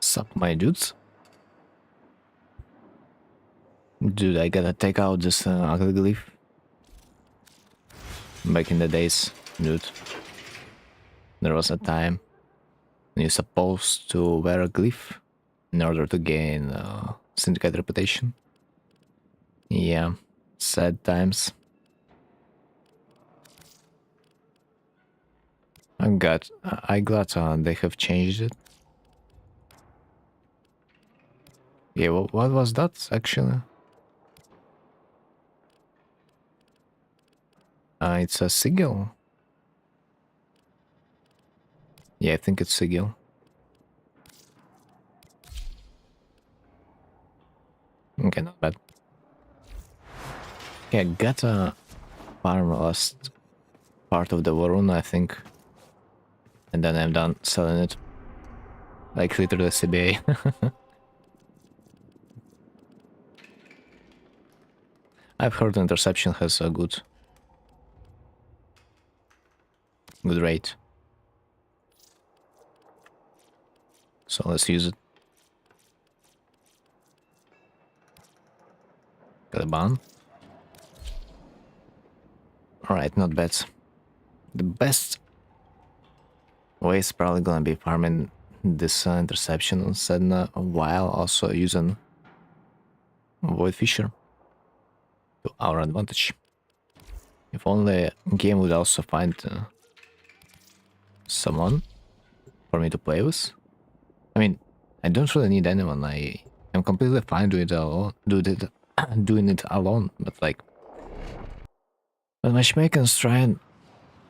Sup, my dudes? Dude, I gotta take out this ugly glyph. Back in the days, dude, there was a time when you're supposed to wear a glyph in order to gain syndicate reputation. Yeah, sad times. I'm glad they have changed it. Yeah, what was that actually? It's a sigil. Yeah, I think it's sigil. Okay, not bad. Okay, I got a farm last part of the Warun, I think. And then I'm done selling it. Like literally CBA. I've heard interception has a good rate. So let's use it. Got a ban. Alright, not bad. The best way is probably gonna be farming this interception on Sedna while also using Void Fisher to our advantage. If only game would also find someone for me to play with. I mean, I don't really need anyone. I'm completely fine doing it alone. Doing it alone, but like, when matchmakers trying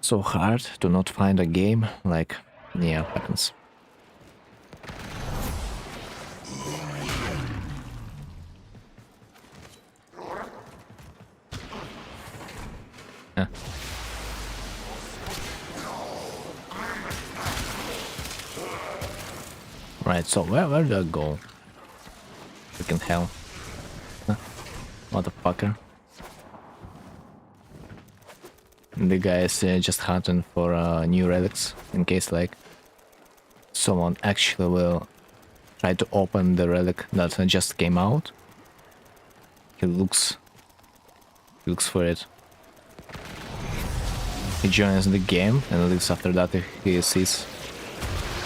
so hard to not find a game, like, yeah, happens. Yeah. Right, so where do I go? Freaking hell. Huh? Motherfucker. The guy is just hunting for new relics in case like someone actually will try to open the relic that just came out. He looks for it. He joins the game and leaves after that if he sees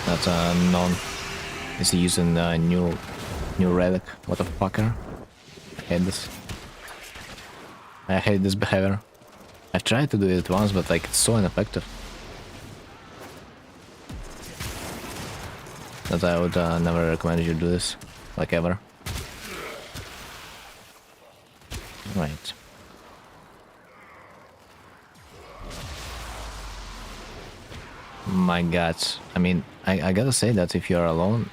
that none is using a new relic. What a fucker. I hate this. I hate this behavior. I've tried to do it once, but like it's so ineffective that I would never recommend you do this, like ever. Right. My god. I mean, I gotta say that if you're alone,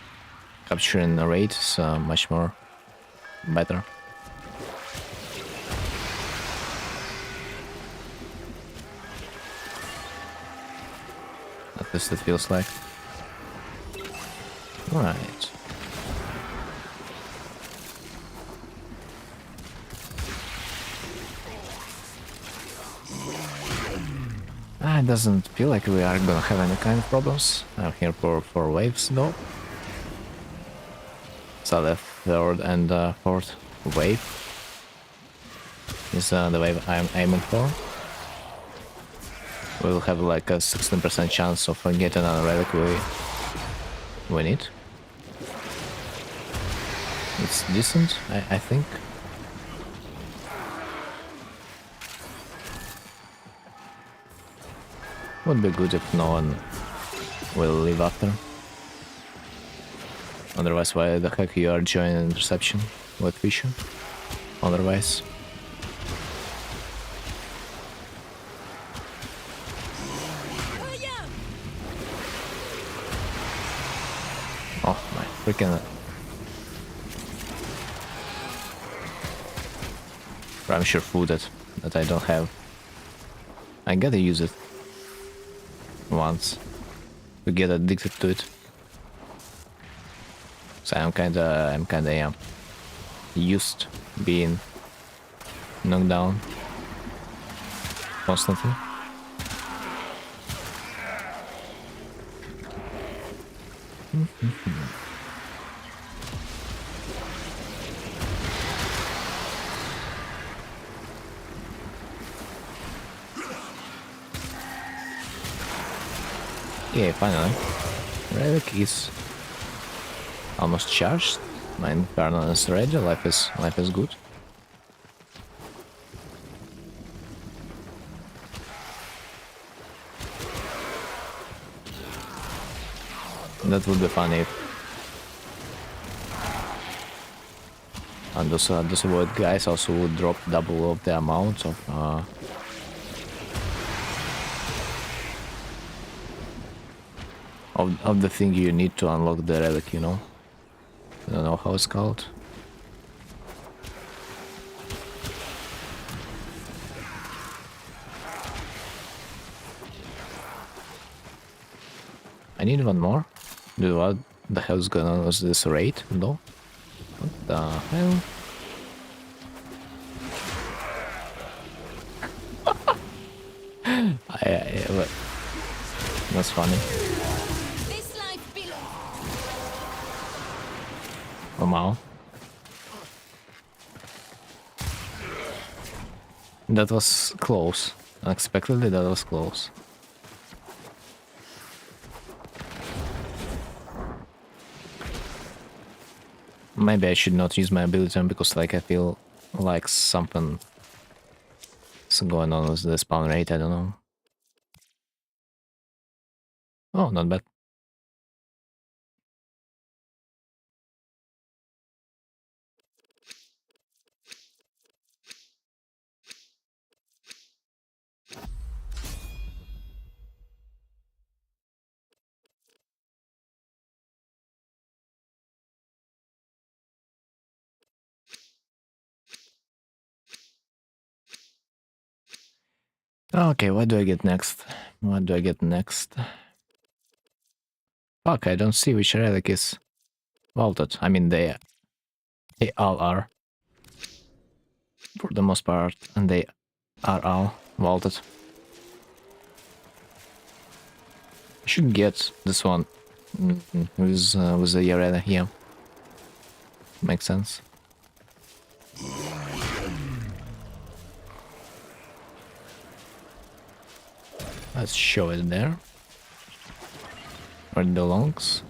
capturing a raid is much more better. At least it feels like. Right. It doesn't feel like we are gonna have any kind of problems. I'm here for 4 waves though. So the 3rd and 4th wave is the wave I'm aiming for. We'll have like a 16% chance of getting a relic we need. It's decent, I think. Would be good if no one will leave after. Otherwise, why the heck you are joining interception with Fisher? Otherwise. Oh my freaking. I'm sure food that I don't have. I gotta use it once to get addicted to it. So I'm kinda used being knocked down constantly. Yeah, finally. Relic is almost charged. My Infernal is ready. Life is good. That would be funny if and those void guys also would drop double of the amount of the thing you need to unlock the relic, you know? I don't know how it's called. I need one more. Dude, what the hell is going on with this raid, though? What the hell? That's funny. Oh, wow. That was close. Unexpectedly, that was close. Maybe I should not use my ability because, like, I feel like something is going on with the spawn rate. I don't know. Oh, not bad. Okay, what do I get next? What do I get next? Fuck, I don't see which relic is vaulted. I mean, they all are. For the most part, and they are all vaulted. I should get this one with the arena here. Makes sense. Let's show it there. Where it belongs.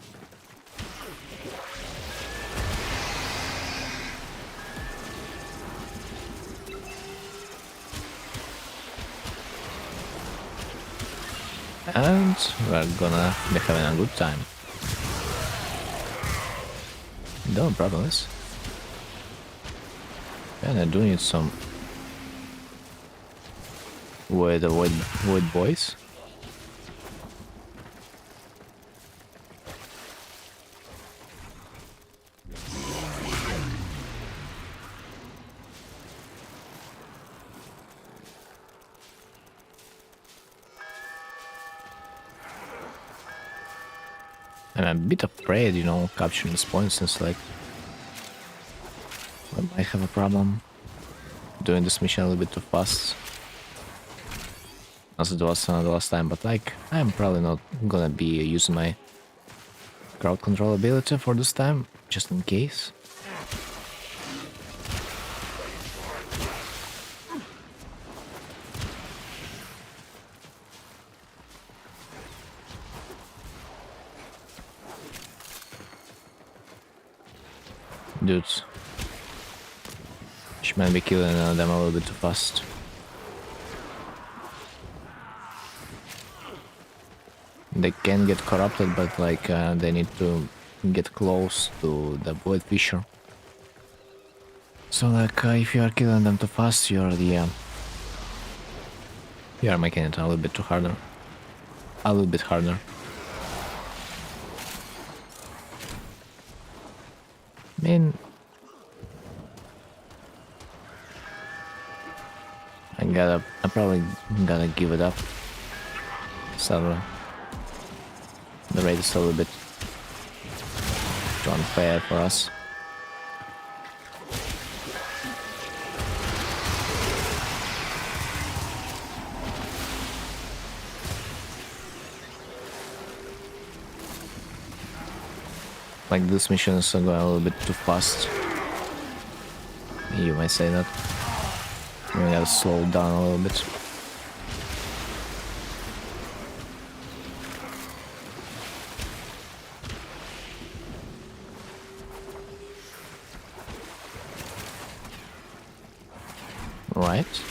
And we're gonna be having a good time. No problem is. And I do need some wood boys. I'm a bit afraid, you know, capturing this point since, like, I might have a problem doing this mission a little bit too fast. As it was the last time, but, like, I'm probably not gonna be using my crowd control ability for this time, just in case. Dudes. She might be killing them a little bit too fast. They can get corrupted, but, like, they need to get close to the void fissure. So, like, if you are killing them too fast, you are making it a little bit too harder. A little bit harder. I mean, I probably gotta give it up. So the rate is a little bit too unfair for us. Like, this mission is going a little bit too fast. You might say that. We gotta slow down a little bit. Alright.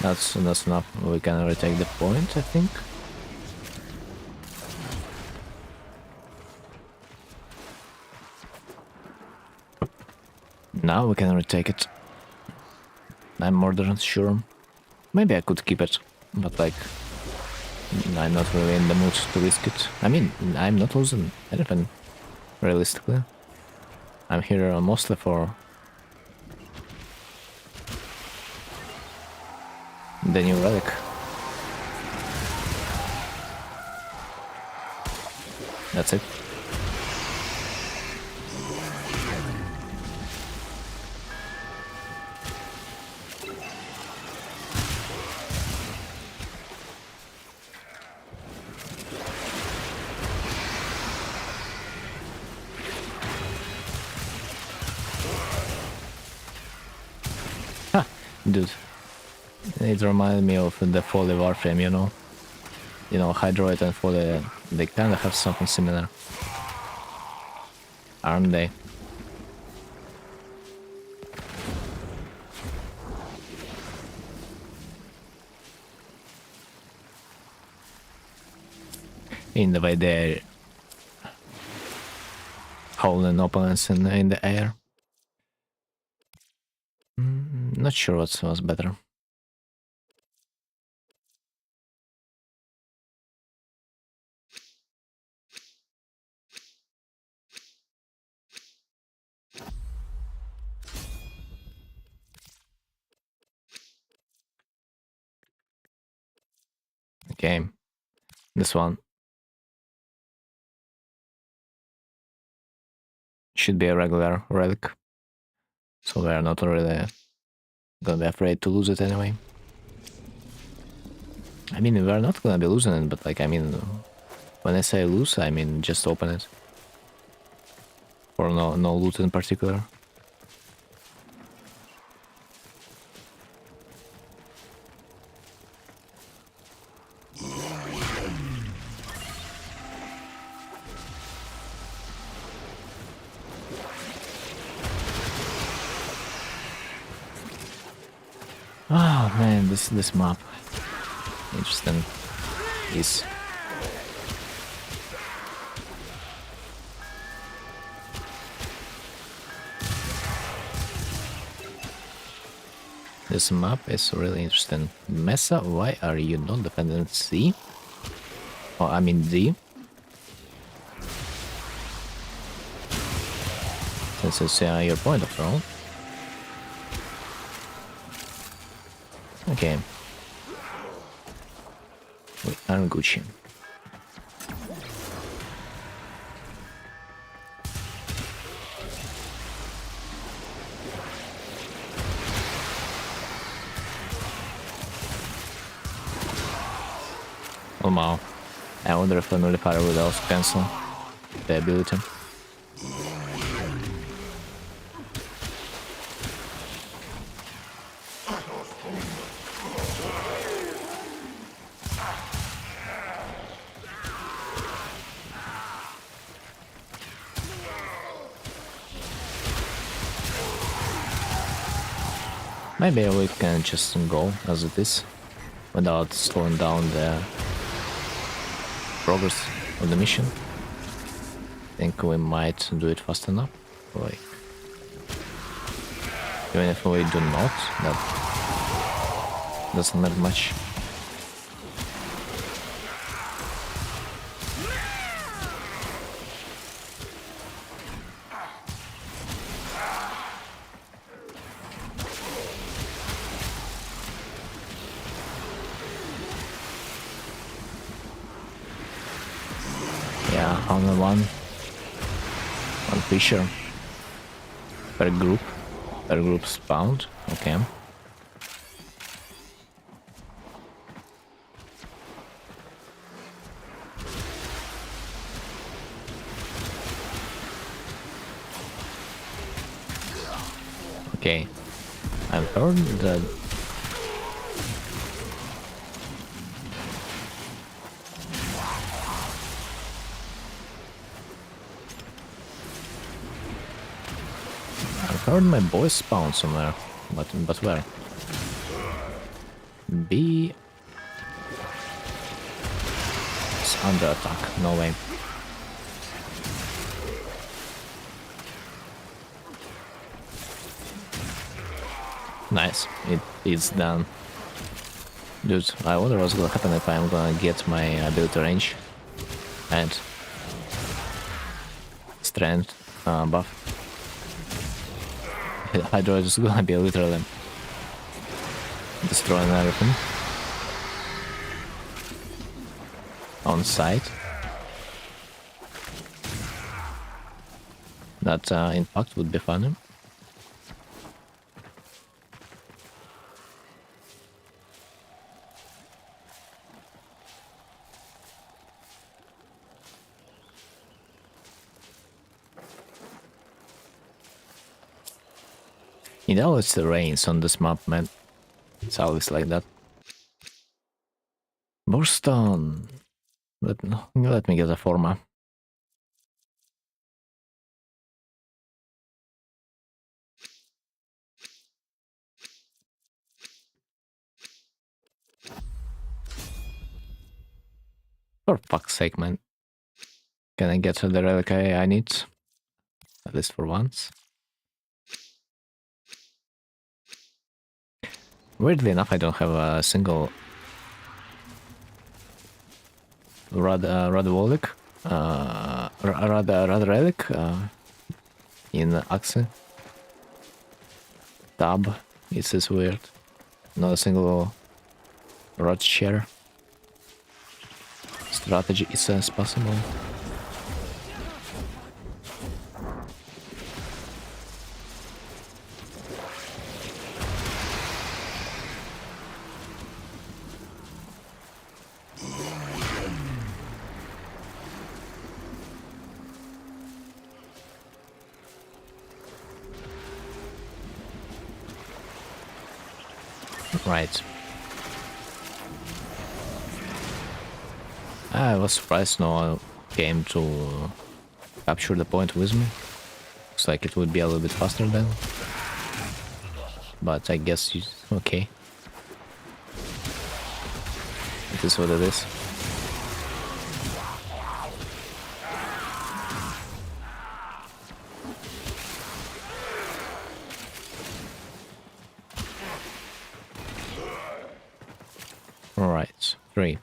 That's enough. We can retake the point, I think. Now we can retake it. I'm more than sure. Maybe I could keep it, but like, I'm not really in the mood to risk it. I mean, I'm not losing anything, realistically. I'm here mostly for the new relic. That's it. Dude, it reminded me of the Foley warframe, you know? You know, Hydroid and Foley, they kind of have something similar. Aren't they? In the way they're holding opponents in the air. Not sure what was better. Okay, this one should be a regular relic, so we're not really gonna be afraid to lose it anyway. I mean, we're not gonna be losing it, but like, I mean, when I say lose, I mean just open it. Or no loot in particular. Oh man, this map. Interesting. Is this map is really interesting. Mesa, why are you not defending C? Oh, I mean D. Since it's your point after all. Okay. We are Gucci. Oh wow. I wonder if the nullifier would also cancel the ability. Maybe we can just go as it is, without slowing down the progress of the mission. I think we might do it fast enough. Like, even if we do not, that doesn't matter much. Yeah, only one fisher per group spawned. Okay. Okay, I've heard that heard my boy spawn somewhere, but where? be... It's under attack, no way. Nice, it is done. Dude, I wonder what's gonna happen if I'm gonna get my ability range and strength buff. Hydra is gonna be literally destroying everything on sight. That impact would be funny. It always rains on this map, man. It's always like that. Burstone. Let me get a forma. For fuck's sake, man. Can I get the relic I need? At least for once. Weirdly enough, I don't have a single Rad relic in Axe tab. It is weird. Not a single Rod share strategy is as possible. Right. I was surprised no one came to capture the point with me. Looks like it would be a little bit faster then. But I guess okay. It is what it is. Alright, 3.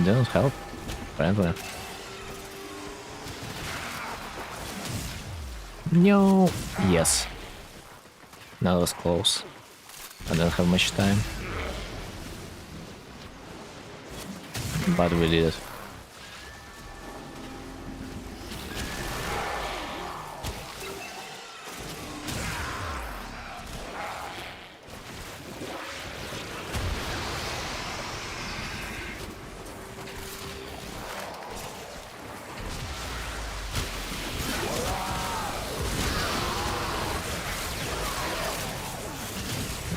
Don't help, apparently. No! Yes. That was close. I don't have much time. But we did it.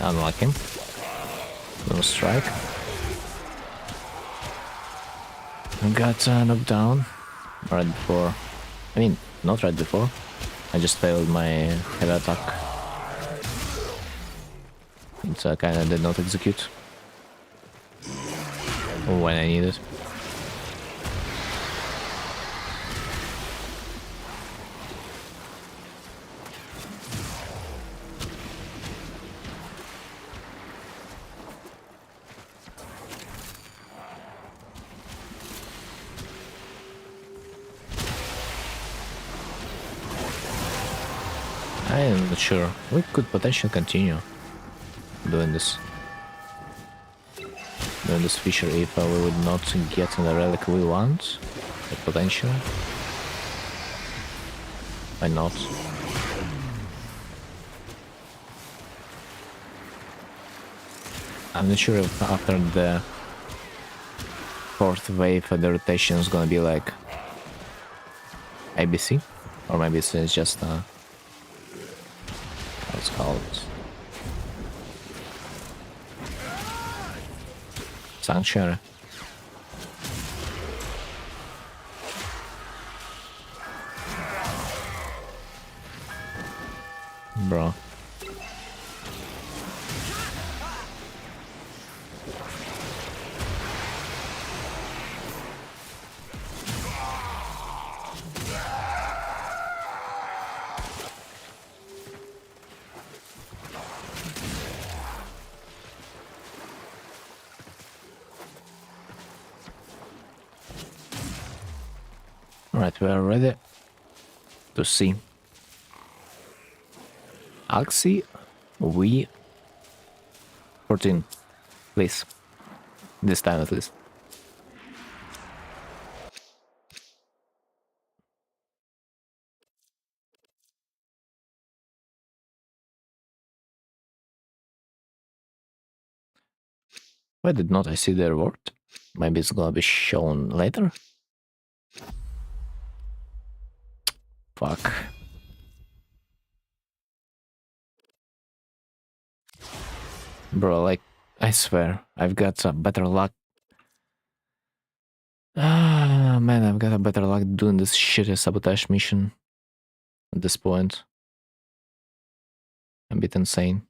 Unlock him. No strike. Got knocked down right before. I mean, not right before. I just failed my heavy attack. It kinda did not execute when I need it. I am not sure. We could potentially continue doing this feature if we would not get the relic we want. But potentially. Why not? I'm not sure if after the 4th wave the rotation is gonna be like ABC, or maybe it's just what's called Sanctuary. bro. Alright, we are ready to see. Axie, we 14, please. This time at least. Why did not I see the reward? Maybe it's gonna be shown later? Fuck. Bro, like, I swear, I've got better luck. Ah, man, I've got a better luck doing this shitty sabotage mission at this point. A bit insane.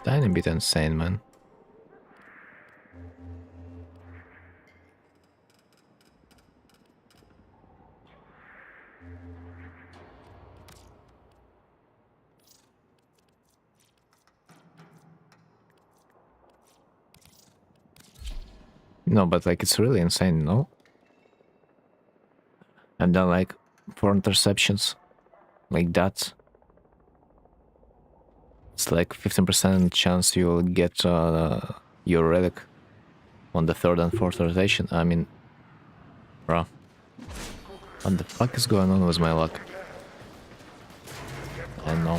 Tiny bit insane, man. No, but like, it's really insane, no? I've done like 4 interceptions like that. It's like 15% chance you'll get your relic on the 3rd and 4th rotation. I mean, bro, what the fuck is going on with my luck? I know.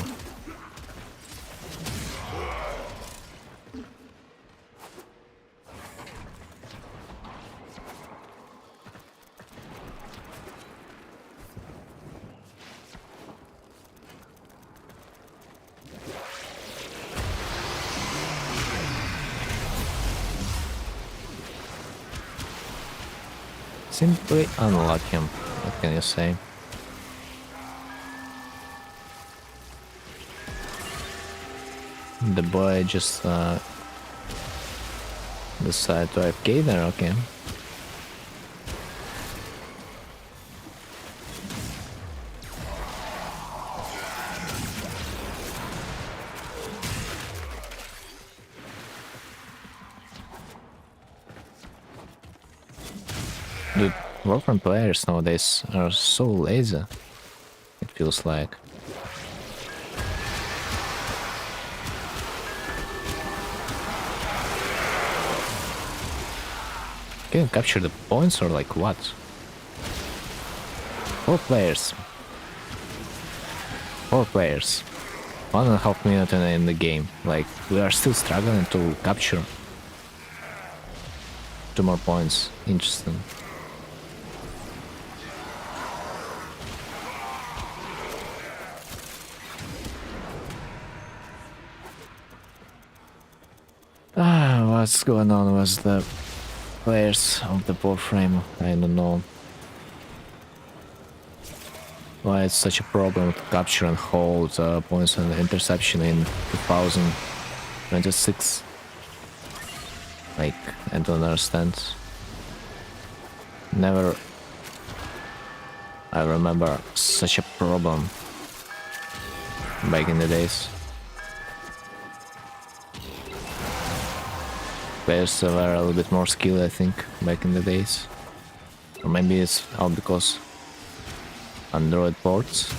Simply unlucky, what can you say? The boy just decided to AFK there, okay. Dude, warframe players nowadays are so lazy, it feels like. Can you capture the points or like what? 4 players. 4 players. 1.5 minutes in the game. Like, we are still struggling to capture 2 more points. Interesting. What's going on with the players of the warframe? I don't know. Why it's such a problem to capture and hold points and interception in 2026? Like, I don't understand. Never I remember such a problem back in the days. Players were a little bit more skilled, I think, back in the days. Or maybe it's all because Android ports.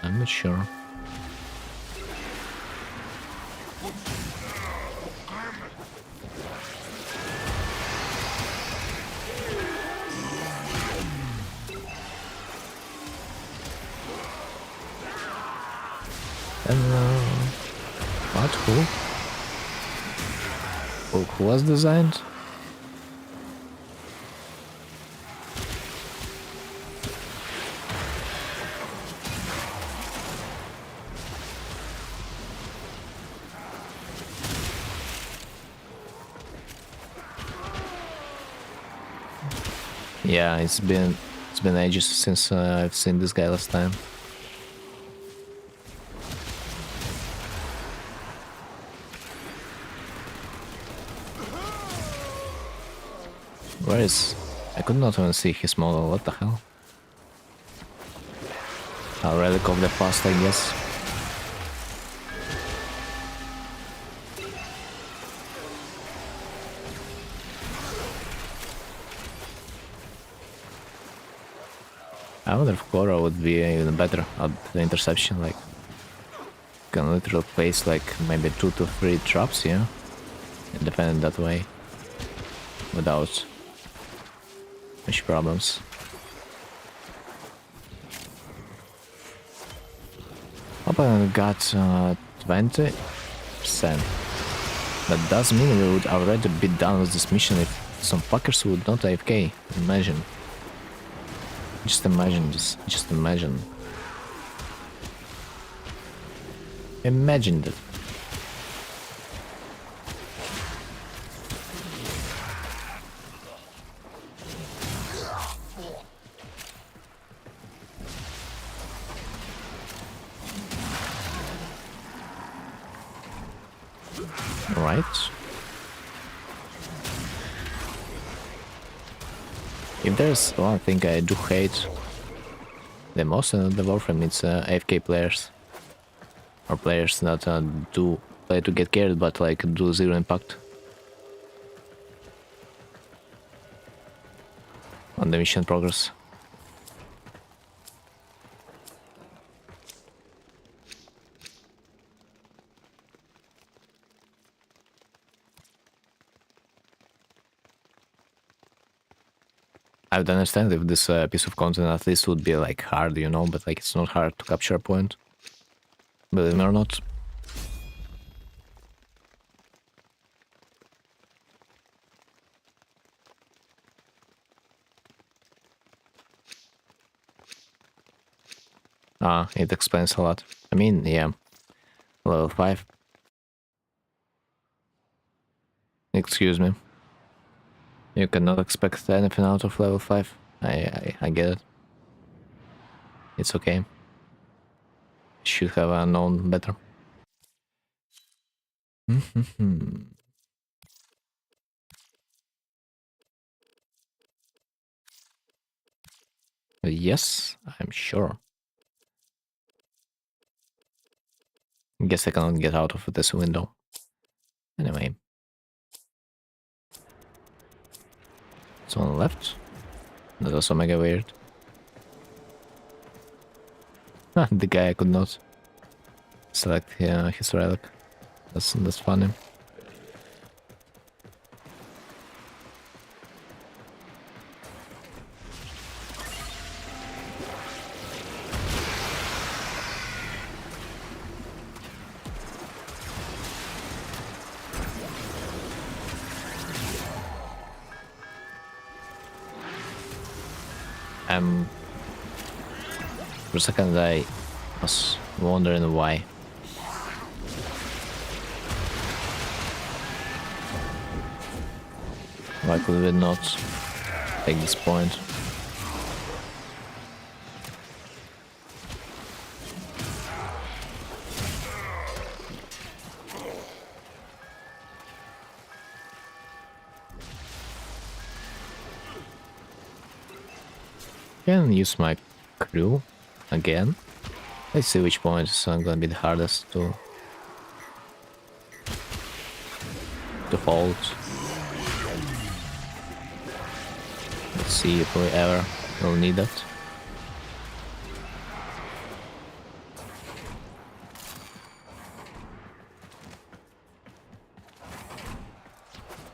I'm not sure. And what? Who was designed? Yeah, it's been ages since I've seen this guy last time. Where is... I could not even see his model, what the hell? A relic of the past, I guess. I wonder if Cora would be even better at the interception, like... Can literally place like maybe 2 to 3 traps here. And defend that way. Without much problems. Opponent got 20%. That does mean we would already be done with this mission if some fuckers would not AFK. Imagine. Just imagine this. Just imagine. Imagine that. Right. If there's one thing I do hate the most in the warframe, it's AFK players. Or players that do play to get carried but like do zero impact on the mission progress. I would understand if this piece of content at least would be like hard, you know, but like it's not hard to capture a point. Believe me or not. Ah, it explains a lot. I mean, yeah. Level 5. Excuse me. You cannot expect anything out of level 5. I get it. It's okay. Should have known better. Yes, I'm sure. Guess I cannot get out of this window. Anyway. It's on the left. That's also mega weird. The guy could not select his relic. That's funny. For a second I was wondering why. Why could we not take this point? Can use my crew again. Let's see which point is gonna be the hardest to hold. Let's see if we ever will need that.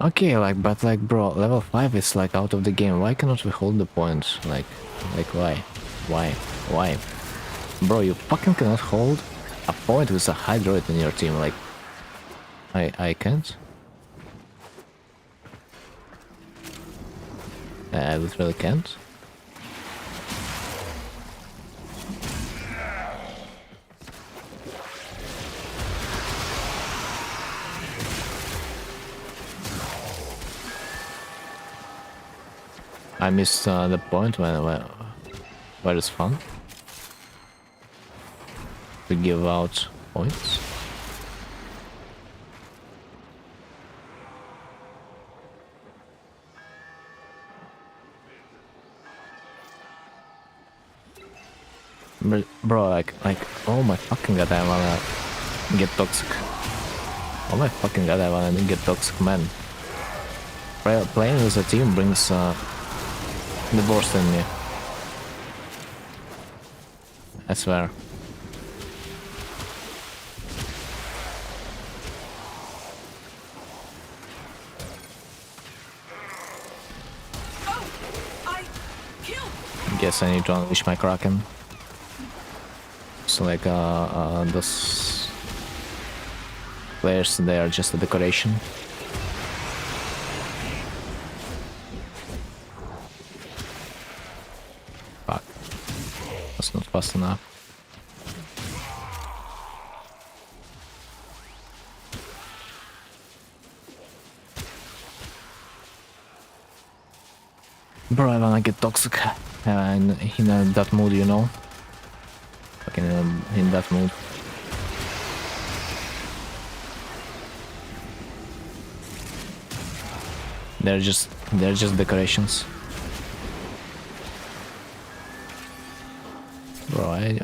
Okay, like, but like, bro, level 5 is like out of the game. Why cannot we hold the point? Like why? Why? Bro, you fucking cannot hold a point with a hydroid in your team. Like, I can't. I literally can't. I missed the point where it's fun to give out points. Bro, like, oh my fucking god, I wanna get toxic. Oh my fucking god, I wanna get toxic, man. Playing as a team brings the worst in me. I swear. Guess I need to unleash my Kraken. So like those players, they are just a decoration. Fuck. That's not fast enough. Bro, I wanna get toxic in that mood, you know? Fucking in that mood. They're just decorations. Bro, I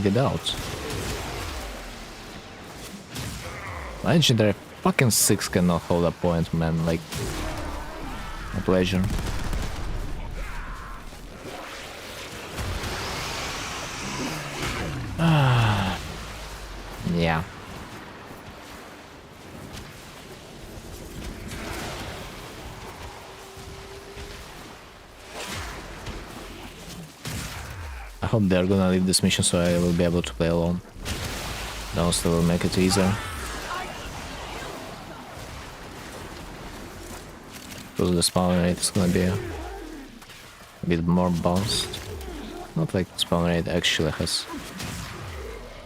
get out. Legendary fucking 6 cannot hold a point, man. Like, a pleasure. Yeah. I hope they're gonna leave this mission so I will be able to play alone. That also will make it easier. Because the spawn rate is gonna be a bit more balanced. Not like the spawn rate actually has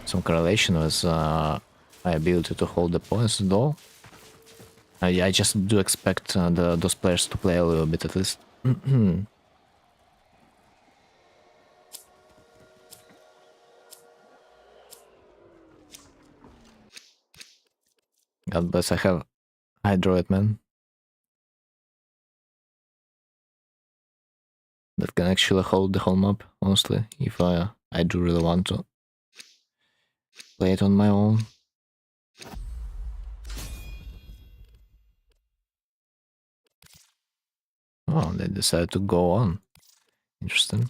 some correlation with my ability to hold the points though. I just do expect those players to play a little bit at least. God bless, I have Hydroid, man. That can actually hold the whole map, honestly, if I do really want to play it on my own. Oh, they decided to go on. Interesting.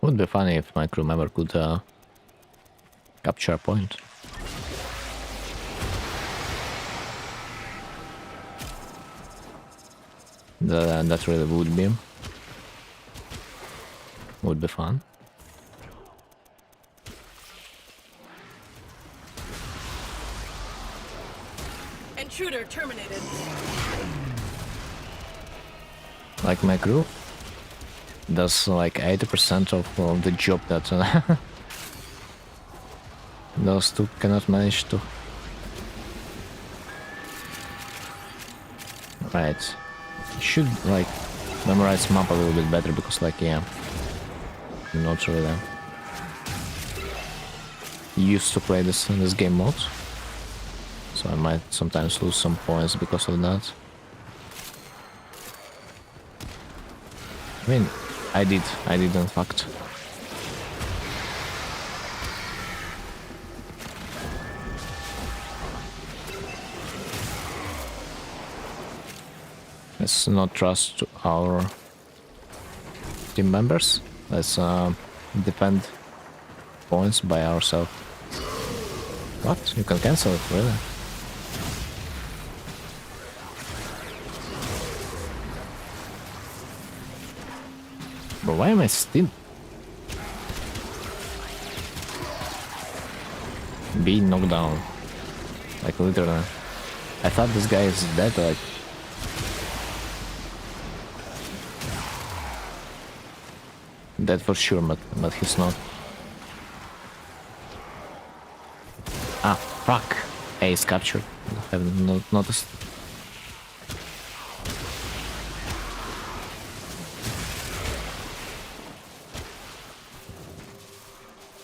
Would be funny if my crew member could capture a point. That really would be fun. Intruder terminated. Like my crew does like 80% of the job that those two cannot manage to. Right. Should like memorize map a little bit better because like yeah, I'm not really used to play this game mode, so I might sometimes lose some points because of that. I mean, I did in fact. Let's not trust our team members. Let's defend points by ourselves. What? You can cancel it, really? But why am I still? being knocked down. Like literally. I thought this guy is dead, like. Dead for sure, but he's not. Ah, fuck. A is captured. I haven't noticed.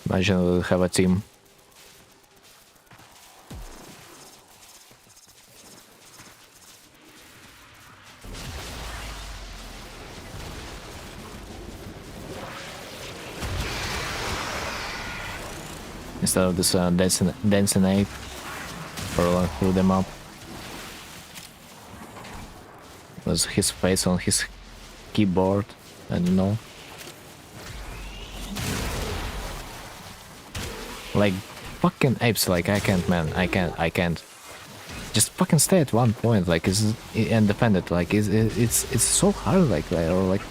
Imagine we'll have a team. Instead of this dancing ape rolling through the map. Was his face on his keyboard, I don't know. Like fucking apes, like I can't, man, I can't. Just fucking stay at one point, like and defend it, like it's so hard, like or like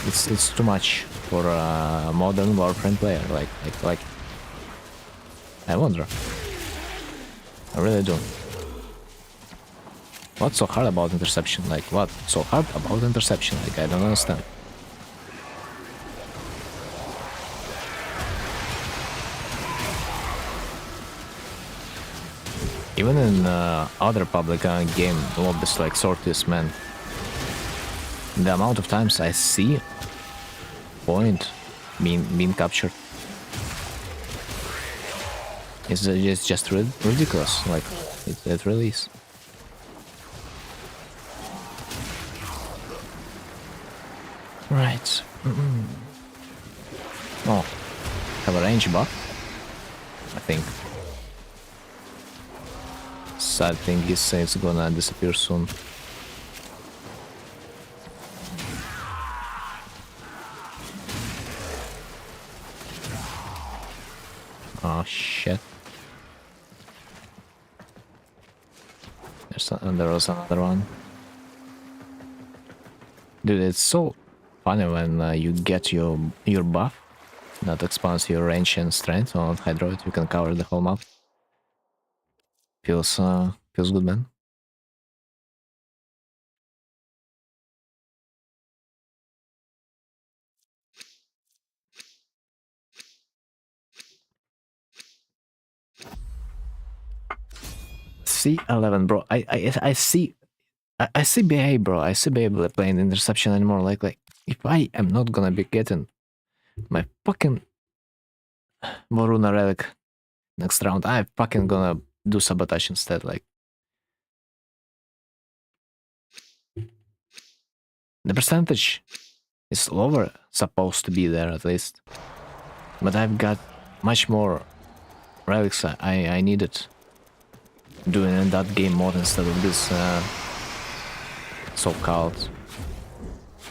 it's too much for a modern warframe player, like I wonder. I really do. What's so hard about interception? Like what's so hard about interception? Like I don't understand. Even in other public game lobbies like Sorties, man, the amount of times I see point being captured is just ridiculous. Like it really is. Right. Oh, have a range buff, I think. Sad thing is it's gonna disappear soon. Oh shit. There was another one. Dude, it's so funny when you get your buff that expands your range and strength on Hydroid. You can cover the whole map. Feels good, man. C11, bro. I see BA, bro. I see BA playing interception anymore. Like if I am not gonna be getting my fucking Moruna relic next round, I'm fucking gonna do sabotage instead. Like the percentage is lower, supposed to be there at least, but I've got much more relics I needed doing in that game mode instead of this so-called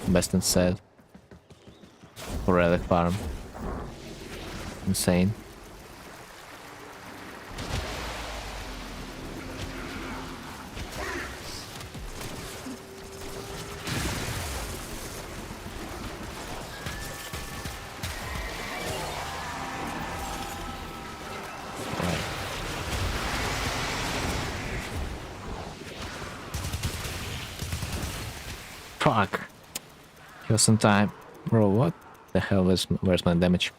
best in set for relic farm. Insane. Fuck. He was in time. Bro, what the hell is... Where's my damage?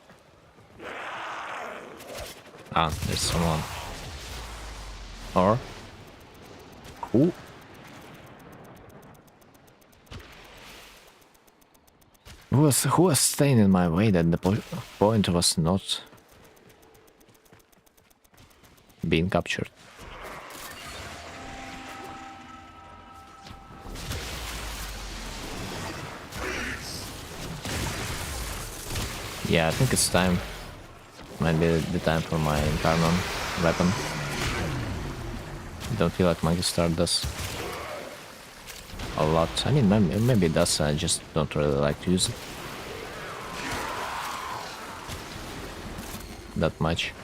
Ah, there's someone. Or... Who? Who was staying in my way that the point was not being captured? Yeah, I think it's time. Might be the time for my Incarnon weapon. Don't feel like Monkey Star does a lot. I mean, maybe it does, I just don't really like to use it that much.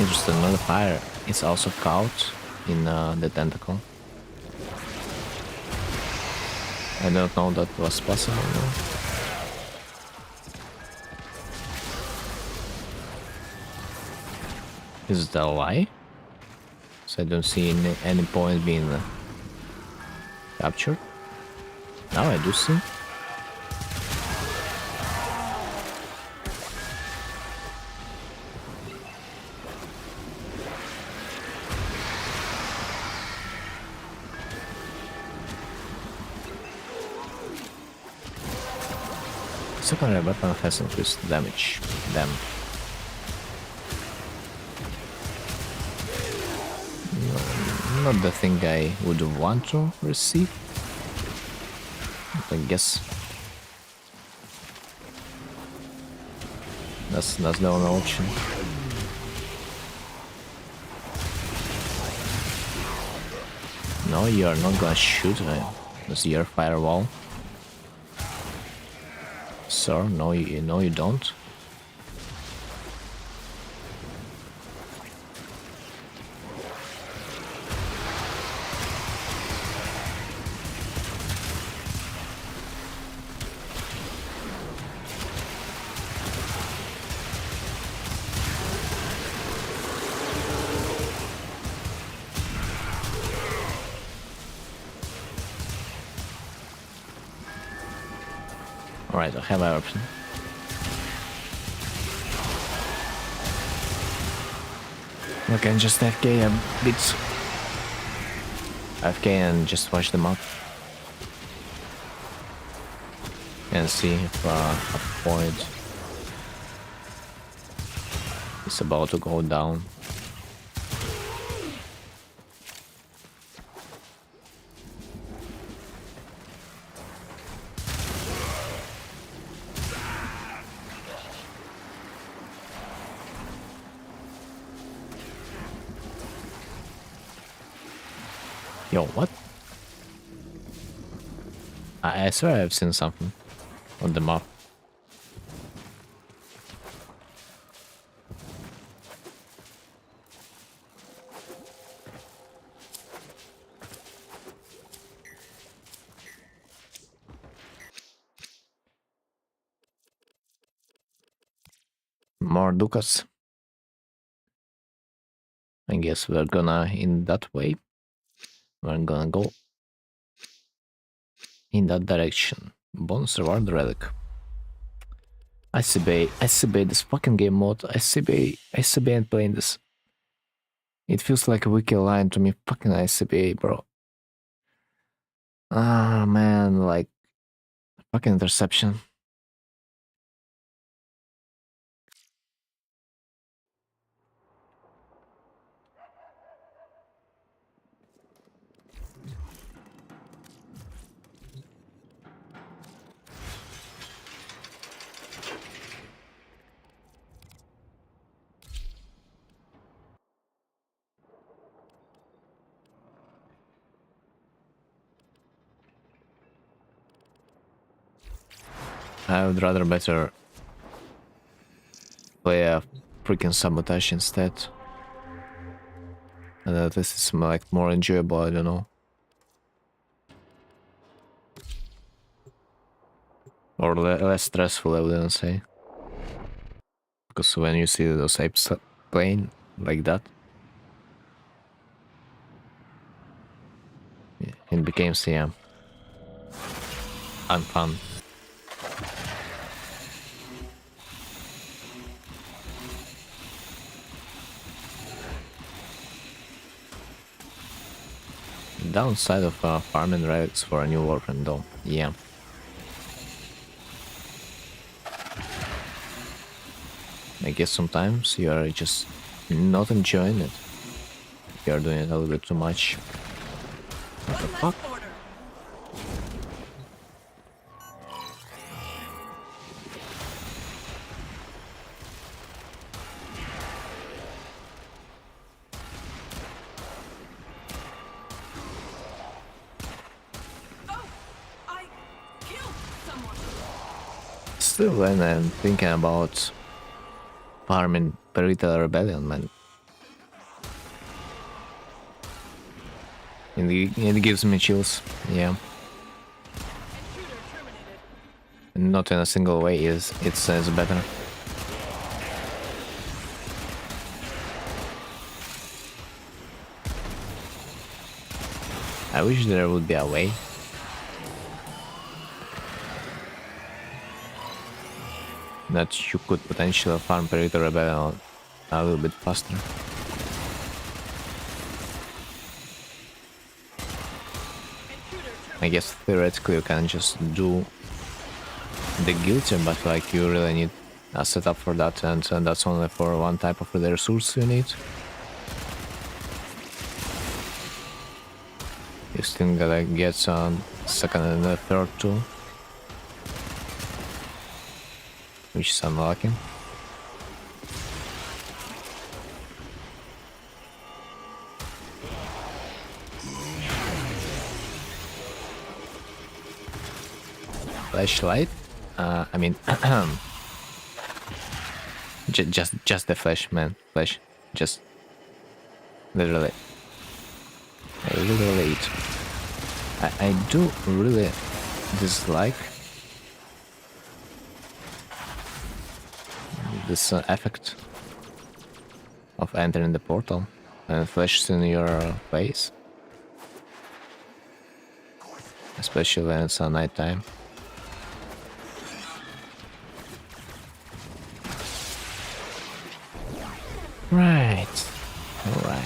Interesting, another fire is also caught in the tentacle. I don't know that was possible. No? Is that a lie? So I don't see any point being captured. Now I do see. Secondary weapon has increased damage. Damn. No, not the thing I would want to receive. But I guess that's the only option. No, you are not gonna shoot. That's your firewall. Sir, no, you don't. Alright, I have an option. I can just FK a bit. FK and just watch them up. And see if a point is about to go down. Yo, what? I swear I've seen something on the map. More ducats. I guess we're gonna in that way. We're gonna go in that direction. Bonus reward relic. ICB this fucking game mode. ICB ain't playing this. It feels like a wiki line to me. Fucking ICB, bro. Ah, man, like fucking interception. I would rather better play a freaking sabotage instead. And at least it's like more enjoyable, I don't know. Or less stressful, I wouldn't say. Because when you see those apes playing like that, it becomes, yeah, unfun. Downside of farming relics for a new warframe though, yeah. I guess sometimes you are just not enjoying it. You are doing it a little bit too much. What the fuck? Still, when I'm thinking about farming Perita Rebellion, man, And it gives me chills. Yeah. Intruder terminated. Not in a single way it's better. I wish there would be a way that you could potentially farm Predator Rebellion a little bit faster. Intruder I guess theoretically you can just do the guilty, but like you really need a setup for that, and that's only for one type of the resource you need. You still gotta get second and the third too, which is unlucky. Flashlight. I mean, just the flash, man. Flash, just literally. I literally eat. I do really dislike this effect of entering the portal and it flashes in your face, especially when it's nighttime. Right, right.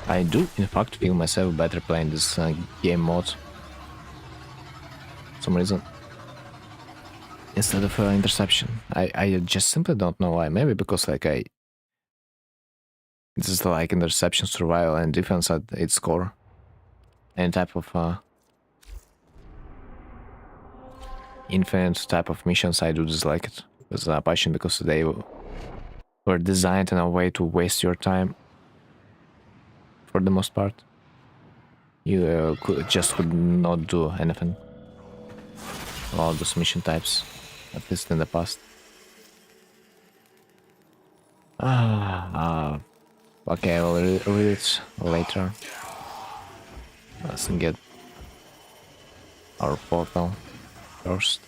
I do, in fact, feel myself better playing this game mode. For some reason. Instead of interception. I just simply don't know why. Maybe because like this is like interception, survival, and defense at its core. Any type of infinite type of missions, I do dislike it with passion because they were designed in a way to waste your time. For the most part, you could not do anything. All those mission types, at least in the past. Okay, I will read it later. Let's get our portal first.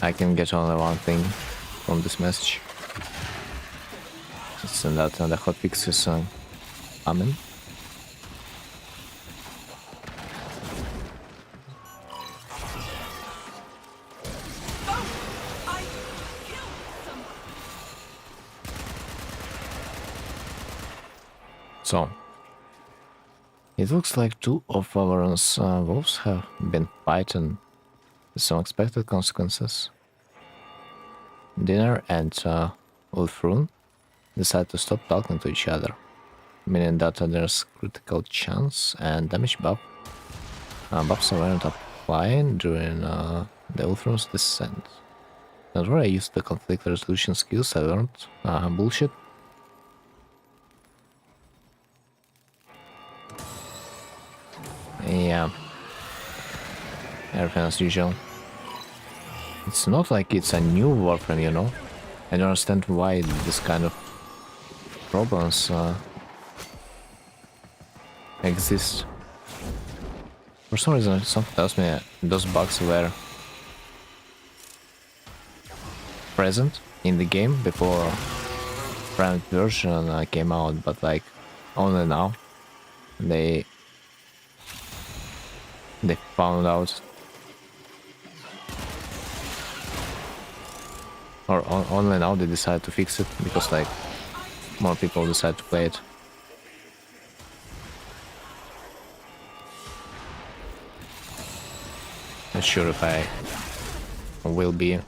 I can get only one thing from this message. It's that the hotfix is coming. So, it looks like two of our wolves have been fighting with some unexpected consequences. Dinner and Wolfrune decide to stop talking to each other, meaning that there's critical chance and damage buff. Buffs weren't applying during the Wolfrune's descent. That's where I used the conflict resolution skills I learned. Bullshit. Yeah. Everything as usual. It's not like it's a new warframe, you know? I don't understand why this kind of problems exist. For some reason, something tells me those bugs were present in the game before private version came out, but like only now they found out, or only now they decide to fix it because like more people decide to play it. Not sure if I will be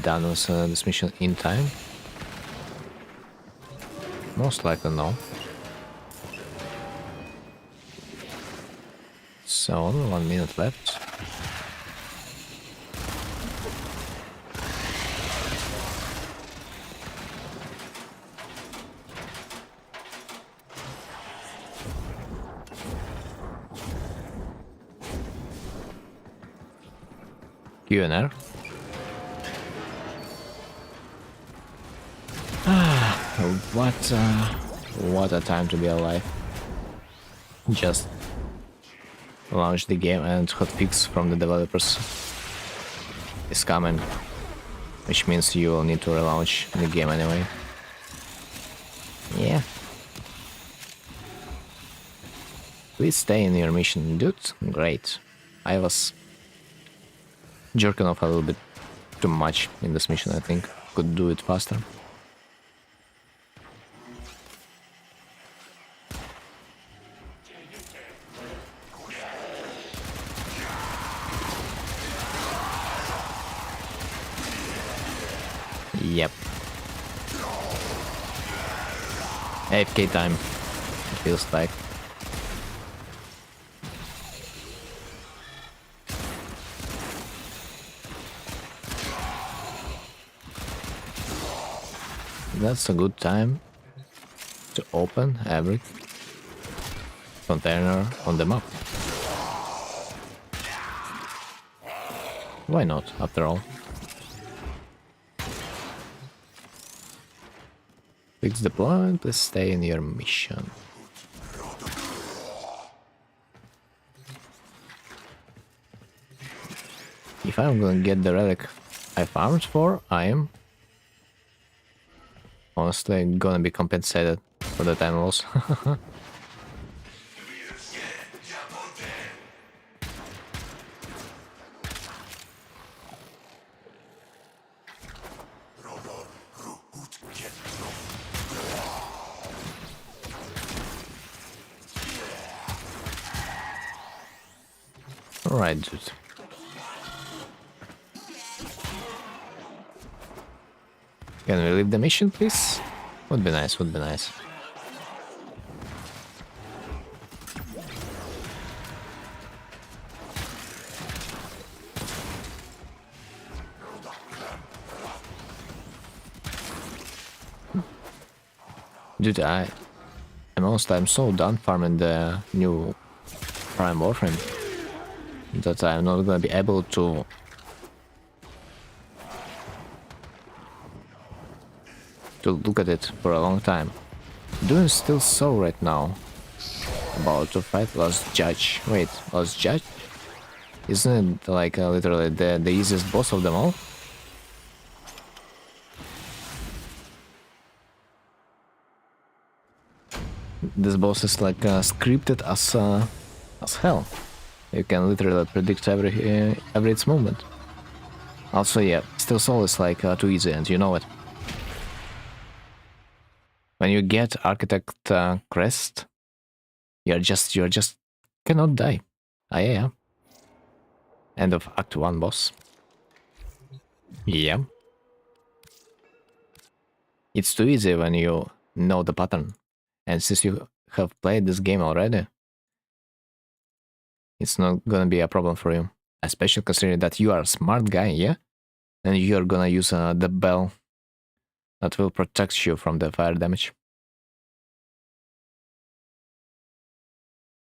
done with this mission in time. Most likely no. So, 1 minute left. QNR. What a time to be alive. Just launch the game and hotfix from the developers is coming, which means you will need to relaunch the game anyway. Yeah. Please stay in your mission, dude. Great. I was jerking off a little bit too much in this mission, I think. Could do it faster. Yep. AFK time, it feels like. That's a good time to open every container on the map. Why not, after all? Fix deployment, please stay in your mission. If I'm gonna get the relic I farmed for, I am honestly gonna be compensated for the time loss. Alright, dude. Can we leave the mission, please? Would be nice, would be nice. Dude, I'm so done farming the new Prime Warframe that I'm not gonna be able to look at it for a long time. Doing still so right now. About to fight Lost Judge. Wait, Lost Judge? Isn't it like literally the easiest boss of them all? This boss is like scripted as hell. You can literally predict every its movement. Also, yeah, Still Soul is like too easy, and you know it. When you get Architect Crest, you're just cannot die. Ah, yeah. End of Act 1 boss. Yeah. It's too easy when you know the pattern. And since you have played this game already, it's not gonna be a problem for you. Especially considering that you are a smart guy, yeah? And you're gonna use the bell that will protect you from the fire damage.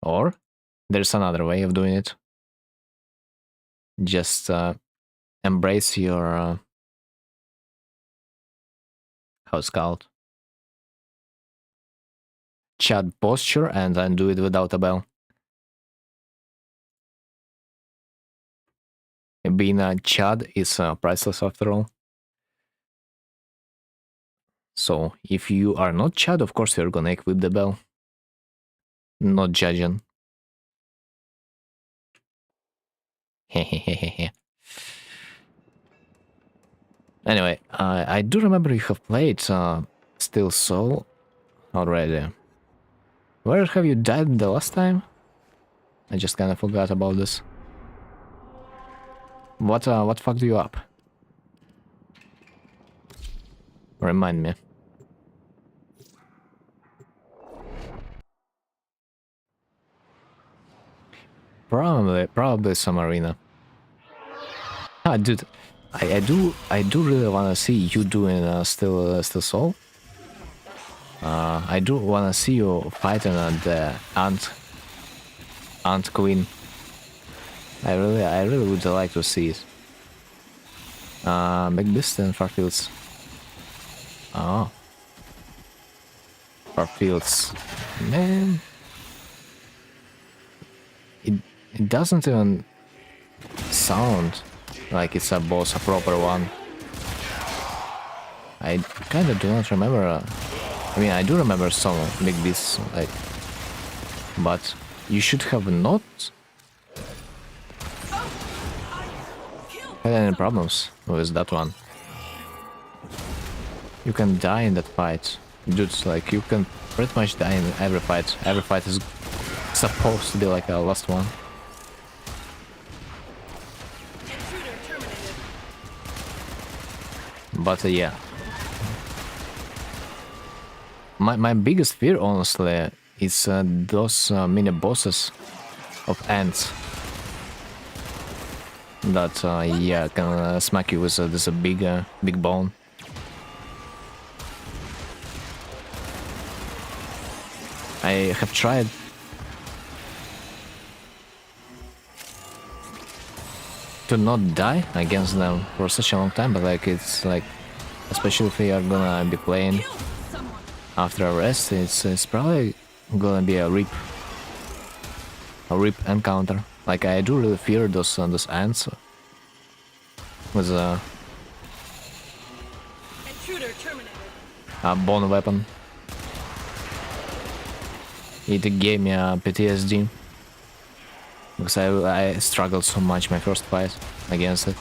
Or there's another way of doing it. Just embrace your how's it called? Chad posture and then do it without a bell. Being a Chad is priceless after all. So if you are not Chad, of course you're gonna equip the bell. Not judging. Hehehehe. Anyway, I do remember you have played Still Soul already. Where have you died the last time? I just kind of forgot about this. What fucked you up? Remind me. Probably some arena. Ah, dude, I do really wanna see you doing still soul. I do wanna see you fighting the ant queen. I really would like to see it. Big Beast and Farfields. Oh, Farfields, man. It it doesn't even sound like it's a boss, a proper one. I kind of do not remember. I mean, I do remember some big beasts, like, but you should have not had any problems with that one. You can die in that fight, dude. Like, you can pretty much die in every fight. Every fight is supposed to be like a last one. Intruder terminated. But yeah. My biggest fear, honestly, is those mini bosses of ants that yeah, can smack you with this big bone. I have tried to not die against them for such a long time, but like it's like, especially if you are gonna be playing Kill someone. after a rest, it's probably gonna be a rip encounter. Like, I do really fear those ants with Intruder terminated. a bone weapon. It gave me a PTSD because I struggled so much my first fight against it.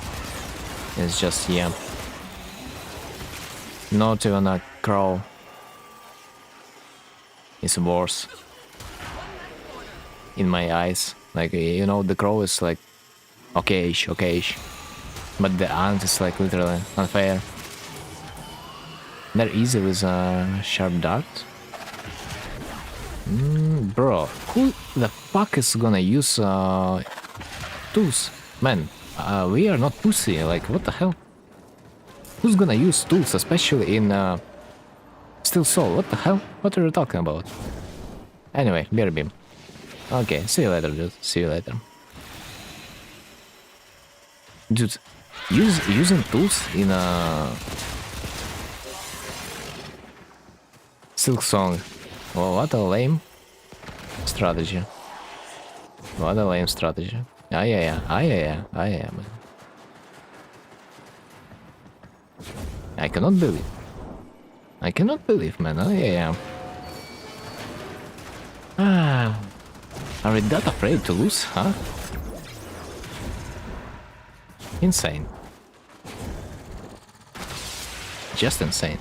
It's just, yeah, not even a crow is worse in my eyes. Like, you know, the crow is like okay-ish, but the ant is like literally unfair. They're easy with a sharp dart. Bro, who the fuck is gonna use tools? Man, we are not pussy, like, what the hell? Who's gonna use tools, especially in Steel Soul? What the hell? What are you talking about? Anyway, Bear Beam. Okay, see you later, dude. See you later. Dude, using tools in a Silk Song. Well, what a lame strategy. What a lame strategy. Yeah, man. I cannot believe, man. Yeah. Ah, are we that afraid to lose, huh? Insane. Just insane.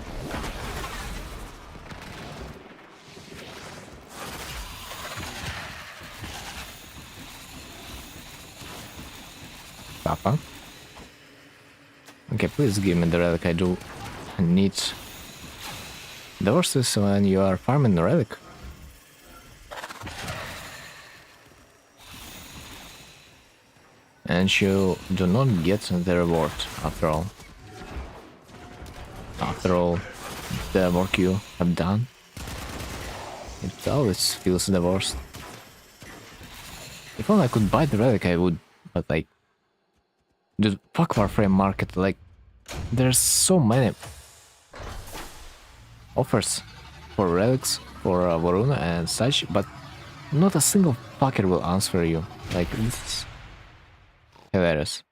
Papa. Okay, please give me the relic. I do need. The worst is when you are farming the relic. And you do not get the reward after all. After all the work you have done. It always feels the worst. If only I could buy the relic, I would, but like, dude, fuck warframe market, like, there's so many offers for relics, for Varuna and such, but not a single fucker will answer you. Like, it's hilarious.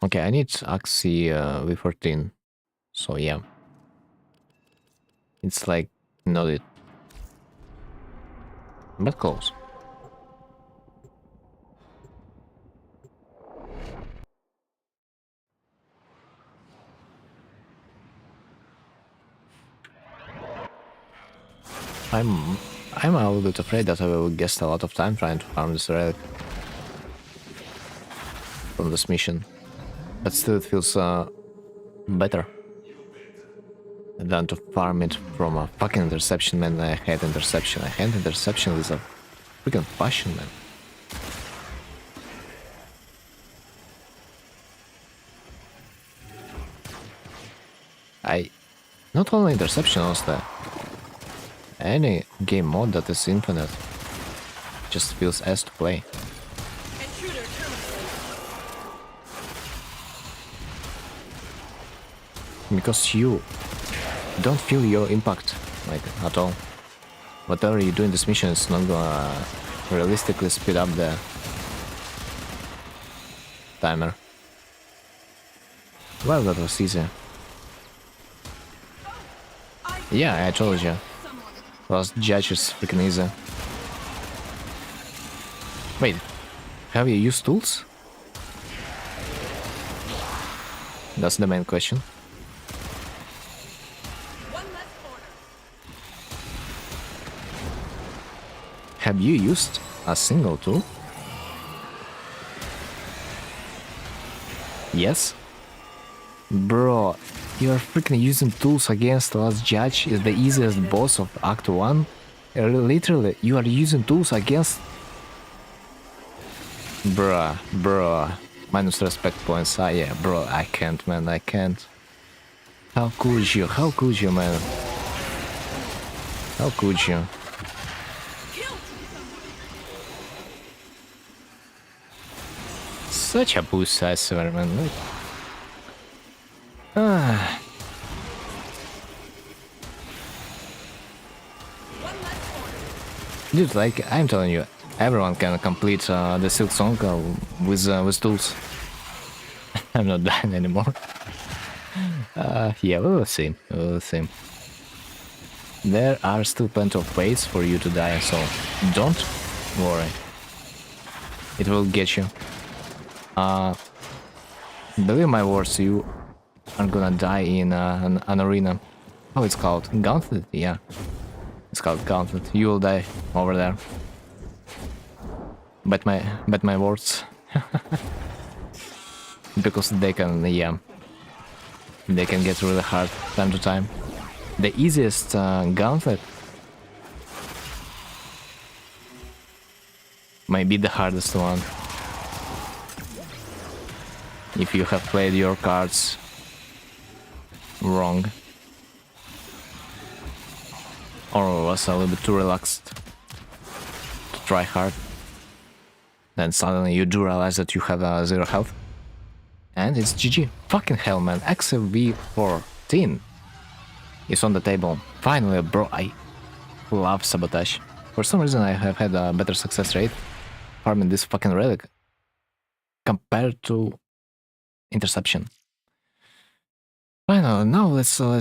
Okay, I need Axie V14, so yeah. It's like, not it. But close. I'm a little bit afraid that I will waste a lot of time trying to farm this relic from this mission, but still it feels better than to farm it from a fucking interception. Man, I hate interception. I hate interception, Lisa. Freaking passion, man. Not only interception, also any game mode that is infinite just feels as to play. Intruder terminated. Because you don't feel your impact, like, at all. Whatever you do in this mission is not gonna realistically speed up the timer. Well, that was easy. Yeah, I told you. Someone. Last judge is freaking easy. Wait, have you used tools? That's the main question. One less order. Have you used a single tool? Yes? Bro, you are freaking using tools against the last judge is the easiest boss of Act 1? Literally, you are using tools against... Bruh. Minus respect points. Ah, yeah, bro, I can't, man, I can't. How could you, man? How could you? Killed. Such a boost, I swear, man. Like... Ah. One less order. Dude, like, I'm telling you, everyone can complete the Silk Song with tools. I'm not dying anymore. Yeah, we will see. We will see. There are still plenty of ways for you to die, so don't worry. It will get you. Believe my words, you are gonna die in an arena. Oh, it's called Gauntlet? Yeah. It's called Gauntlet. You will die over there. Bet my words. Because they can, yeah. They can get really hard time to time. The easiest Gauntlet might be the hardest one. If you have played your cards wrong. Or was a little bit too relaxed to try hard. Then suddenly you do realize that you have 0 health. And it's GG. Fucking hell, man. XV14 is on the table. Finally, bro, I love Sabotage. For some reason I have had a better success rate farming this fucking relic compared to Interception. Finally, now let's hope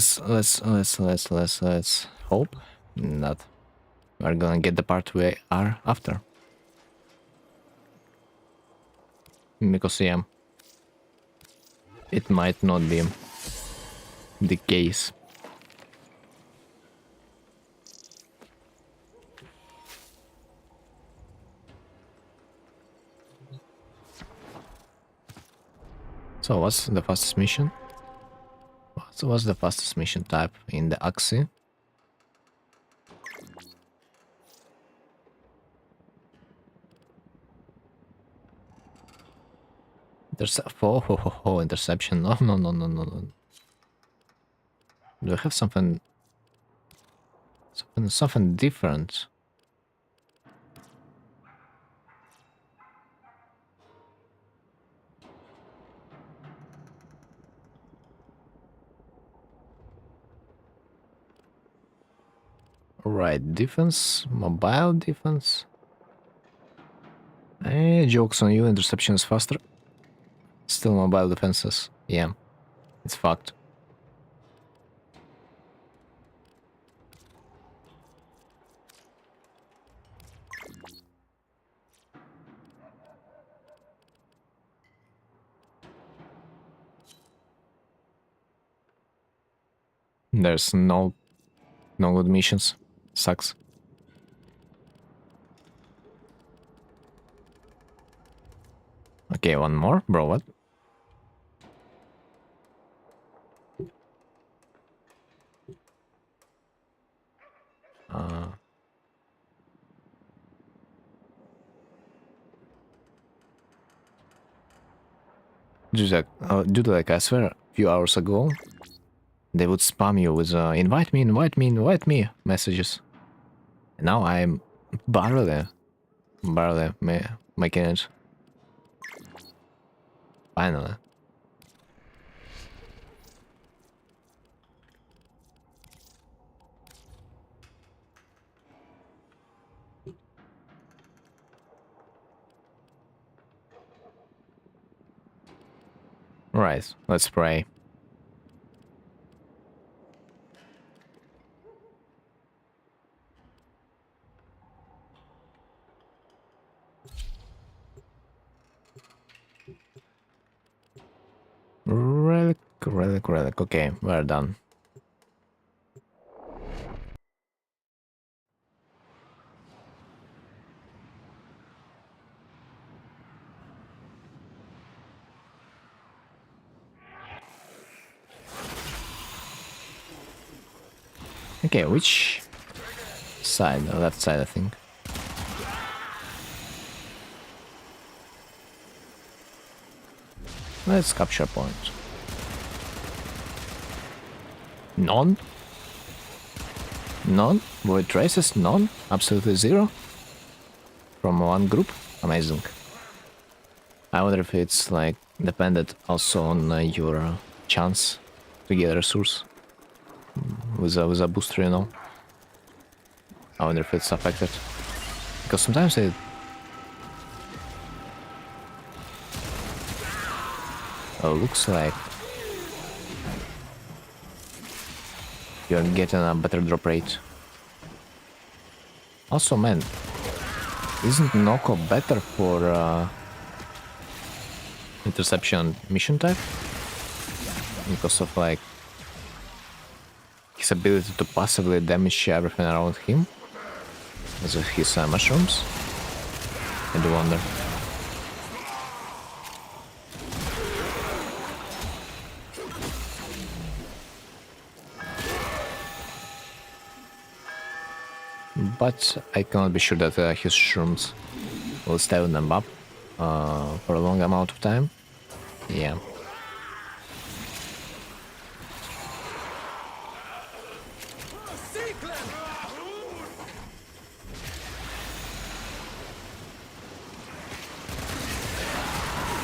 that we're gonna get the part we are after. Because yeah, it might not be the case. So what's the fastest mission? What's the fastest mission type in the Axie? Interception. No. Do I have something different? Right, defense, mobile defense. Jokes on you, interception is faster. Still mobile defenses. Yeah, it's fucked. There's no good missions. Sucks. Okay, one more, bro. What? Dude, like I swear, a few hours ago, they would spam you with invite me, invite me, invite me messages. And now I'm barely making it. Finally. Right, let's pray. Relic, relic, relic. Okay, we're done. Okay, which side? The left side, I think. Let's capture point. None? None? Void traces? None? Absolutely zero? From one group? Amazing. I wonder if it's like dependent also on your chance to get a resource with a booster, you know. I wonder if it's affected because sometimes it looks like you're getting a better drop rate. Also, man, isn't Noko better for interception mission type? Because of like his ability to passively damage everything around him as of his mushrooms? I do wonder. But I cannot be sure that his shrooms will stay on them up for a long amount of time. Yeah.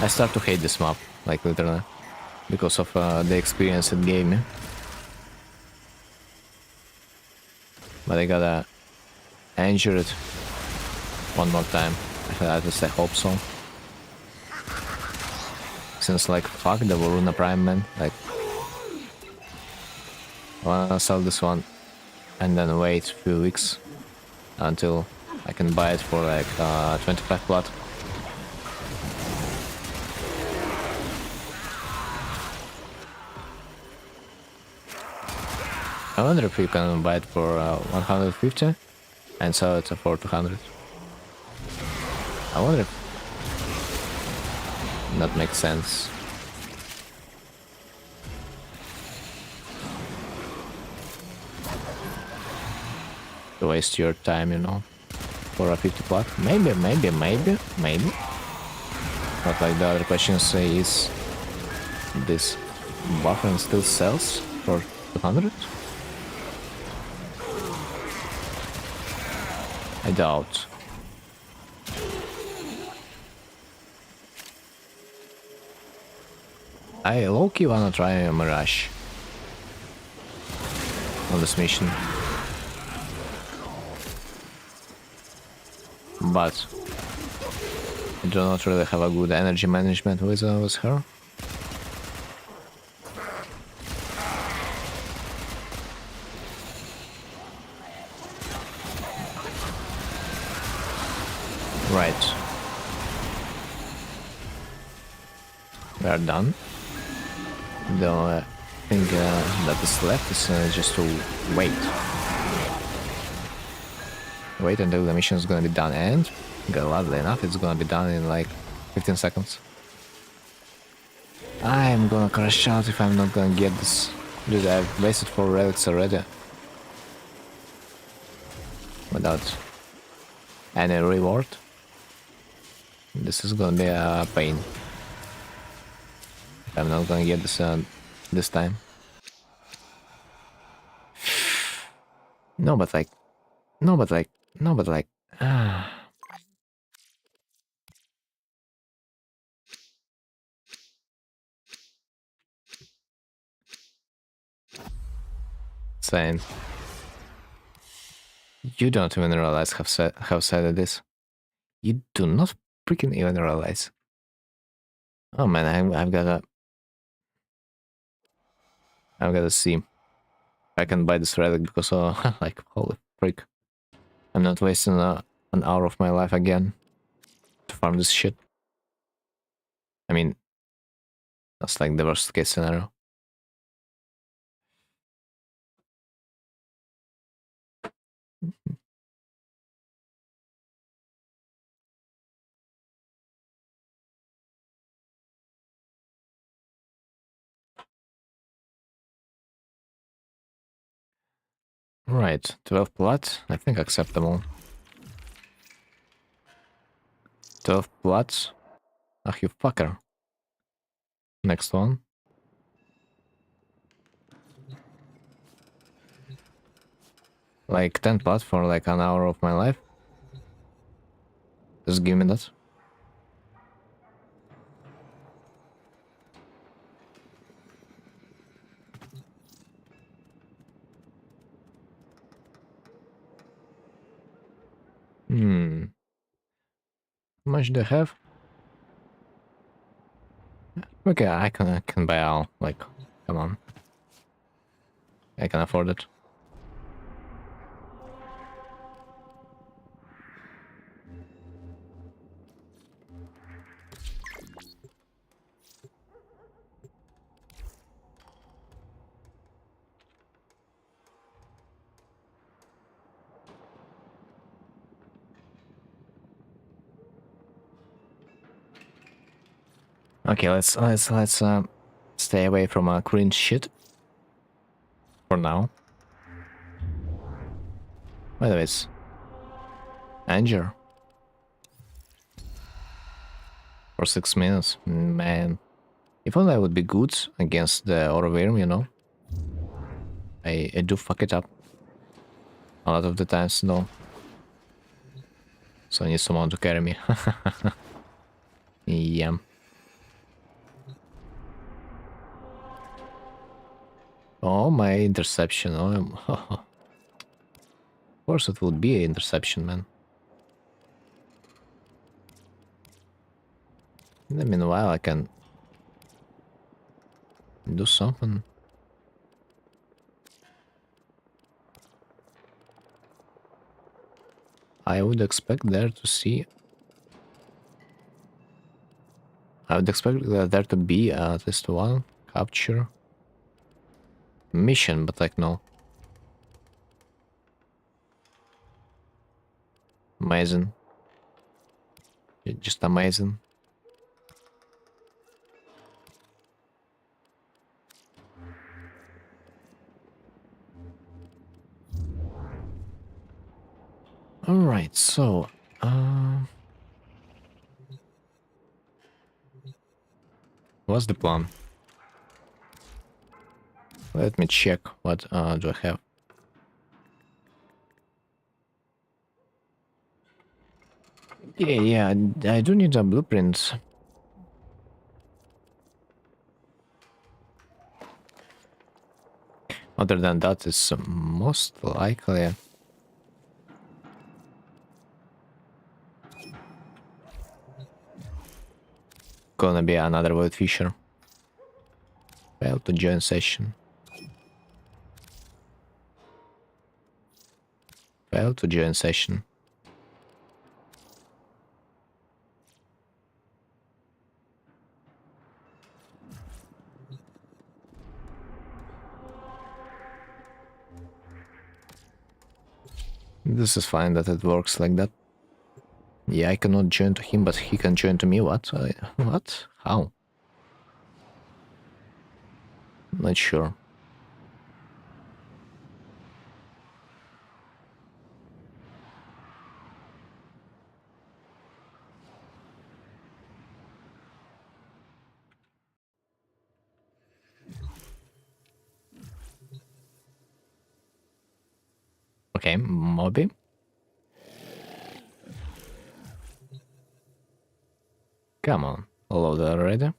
I start to hate this map, like literally, because of the experience it gave me. But I gotta injure it one more time. At least I hope so. Since like fuck the Varuna Prime, man. Like, I wanna sell this one and then wait a few weeks until I can buy it for like 25 plat. I wonder if you can buy it for 150 and sell it for 200. I wonder if that makes sense. To waste your time, you know, for a 50 plat. Maybe. But like the other question is this warframe still sells for 200? I doubt. I low-key wanna try a Mirage on this mission. But I do not really have a good energy management with her. Right. We are done. The only thing that is left is just to wait. Wait until the mission is gonna be done, and gladly enough, it's gonna be done in like 15 seconds. I'm gonna crash out if I'm not gonna get this. Dude, I've wasted 4 relics already. Without any reward. This is gonna be a pain. I'm not gonna get this this time. No, but like, no, but like, no, but like, ah. Saying, you don't even realize how sad it is. You do not freaking even realize. Oh man, I've gotta see if I can buy this relic because like holy freak, I'm not wasting an hour of my life again to farm this shit. I mean, that's like the worst case scenario. Right, 12 plat, I think acceptable. 12 plats. Ah, you fucker. Next one. Like 10 plat for like an hour of my life. Just give me that. Hmm. How much do I have? Okay, I can buy all. Like, come on. I can afford it. Okay, let's stay away from cringe shit for now. By the way, it's Anger for 6 minutes. Man, if only I would be good against the Orovirm, you know. I do fuck it up a lot of the times though. So I need someone to carry me. Yeah. Oh, my interception. Oh, of course it would be an interception, man. In the meanwhile, I can do something. I would expect there to see. I would expect there to be at least one capture mission, but like no. Amazing. Just amazing. Alright, so what's the plan? Let me check what do I have. Yeah, I do need a blueprint. Other than that, it's most likely gonna be another void fisher. Fail to join session. Fail to join session. This is fine that it works like that. Yeah, I cannot join to him, but he can join to me. What? What? How? Not sure. Okay, Moby. Come on, load already.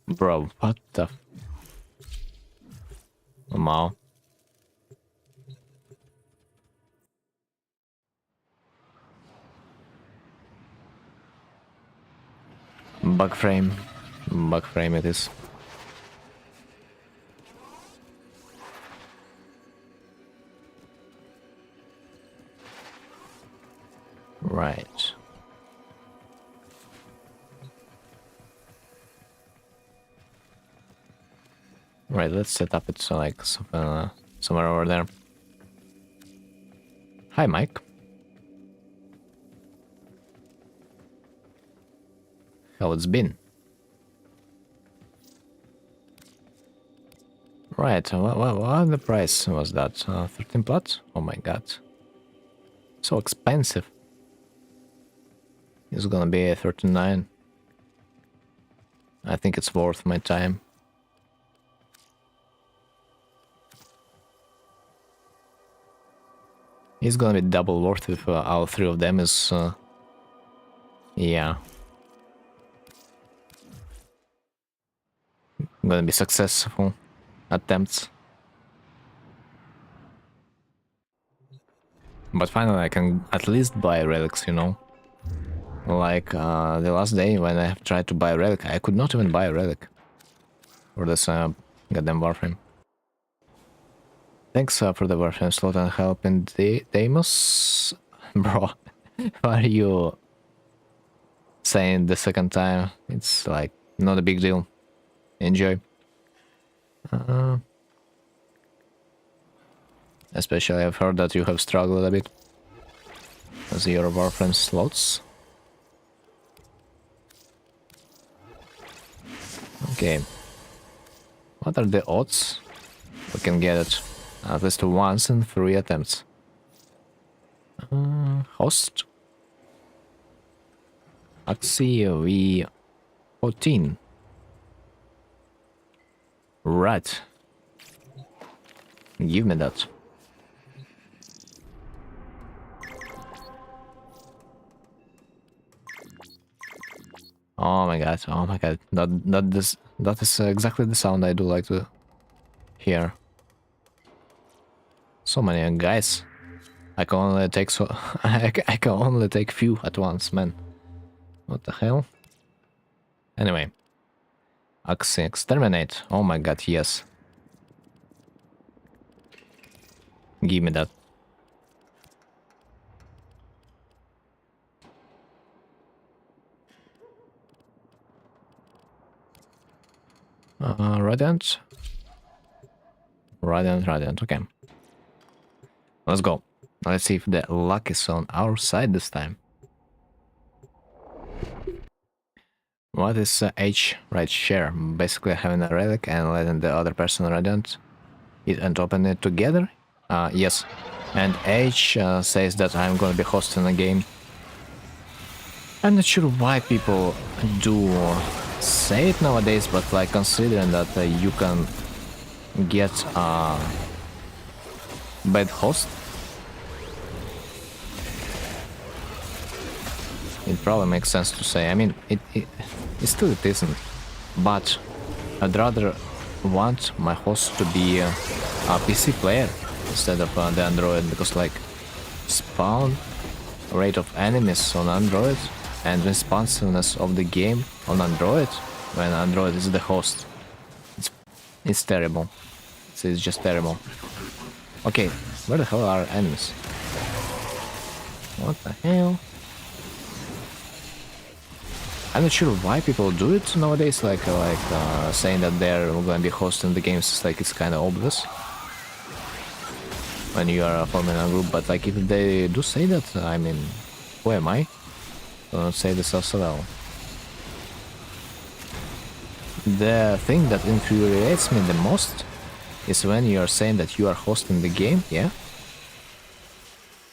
Bro, what the... Wow. Bug frame. Bug frame it is. Right. Right, let's set up it so like somewhere over there. Hi, Mike. How it's been? Right, what the price was that? 13 plots? Oh my god. So expensive. It's gonna be 39. I think it's worth my time. It's gonna be double worth if all three of them is... yeah. Gonna be successful attempts. But finally I can at least buy relics, you know? Like the last day when I have tried to buy a relic, I could not even buy a relic. For this goddamn warframe. Thanks for the warframe slot and help in the Deimos. Bro, why are you saying the second time? It's like not a big deal. Enjoy. Especially I've heard that you have struggled a bit with your warframe slots. Okay. What are the odds we can get it at least once in 3 attempts? Host. Axie V14. Right. Give me that. Oh my god, oh my god. That is exactly the sound I do like to hear. So many guys. I can only take I can only take few at once, man. What the hell? Anyway. Axie exterminate. Oh my god, yes. Give me that. Radiant. Radiant, okay. Let's go. Let's see if the luck is on our side this time. What is H? Right, share. Basically having a relic and letting the other person radiant it and open it together. Yes. And H says that I'm gonna be hosting a game. I'm not sure why people do say it nowadays, but like considering that you can get a bad host, it probably makes sense to say. I mean, it still it isn't, but I'd rather want my host to be a PC player instead of the Android, because like spawn rate of enemies on Android and responsiveness of the game on Android when Android is the host, it's terrible. It's just terrible. Okay, where the hell are enemies? What the hell? I'm not sure why people do it nowadays, like saying that they're gonna be hosting the games. It's like it's kind of obvious when you are forming a group, but like if they do say that, I mean, who am I? Don't say this as well. The thing that infuriates me the most is when you are saying that you are hosting the game, yeah?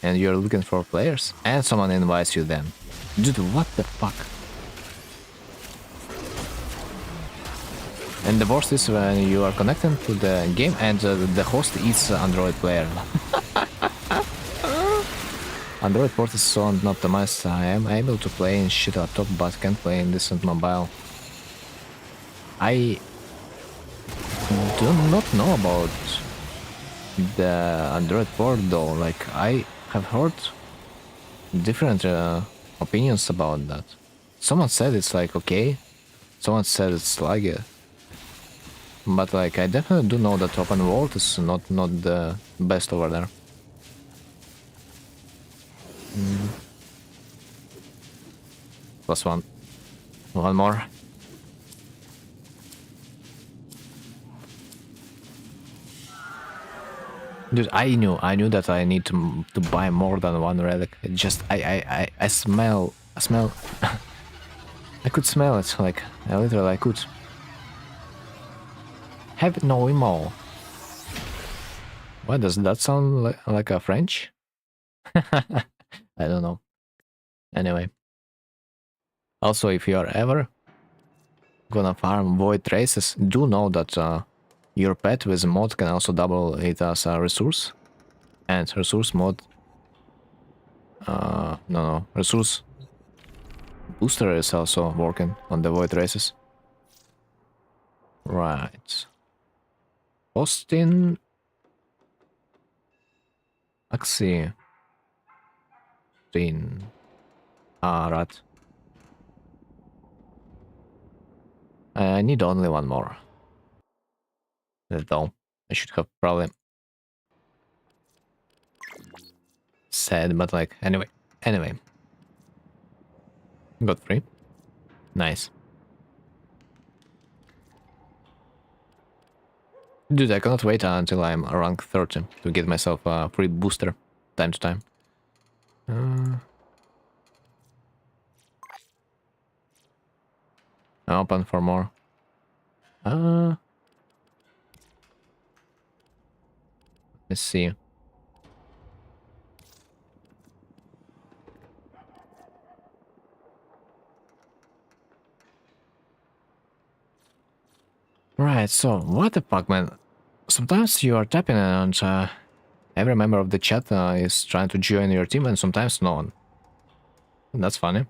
and you're looking for players, and someone invites you then. Dude, what the fuck? And the worst is when you are connecting to the game and the host is Android player. Android port is so not optimized. I am able to play in shit laptop but can't play in decent mobile. I do not know about the Android port though. Like, I have heard different opinions about that. Someone said it's like okay, someone said it's like it. But like, I definitely do know that open world is not the best over there. Plus one. One more. Dude, I knew that I need to buy more than one relic. It just I smell I could smell it, like I literally could. Have no emo. What does that sound like a French? I don't know. Anyway. Also, if you are ever gonna farm void traces, do know that your pet with mod can also double it as a resource. And resource mod... no, resource booster is also working on the void races. Right. Austin... Axie... Right. I need only one more. Though I should have probably said, but like anyway. Got 3. Nice. Dude, I cannot wait until I'm rank 30 to get myself a free booster time to time. Open for more. Let's see. Right, so what the fuck, man? Sometimes you are tapping and every member of the chat is trying to join your team, and sometimes no one. That's funny.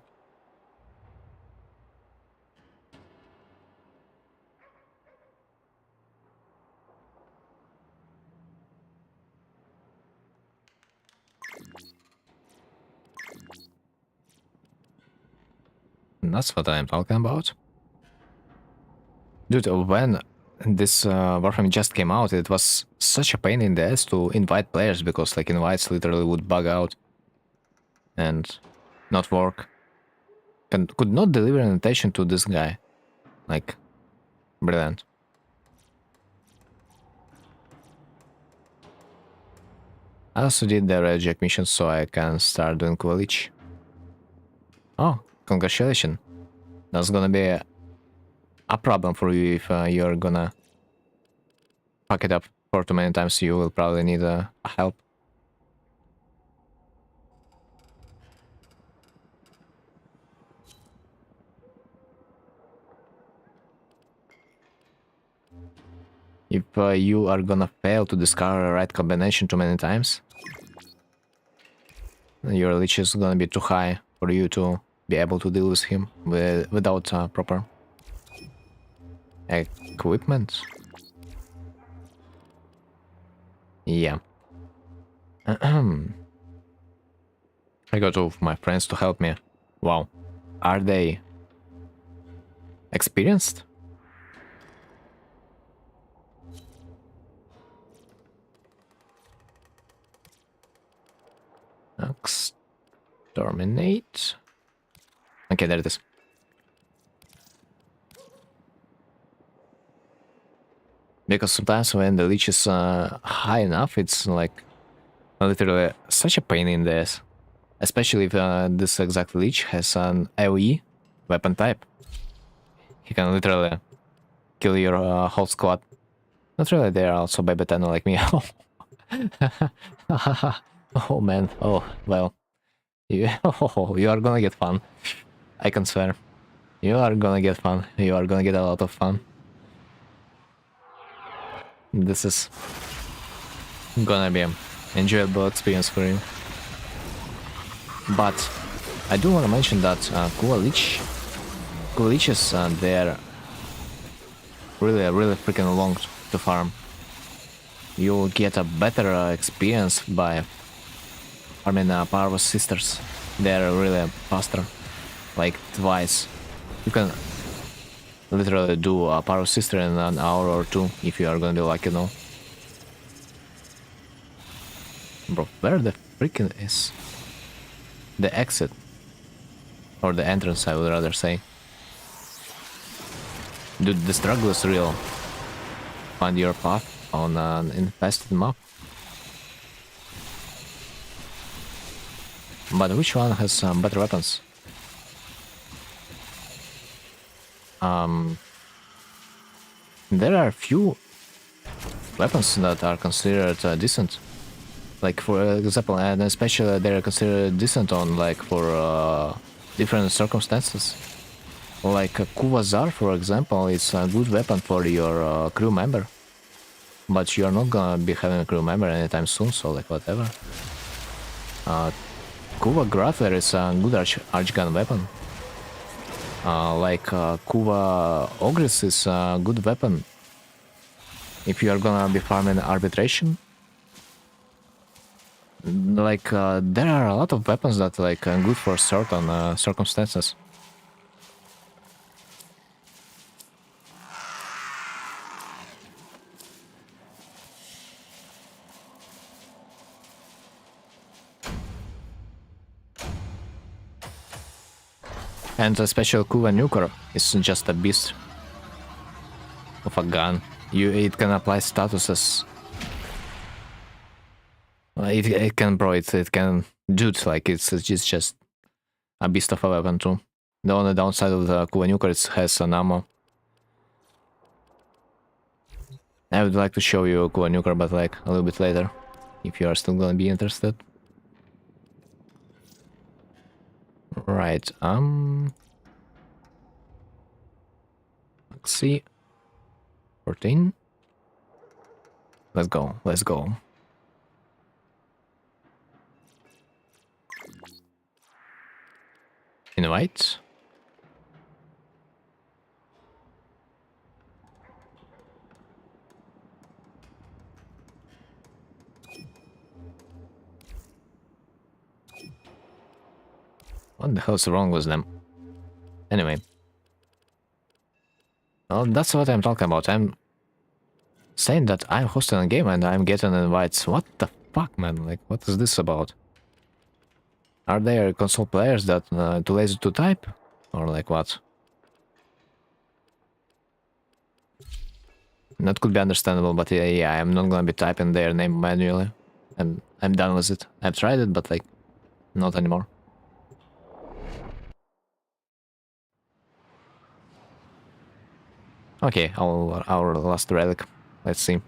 That's what I'm talking about. Dude, when this warframe just came out, it was such a pain in the ass to invite players, because like invites literally would bug out and not work. And could not deliver an invitation to this guy. Like, brilliant. I also did the reject mission so I can start doing village. Oh, congratulations. That's gonna be a problem for you if you're gonna fuck it up for too many times. You will probably need help. If you are gonna fail to discover the right combination too many times, your leech is gonna be too high for you to be able to deal with him without proper equipment. Yeah. I got two of my friends to help me. Wow. Are they experienced? Exterminate. Okay, there it is. Because sometimes when the leech is high enough, it's like literally such a pain in the ass. Especially if this exact leech has an AoE weapon type. He can literally kill your whole squad. Not really, they are also baby 10 like me. Oh man, oh, well. You, oh, you are gonna get fun. I can swear. You are gonna get fun. You are gonna get a lot of fun. This is gonna be an enjoyable experience for you. But I do want to mention that cool leeches, they're really freaking long to farm. You'll get a better experience by farming Power Sisters. They're really faster, like twice. You can literally do a Power Sister in an hour or two if you are gonna be lucky, no? Bro, where the freaking is the exit? Or the entrance, I would rather say. Dude, the struggle is real. Find your path on an infested map. But which one has better weapons? There are few weapons that are considered decent. Like for example, and especially they're considered decent on like for different circumstances. Like Kuvazar, for example, is a good weapon for your crew member. But you're not gonna be having a crew member anytime soon, so like whatever. Kuva Grappler is a good archgun weapon. Kuva Ogris is a good weapon if you are gonna be farming arbitration. There are a lot of weapons that good for certain circumstances. And a special Kuva Nuker is just a beast of a gun. It can apply statuses. It can do it like it's just a beast of a weapon too. The only downside of the Kuva Nuker is has an ammo. I would like to show you Kuva Nuker, but like a little bit later, if you are still gonna be interested. Right, let's see. 14. Let's go. Invite. What the hell's wrong with them? Anyway. Well, that's what I'm talking about. I'm saying that I'm hosting a game and I'm getting invites. What the fuck, man? Like, what is this about? Are there console players that too lazy to type? Or like what? That could be understandable, but yeah, I'm not gonna be typing their name manually. I'm done with it. I've tried it, but like, not anymore. Okay, our last relic. Let's see.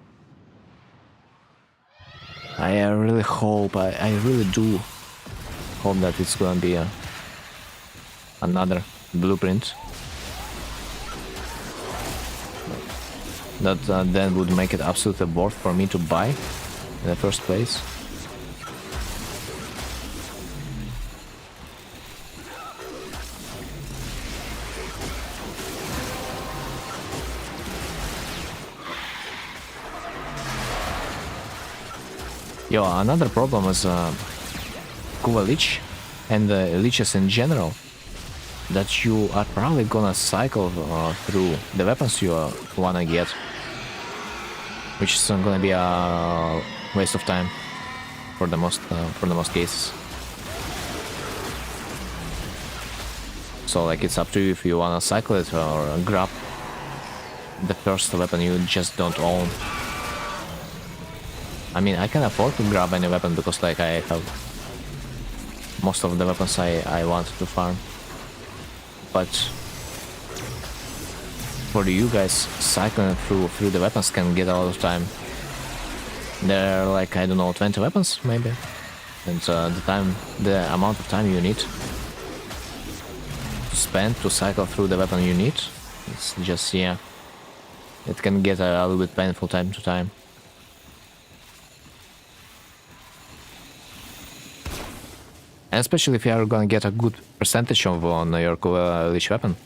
I really hope, I really do hope that it's gonna be another blueprint. That then would make it absolutely worth for me to buy in the first place. Yo, another problem is Kuva Leech and leeches in general, that you are probably gonna cycle through the weapons you wanna get, which is gonna be a waste of time for the most cases. So like it's up to you if you wanna cycle it or grab the first weapon you just don't own. I mean, I can afford to grab any weapon because like I have most of the weapons I want to farm. But for you guys, cycling through the weapons can get a lot of time. There are like, I don't know, 20 weapons maybe? And the amount of time you need to spend to cycle through the weapon you need, it's just, yeah, it can get a little bit painful time to time. And especially if you are gonna get a good percentage of on your leech weapon,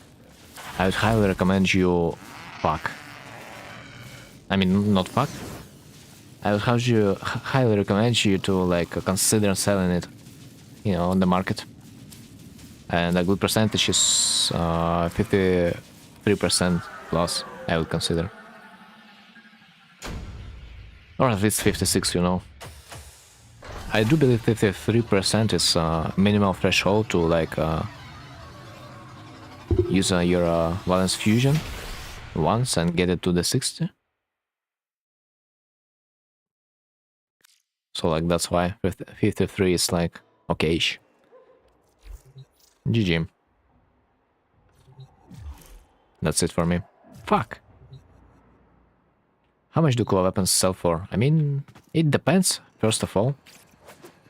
I would highly recommend you fuck. I mean, not fuck. I would highly recommend you to like consider selling it, you know, on the market. And a good percentage is 53% plus, I would consider. Or at least 56, you know. I do believe 53% is minimal threshold to like use your valence fusion once and get it to the 60. So like that's why 53 is like okay-ish. GG. That's it for me. Fuck. How much do cool weapons sell for? I mean, it depends, first of all,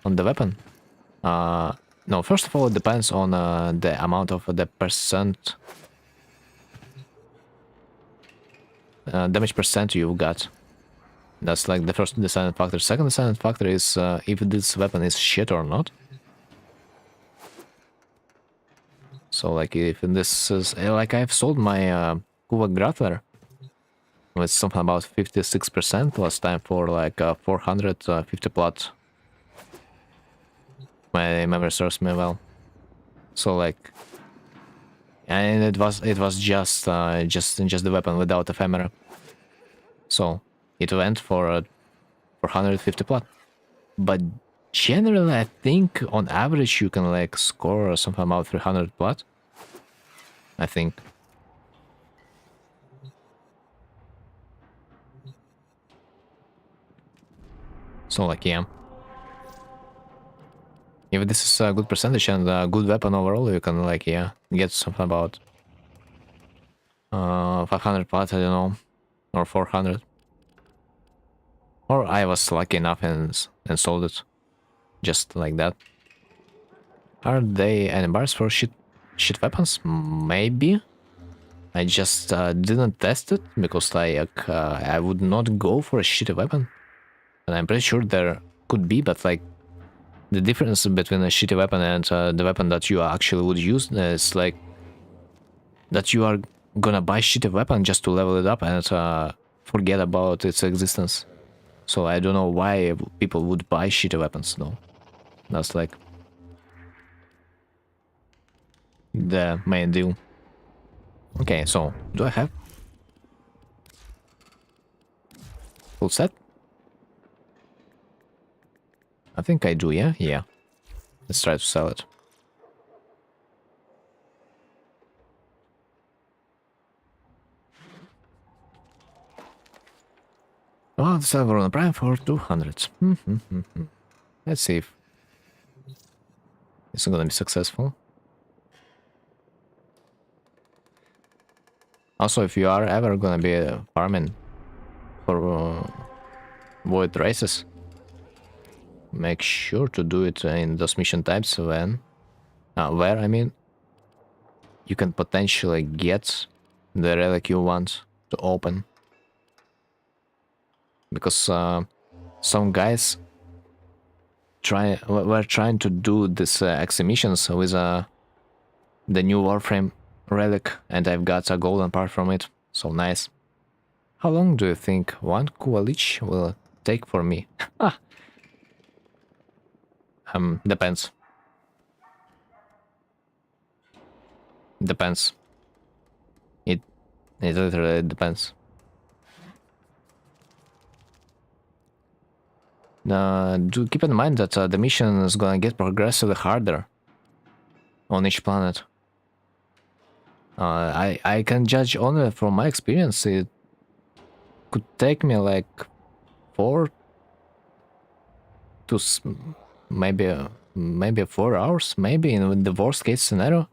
on the weapon. No, first of all, it depends on the amount of the percent damage percent you've got. That's like the first deciding factor. Second deciding factor is if this weapon is shit or not. So like if this is like I've sold my Kuva Grappler with something about 56% last time for like 450 plot. My memory serves me well. So like, and it was just the weapon without ephemera. So it went for 450 plot. But generally, I think on average you can like score something about 300 plot. I think. So like, yeah. If this is a good percentage and a good weapon overall, you can like, yeah, get something about 500 plot, I don't know, or 400. Or I was lucky enough and sold it just like that. Are they any bars for shit weapons? Maybe. I just didn't test it because like I would not go for a shitty weapon. And I'm pretty sure there could be, but like the difference between a shitty weapon and the weapon that you actually would use is like that you are gonna buy shitty weapon just to level it up and forget about its existence. So I don't know why people would buy shitty weapons though. That's like the main deal. Okay, so do I have full set? I think I do, yeah? Yeah. Let's try to sell it. Oh, the silver on the prime for 200. Let's see if it's gonna be successful. Also, if you are ever gonna be farming for void races, make sure to do it in those mission types when, where I mean, you can potentially get the relic you want to open. Because some guys were trying to do this exhibitions with the new warframe relic, and I've got a golden part from it, so nice. How long do you think one Kuvalich will take for me? Depends. Depends. It literally depends. Do keep in mind that the mission is gonna get progressively harder on each planet. I can judge only from my experience. It could take me like 4 to maybe 4 hours, maybe in the worst case scenario.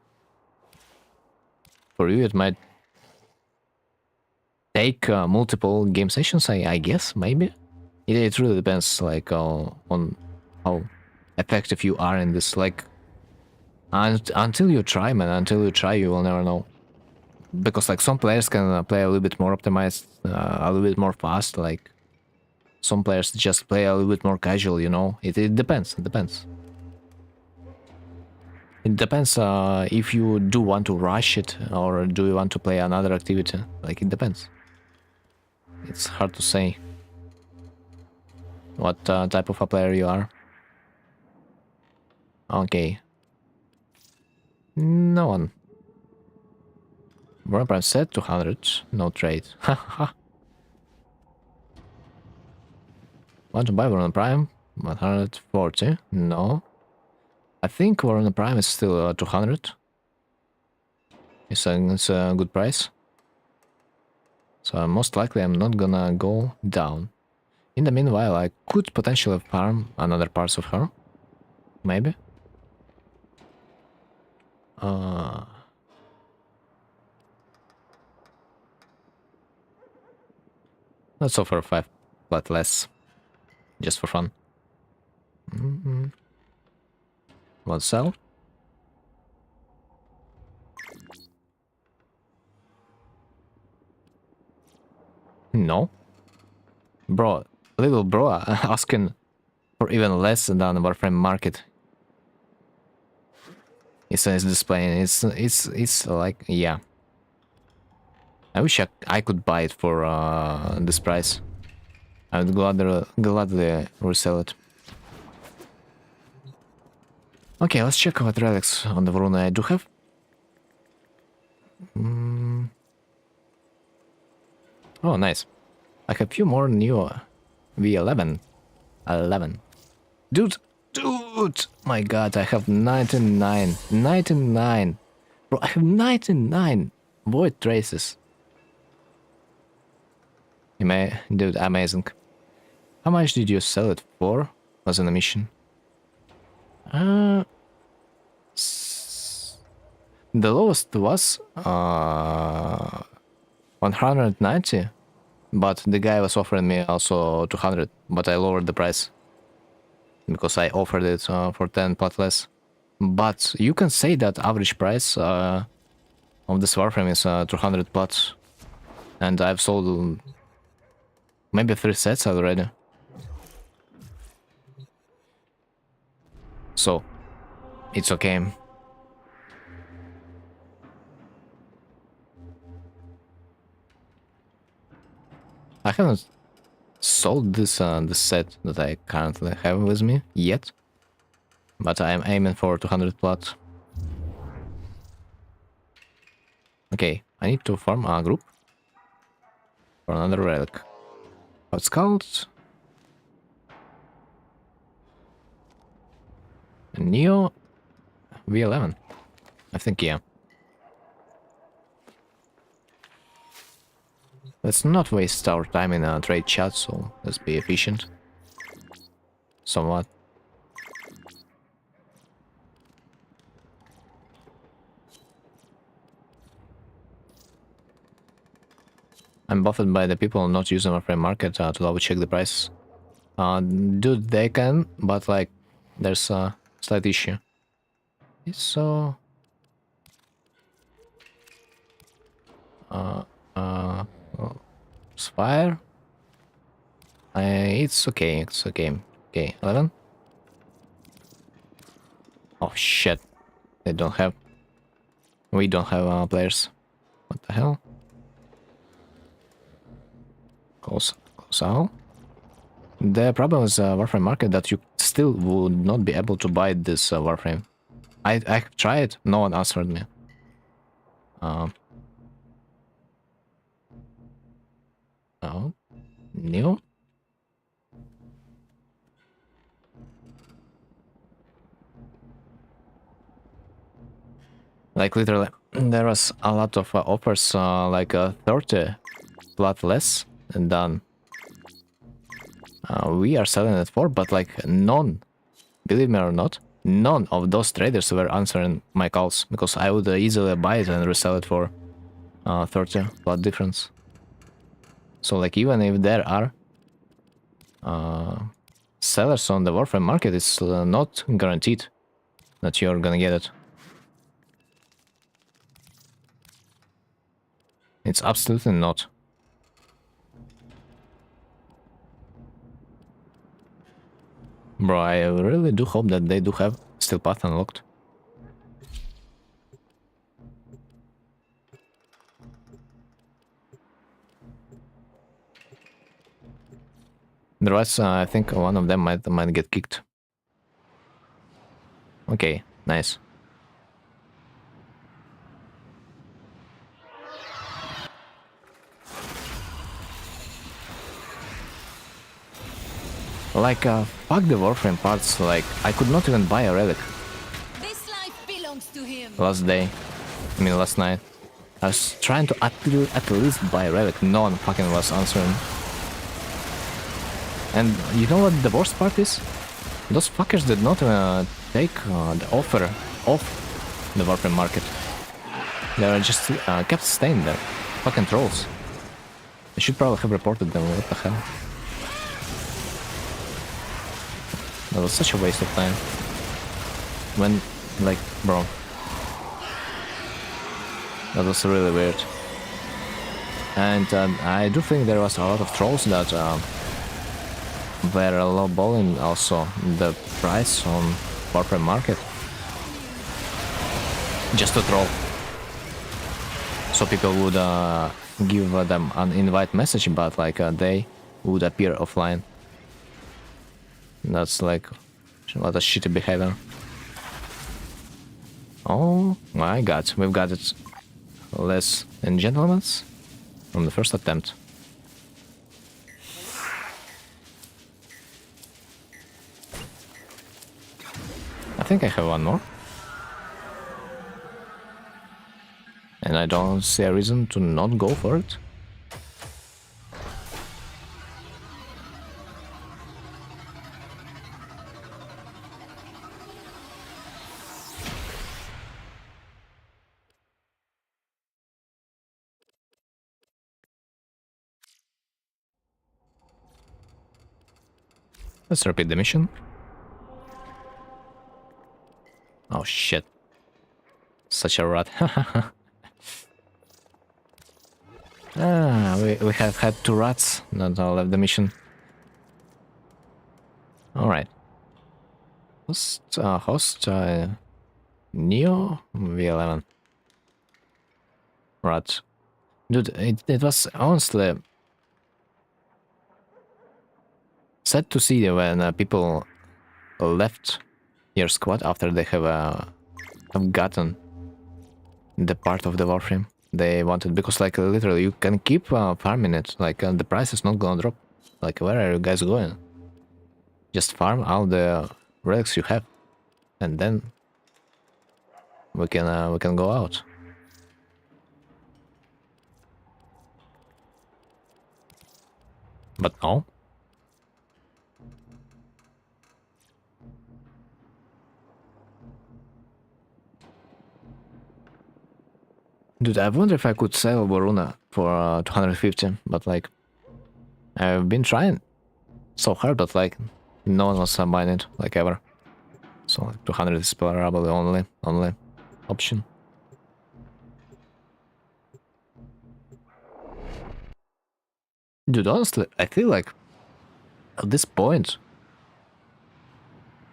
For you, it might take multiple game sessions. I guess maybe. It really depends like on how effective you are in this. Like, until you try, man, until you try, you will never know. Because like some players can play a little bit more optimized, a little bit more fast. Like some players just play a little bit more casual, you know. It depends. It depends. It depends if you do want to rush it or do you want to play another activity. Like it depends. It's hard to say what type of a player you are. Okay. No one. Warren Prime set 200. No trade. Haha. Want to buy Warren Prime? 140. No. I think Warren Prime is still 200. It's a good price. So most likely I'm not gonna go down. In the meanwhile, I could potentially farm another parts of her. Maybe. Let's offer 5 but less. Just for fun. Want to sell? No. Bro, little bro asking for even less than warframe market. It's displaying. It's like, yeah. I wish I could buy it for this price. I would gladly resell it. Okay, let's check what relics on the Varuna I do have. Oh, nice. I have a few more new V11. 11. Dude! My god, I have 99. 99! Bro, I have 99 void traces. Dude, amazing. How much did you sell it for? Was in a mission? The lowest was 190, but the guy was offering me also 200, but I lowered the price because I offered it for 10 plat less. But you can say that average price of this warframe is 200 plat, and I've sold maybe 3 sets already. So it's okay. I haven't sold this this set that I currently have with me yet, but I'm aiming for 200 plat. Okay, I need to form a group for another relic. What's called? Neo V11. I think, yeah. Let's not waste our time in a trade chat, so let's be efficient. Somewhat. I'm buffeted by the people not using my frame market to double check the price. Dude, they can, but like, there's a slight issue. So... Spire? It's okay, it's okay. Okay, 11? Oh shit. They don't have... We don't have players. What the hell? Close out. The problem is Warframe market that you still would not be able to buy this Warframe. I tried, no one answered me. Oh, new? Like literally, there was a lot of offers, like 30 plat less, and then we are selling it for, but like none, believe me or not, none of those traders were answering my calls, because I would easily buy it and resell it for 30 plat difference. So like even if there are sellers on the warframe market, it's not guaranteed that you're gonna get it. It's absolutely not. Bro, I really do hope that they do have steel path unlocked. Otherwise, I think one of them might get kicked. Okay, nice. Like, fuck the warframe parts, like, I could not even buy a relic This life belongs to him. last day. I mean, last night. I was trying to at least buy a relic, no one fucking was answering. And you know what the worst part is? Those fuckers did not take the offer off the warframe market. They were just kept staying there. Fucking trolls. I should probably have reported them, what the hell. That was such a waste of time. When, like, bro. That was really weird. And I do think there was a lot of trolls that were lowballing also the price on warframe market. Just to troll. So people would give them an invite message, but like they would appear offline. That's like a lot of shitty behavior. Oh my god, we've got it. Less and gentlemen's from the first attempt. I think I have one more. And I don't see a reason to not go for it. Let's repeat the mission. Oh shit. Such a rat. We have had 2 rats that all left the mission. Alright. Host Neo V11. Rat. Dude, it was honestly sad to see when people left your squad after they have gotten the part of the warframe they wanted, because like literally you can keep farming it, like the price is not gonna drop. Like, where are you guys going? Just farm all the relics you have, and then we can go out. But no. Dude, I wonder if I could sell Boruna for 250, but like, I've been trying so hard, but like, no one was buying it, like ever. So like 200 is probably only option. Dude, honestly, I feel like at this point,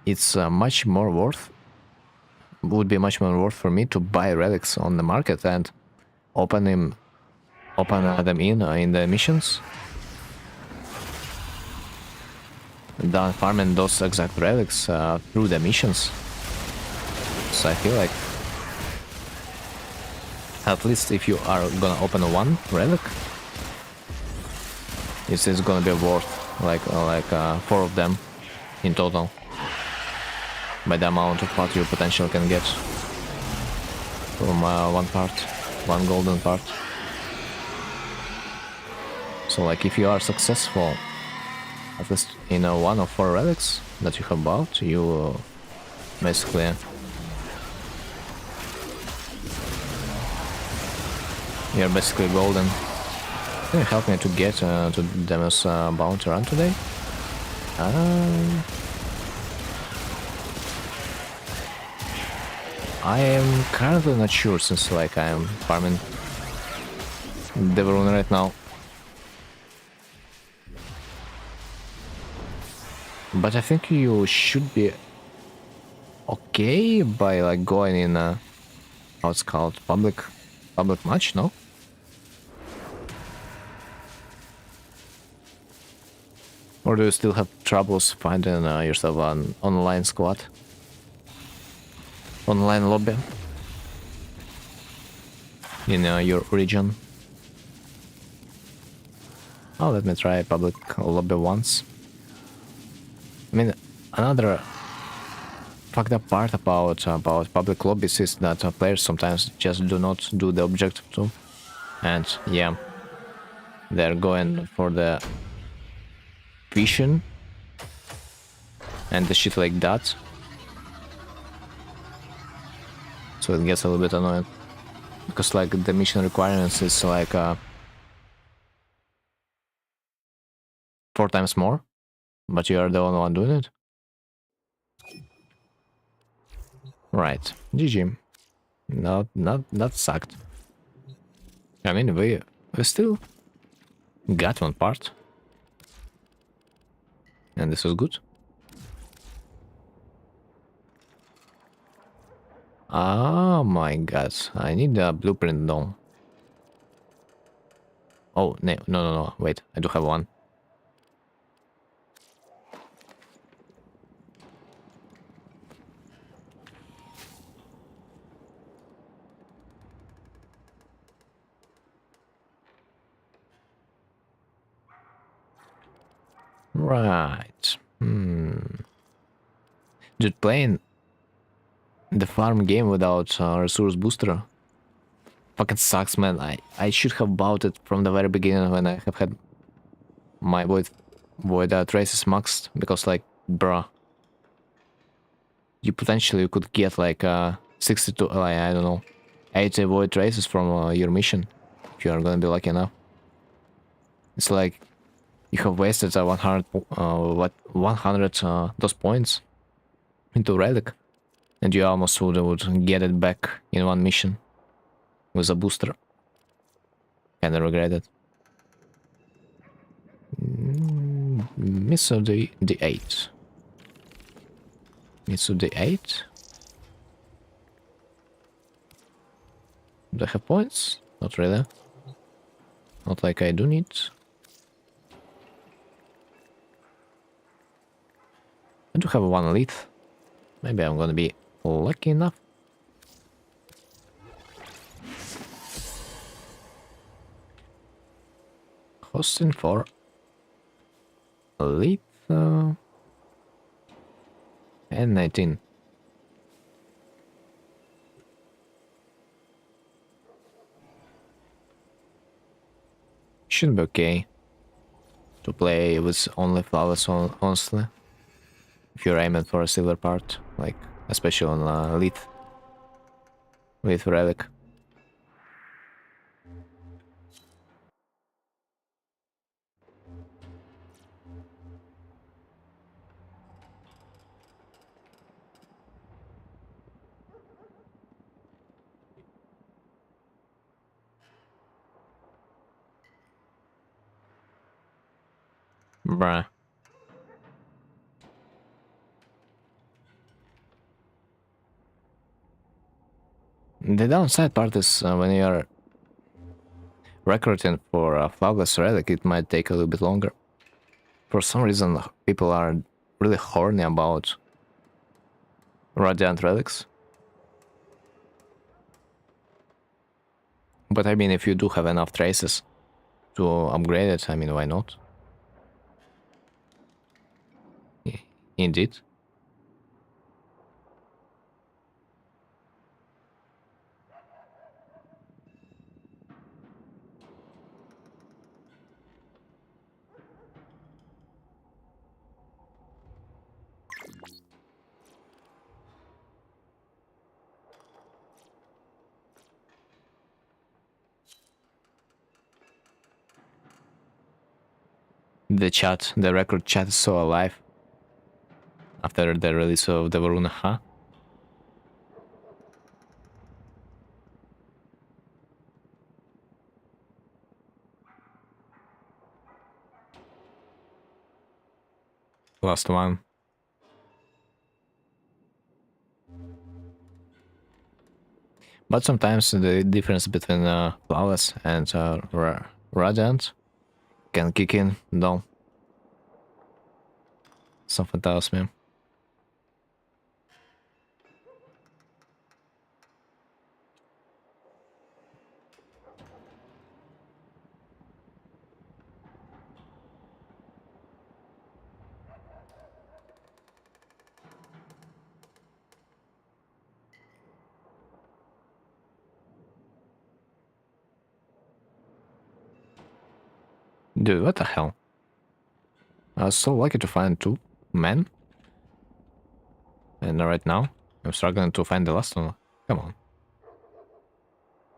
it's much more worth. Would be much more worth for me to buy relics on the market and open them in the missions, than farming those exact relics through the missions. So I feel like at least if you are gonna open one relic, it's gonna be worth like 4 of them in total, by the amount of part you potentially can get from one golden part. So like if you are successful at least in one of 4 relics that you have bought, you basically you're basically golden. Can you help me to get to Demon's bounty run today? I am currently not sure since like I am farming the rune right now. But I think you should be okay by like going in how it's called, public match, no? Or do you still have troubles finding yourself an online squad? Online lobby? In your region? Oh, let me try public lobby once. I mean, another fucked up part about public lobbies is that players sometimes just do not do the objective too. And yeah, they're going for the vision and the shit like that. So it gets a little bit annoying. Because like the mission requirements is like 4 times more, but you are the only one doing it. Right, GG. Not that sucked. I mean, we still got one part, and this was good. Oh my god, I need a blueprint though. Oh, no, wait, I do have one. Right. Dude, playing the farm game without resource booster fucking sucks, man. I should have bought it from the very beginning when I have had my void traces maxed, because like, bruh, you potentially could get like 62, like, I don't know, 80 void traces from your mission if you are gonna be lucky enough. It's like you have wasted 100 those points into relic, and you almost would get it back in one mission with a booster. Kinda regret it. Miso the 8. Mitsu the 8. Do I have points? Not really. Not like I do need. I do have one lead. Maybe I'm gonna be lucky enough. Hosting for lead and 19. Should be okay to play with only flawless, honestly. If you're aiming for a silver part, like especially on lead relic. Bruh. The downside part is when you're recruiting for a flawless relic, it might take a little bit longer. For some reason, people are really horny about Radiant relics. But I mean, if you do have enough traces to upgrade it, I mean, why not? Indeed. The chat, the record chat is so alive. after the release of the Varuna, huh? Last one. But sometimes the difference between Flawless and Radiant can kick in, though. Something tells me. Dude, what the hell? I was so lucky to find 2 men. And right now, I'm struggling to find the last one. Come on.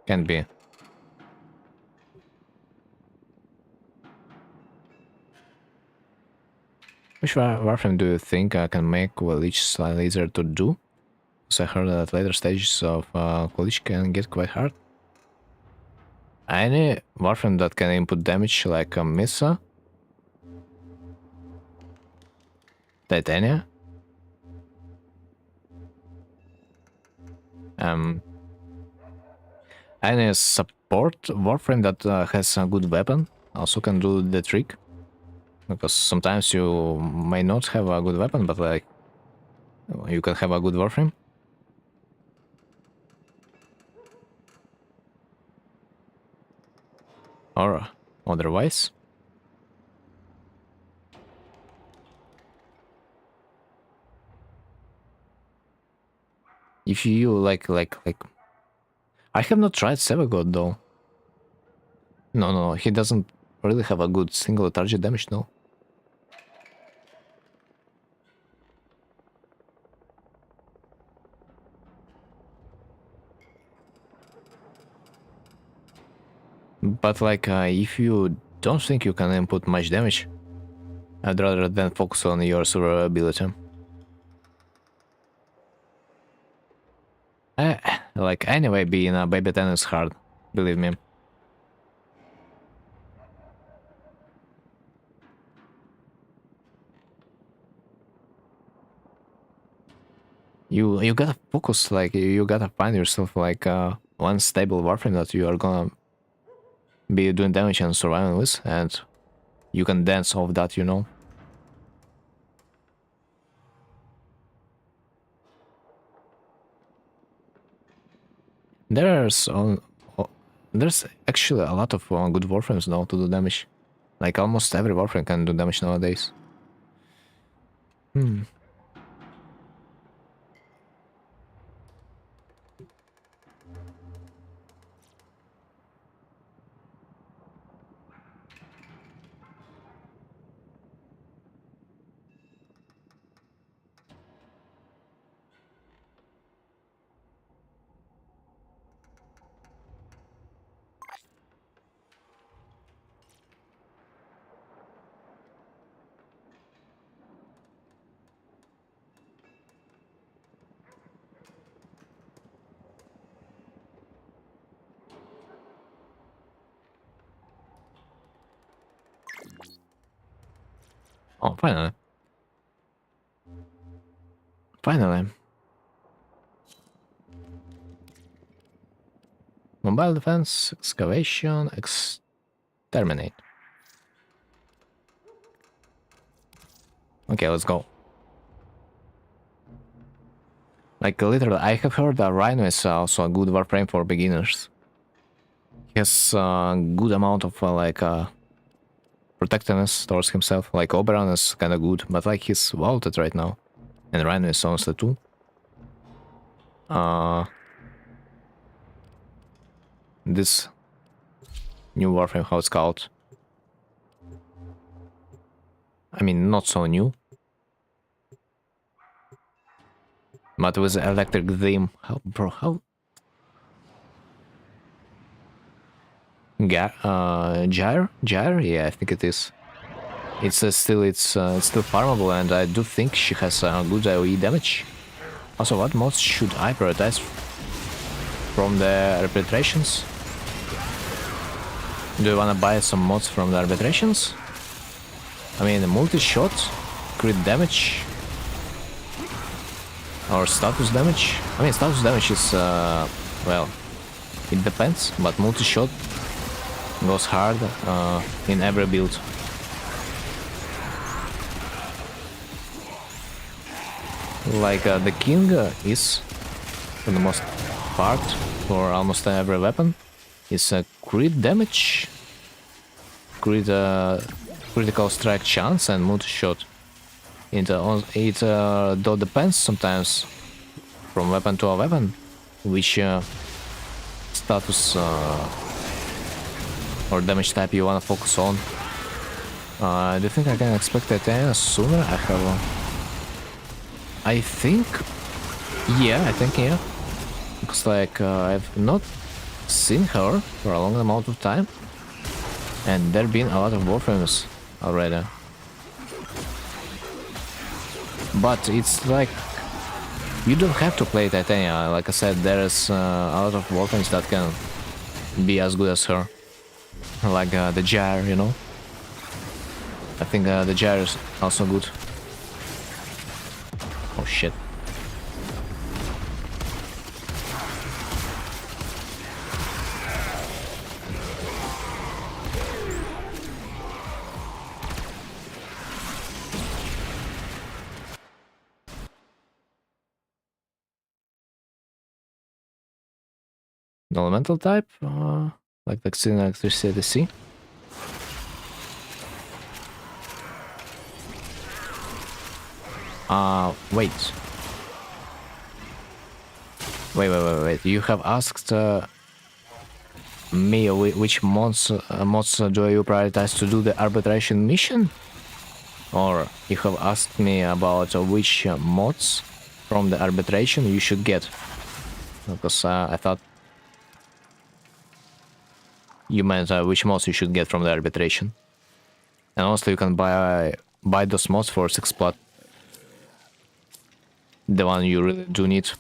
Can't be. Which warframe do you think I can make Lich slightly easier to do? So I heard that later stages of Lich can get quite hard. Any warframe that can input damage like a Missa? Titania? Any support warframe that has a good weapon also can do the trick. Because sometimes you may not have a good weapon, but like you can have a good warframe. Or otherwise. If you like I have not tried Sevagod though. No, he doesn't really have a good single target damage, no. But like, if you don't think you can input much damage, I'd rather than focus on your survivability. Like, anyway, being a baby 10 is hard, believe me. You gotta focus, like, you gotta find yourself, like, one stable warframe that you are gonna be doing damage and surviving with, and you can dance off that, you know. There's actually a lot of good warframes now to do damage. Like almost every warframe can do damage nowadays. Oh, finally. Finally. Mobile defense, excavation, exterminate. Okay, let's go. Like, literally, I have heard that Rhino is also a good warframe for beginners. He has a good amount of, protectiveness towards himself. Like, Oberon is kinda good, but, like, he's vaulted right now. And Rhino is honestly too. This new warframe, how it's called. I mean, not so new. But with the electric theme, how? Gyre? Yeah, I think it is. it's still farmable, and I do think she has good AoE damage. Also, what mods should I prioritize from the arbitrations? Do you wanna buy some mods from the arbitrations? I mean, multi-shot, crit damage, or status damage? I mean, status damage is, well, it depends, but multi-shot goes hard in every build. Like, the king is, for the most part, for almost every weapon, is crit damage, critical strike chance, and multi-shot. It though depends sometimes from weapon to a weapon, which status or damage type you wanna focus on. Do you think I can expect Titania sooner? I think, yeah, because like I've not seen her for a long amount of time, and there been a lot of warframes already. But it's like you don't have to play Titania. Like I said, there's a lot of warframes that can be as good as her, like the Gyre, you know. I think the Gyre is also good. Oh shit. Elemental type, like vaccine, electricity, DC. Wait. Wait. You have asked me which mods do you prioritize to do the arbitration mission? Or you have asked me about which mods from the arbitration you should get? Because I thought you meant which mods you should get from the arbitration. And also you can buy those mods for 6 plat. The one you really do need.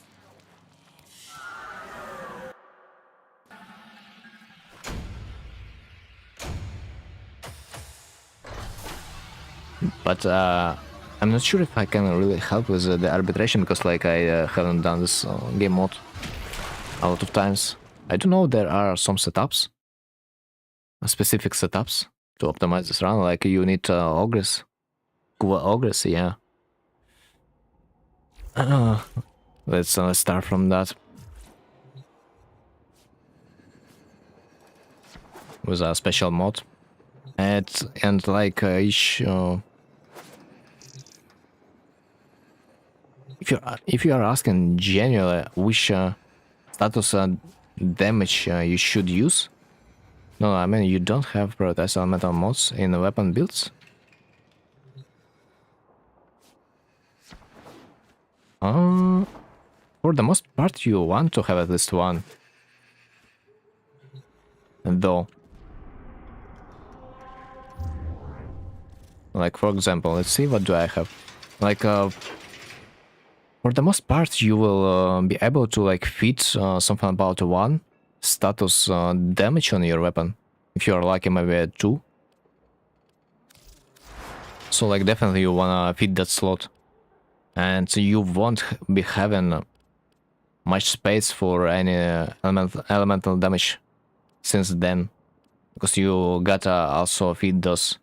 But I'm not sure if I can really help with the arbitration, because like I haven't done this game mode a lot of times. I do know there are some setups, specific setups to optimize this run, like you need Ogress, Ogress, yeah. Let's start from that. With a special mod. And like each... if you are asking genuinely which status damage you should use, no, I mean you don't have prioritized elemental mods in the weapon builds. For the most part, you want to have at least one. Though, like for example, let's see, what do I have? Like for the most part, you will be able to like fit something about 1 status damage on your weapon. If you are lucky, maybe 2. So like definitely you wanna fit that slot. And you won't be having much space for any elemental damage since then. Because you gotta also feed those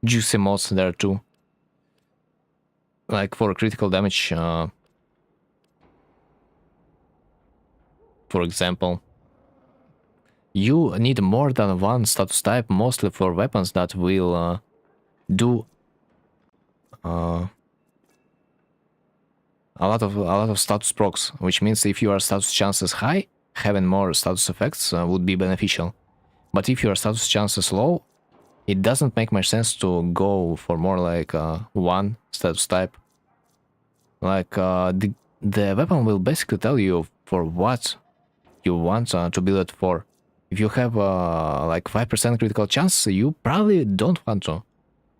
juicy mods there too. Like for critical damage, for example, you need more than 1 status type, mostly for weapons that will do a lot of status procs, which means if your status chance is high, having more status effects would be beneficial. But if your status chance is low, it doesn't make much sense to go for more like 1 status type. Like the weapon will basically tell you for what you want to build it for. If you have like 5% critical chance, you probably don't want to.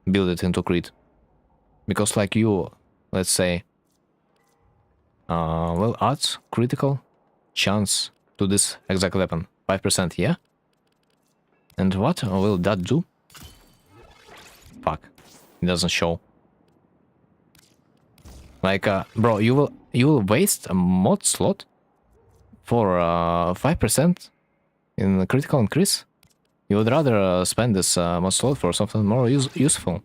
build it into crit. Because like you, let's say, will add critical chance to this exact weapon. 5%, yeah? And what will that do? Fuck. It doesn't show. Like, bro, you will waste a mod slot for 5% in critical increase? You would rather spend this mod slot for something more useful.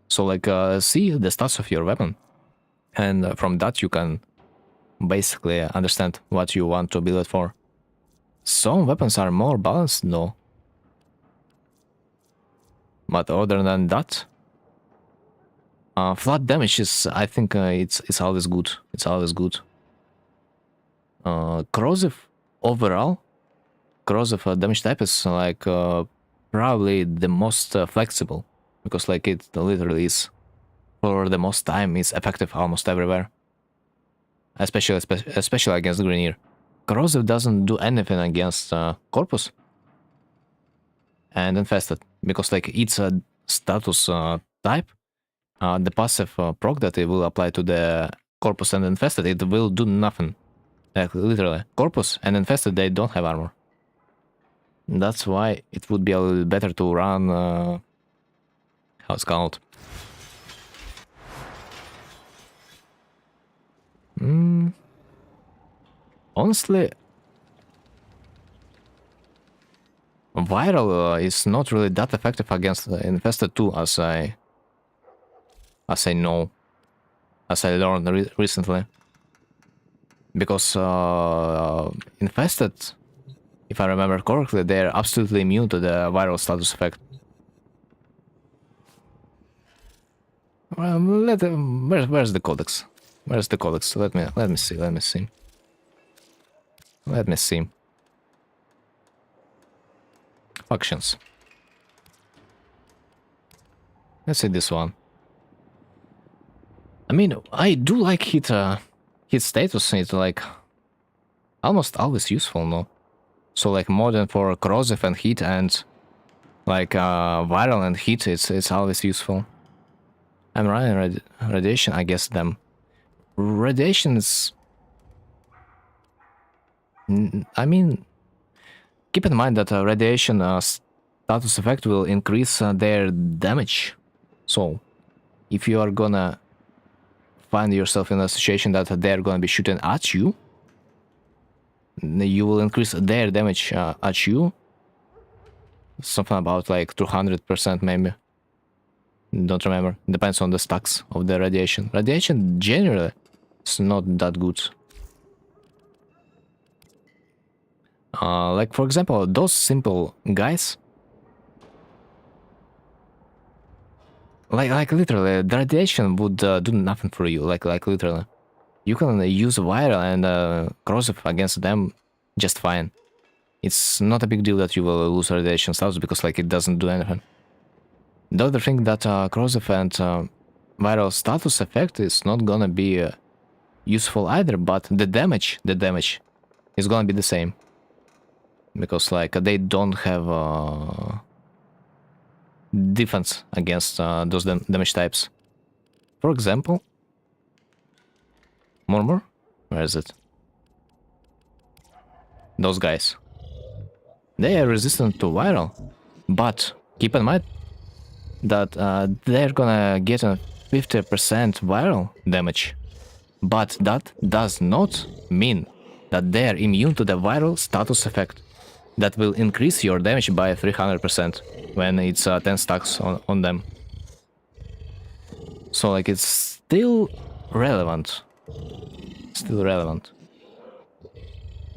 So like, see the stats of your weapon. And from that you can basically understand what you want to build it for. Some weapons are more balanced, though. But other than that, flat damage is, I think, it's always good. It's always good. Corrosive overall, corrosive damage type is like probably the most flexible, because like it literally is, for the most time, is effective almost everywhere. Especially against Greeneer. Corrosive doesn't do anything against Corpus and Infested, because like it's a status type. The passive proc that it will apply to the Corpus and Infested, it will do nothing. Like literally, Corpus and Infested, they don't have armor. That's why it would be a little better to run, how it's called? Honestly, Viral is not really that effective against Infested 2, as I know, as I learned recently. Because Infested, if I remember correctly, they're absolutely immune to the viral status effect. Where's the codex? Where's the codex? Let me see. Factions. Let's see this one. I mean, I do like hit status. It's like almost always useful, no? So like modern for corrosive and heat, and like viral and heat, it's always useful. I'm running radiation. I guess them. Radiation is. I mean, keep in mind that radiation status effect will increase their damage. So, if you are gonna find yourself in a situation that they're gonna be shooting at you, you will increase their damage at you. Something about like 200% maybe. Don't remember. Depends on the stacks of the radiation. Radiation generally is not that good. Like for example, those simple guys. Like literally, the radiation would do nothing for you. Like literally, you can use viral and corrosive against them just fine. It's not a big deal that you will lose radiation status, because like it doesn't do anything. The other thing that corrosive and viral status effect is not gonna be useful either, but the damage is gonna be the same, because like they don't have defense against those damage types. For example, Murmur, where is it? Those guys. They are resistant to viral, but keep in mind that they're gonna get a 50% viral damage. But that does not mean that they're immune to the viral status effect. That will increase your damage by 300% when it's 10 stacks on them. So like it's still relevant.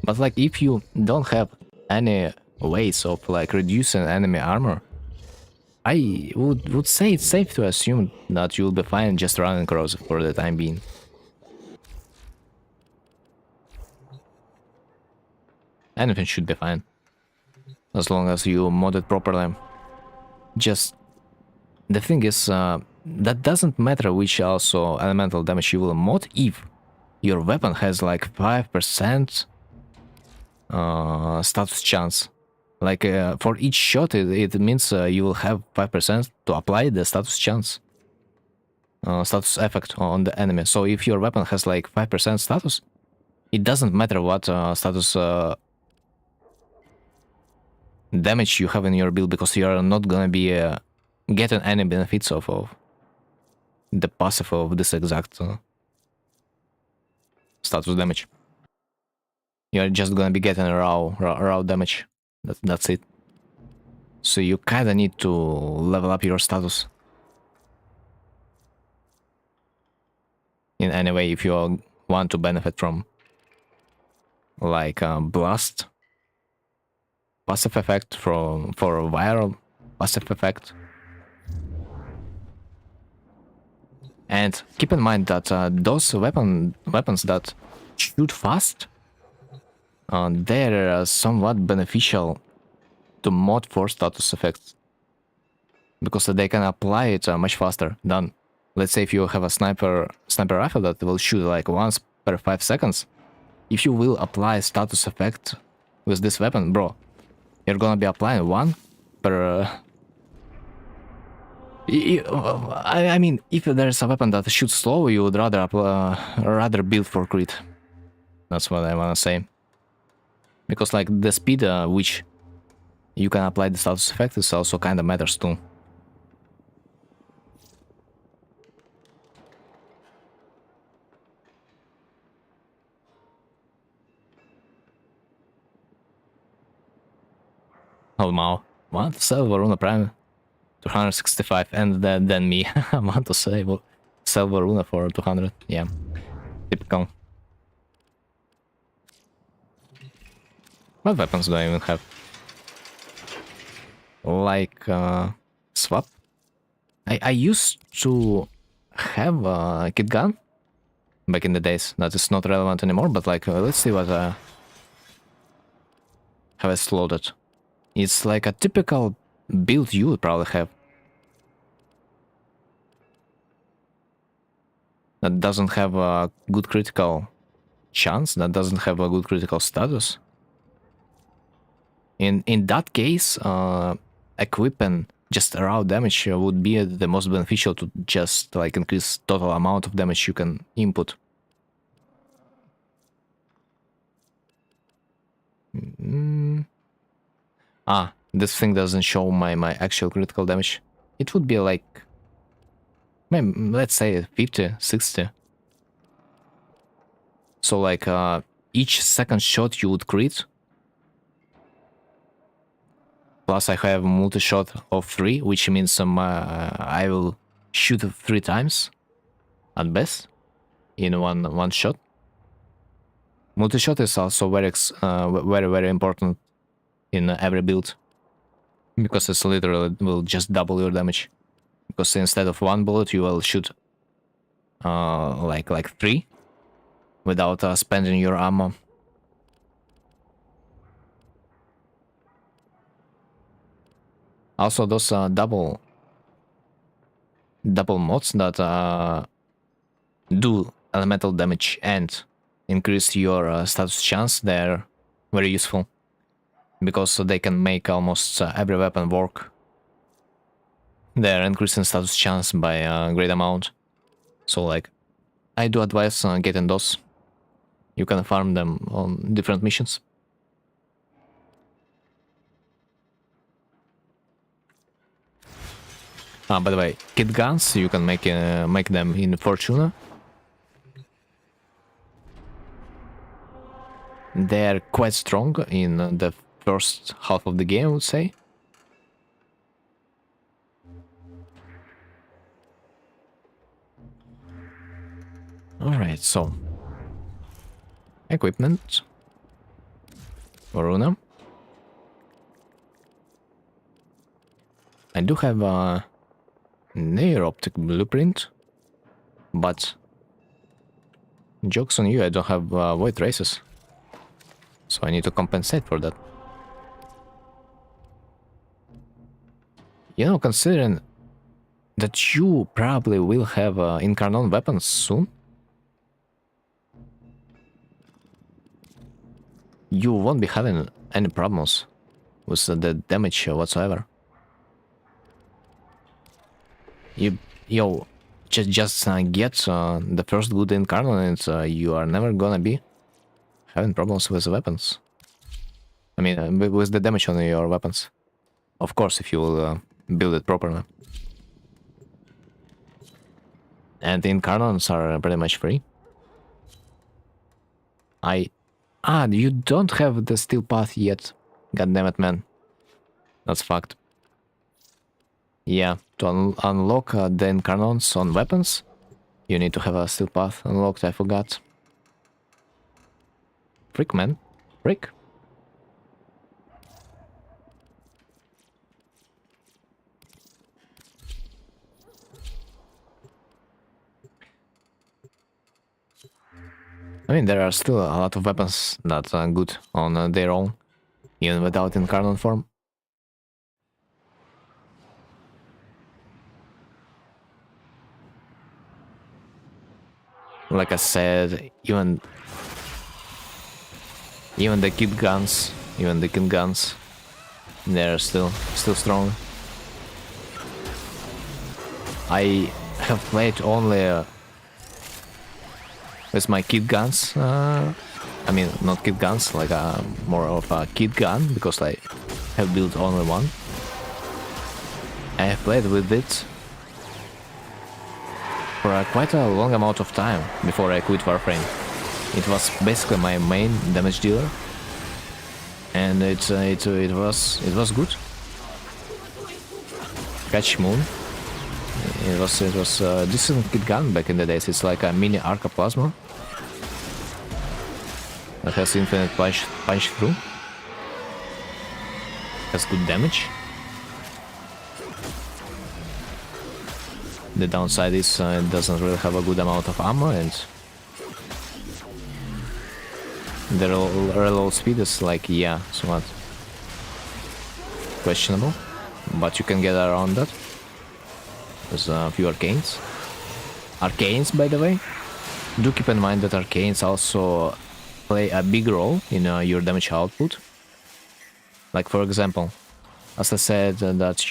But like if you don't have any ways of like reducing enemy armor, I would say it's safe to assume that you'll be fine just running corrosive for the time being. Anything should be fine, as long as you mod it properly. Just the thing is, that doesn't matter which also elemental damage you will mod if your weapon has like 5% status chance. Like for each shot, it means you will have 5% to apply the status chance, status effect on the enemy. So if your weapon has like 5% status, it doesn't matter what status damage you have in your build, because you are not gonna be getting any benefits of the passive of this exact status damage. You're just gonna be getting raw damage. That's it. So you kinda need to level up your status in any way if you want to benefit from like blast passive effect, for viral passive effect. And keep in mind that those weapons that shoot fast, they're somewhat beneficial to mod for status effects, because they can apply it much faster than, let's say, if you have a sniper rifle that will shoot like once per 5 seconds. If you will apply status effect with this weapon, bro, you're gonna be applying one per. I mean, if there's a weapon that shoots slow, you would rather build for crit. That's what I wanna say. Because like the speed which you can apply the status effect is also kind of matters too. Oh wow, want to sell Varuna Prime 265, and then me. I want to sell Varuna for 200. Yeah, typical. What weapons do I even have? Like swap. I used to have a kit gun back in the days. That is not relevant anymore. But like, let's see what have I loaded. It's like a typical build you would probably have. That doesn't have a good critical chance. That doesn't have a good critical status. In that case, equipping just raw damage would be the most beneficial, to just like increase total amount of damage you can input. This thing doesn't show my actual critical damage. It would be like, maybe, let's say 50, 60. So like each second shot you would crit. Plus I have multi-shot of 3, which means I will shoot 3 times at best in one shot. Multi-shot is also very important in every build, because it's literally will just double your damage. Because instead of 1 bullet, you will shoot like 3 without spending your ammo. Also, those double mods that do elemental damage and increase your status chance, they're very useful, because they can make almost every weapon work. They're increasing status chance by a great amount. So like, I do advise getting those. You can farm them on different missions. By the way, kit guns, you can make them in Fortuna. They're quite strong in the first half of the game, I would say. Alright, so equipment. Varuna. I do have a near optic blueprint, but joke's on you, I don't have void races. So I need to compensate for that. You know, considering that you probably will have Incarnon weapons soon, you won't be having any problems with the damage whatsoever. Yo, just get the first good incarnate, and you are never gonna be having problems with weapons. I mean, with the damage on your weapons. Of course, if you will build it properly. And the incarnates are pretty much free. You don't have the steel path yet. God damn it, man. That's fucked. Yeah, to unlock the incarnates on weapons, you need to have a steel path unlocked, I forgot. Frick, man. Frick. I mean, there are still a lot of weapons that are good on their own, even without incarnate form. Like I said, even the kid guns, they're still strong. I have played only with my kid guns. I mean, not kid guns, like more of a kid gun, because I have built only one. I have played with it for quite a long amount of time before I quit Warframe. It was basically my main damage dealer, and it was good. Catch Moon. It was a decent kit gun back in the days. It's like a mini Arca Plasma that has infinite punch through. Has good damage. The downside is it doesn't really have a good amount of ammo, and the reload speed is like, yeah, somewhat questionable, but you can get around that. There's a few arcanes. Arcanes, by the way, do keep in mind that arcanes also play a big role in your damage output. Like, for example, as I said, that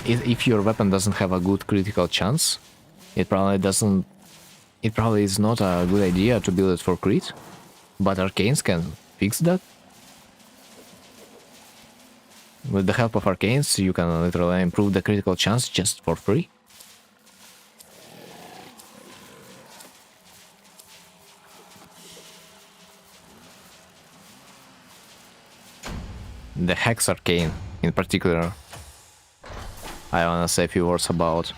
if your weapon doesn't have a good critical chance, it probably is not a good idea to build it for crit, but arcanes can fix that. With the help of arcanes, you can literally improve the critical chance just for free. The Hex Arcane, in particular, I wanna say a few words about.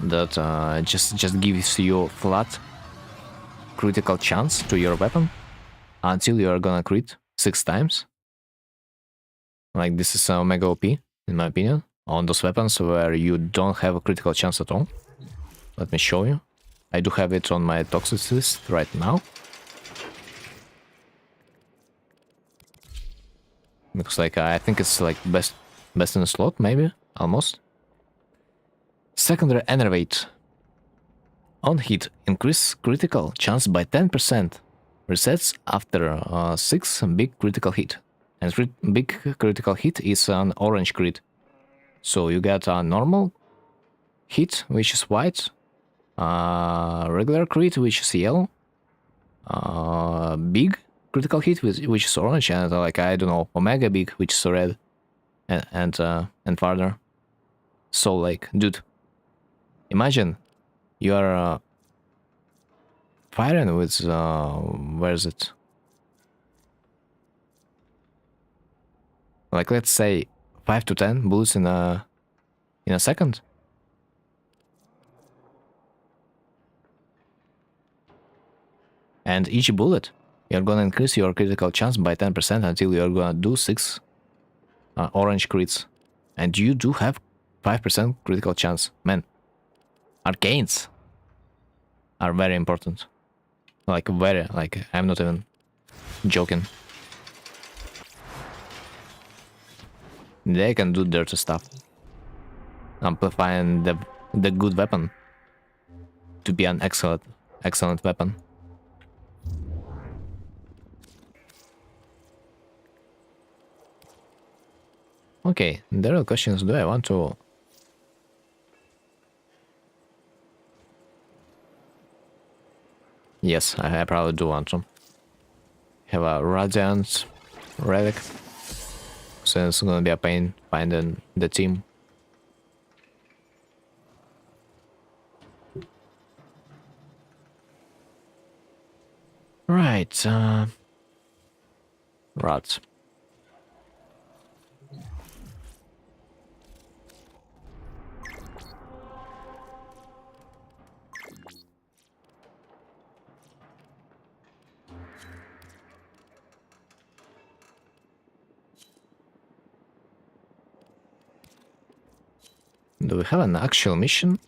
That just gives you flat critical chance to your weapon until you are gonna crit 6 times. Like, this is mega OP, in my opinion, on those weapons where you don't have a critical chance at all. Let me show you. I do have it on my toxic list right now. Looks like I think it's like best in the slot, maybe, almost. Secondary Enervate. On hit, increase critical chance by 10%. Resets after 6 big critical hit. And big critical hit is an orange crit. So you get a normal hit, which is white. Regular crit, which is yellow. Big critical hit, which is orange. And like, I don't know, omega big, which is red. And farther. So like, dude, imagine you are firing with where is it? Like, let's say 5 to 10 bullets in a second. And each bullet, you're gonna increase your critical chance by 10% until you're gonna do 6 orange crits. And you do have 5% critical chance. Man, arcanes are very important. Like, I'm not even joking. They can do dirty stuff. Amplifying the good weapon to be an excellent weapon. Okay, the real question is, do I want to... Yes, I probably do want to. Have a Radiant Relic. So it's gonna be a pain finding the team. Right, Rats. Do we have an actual mission?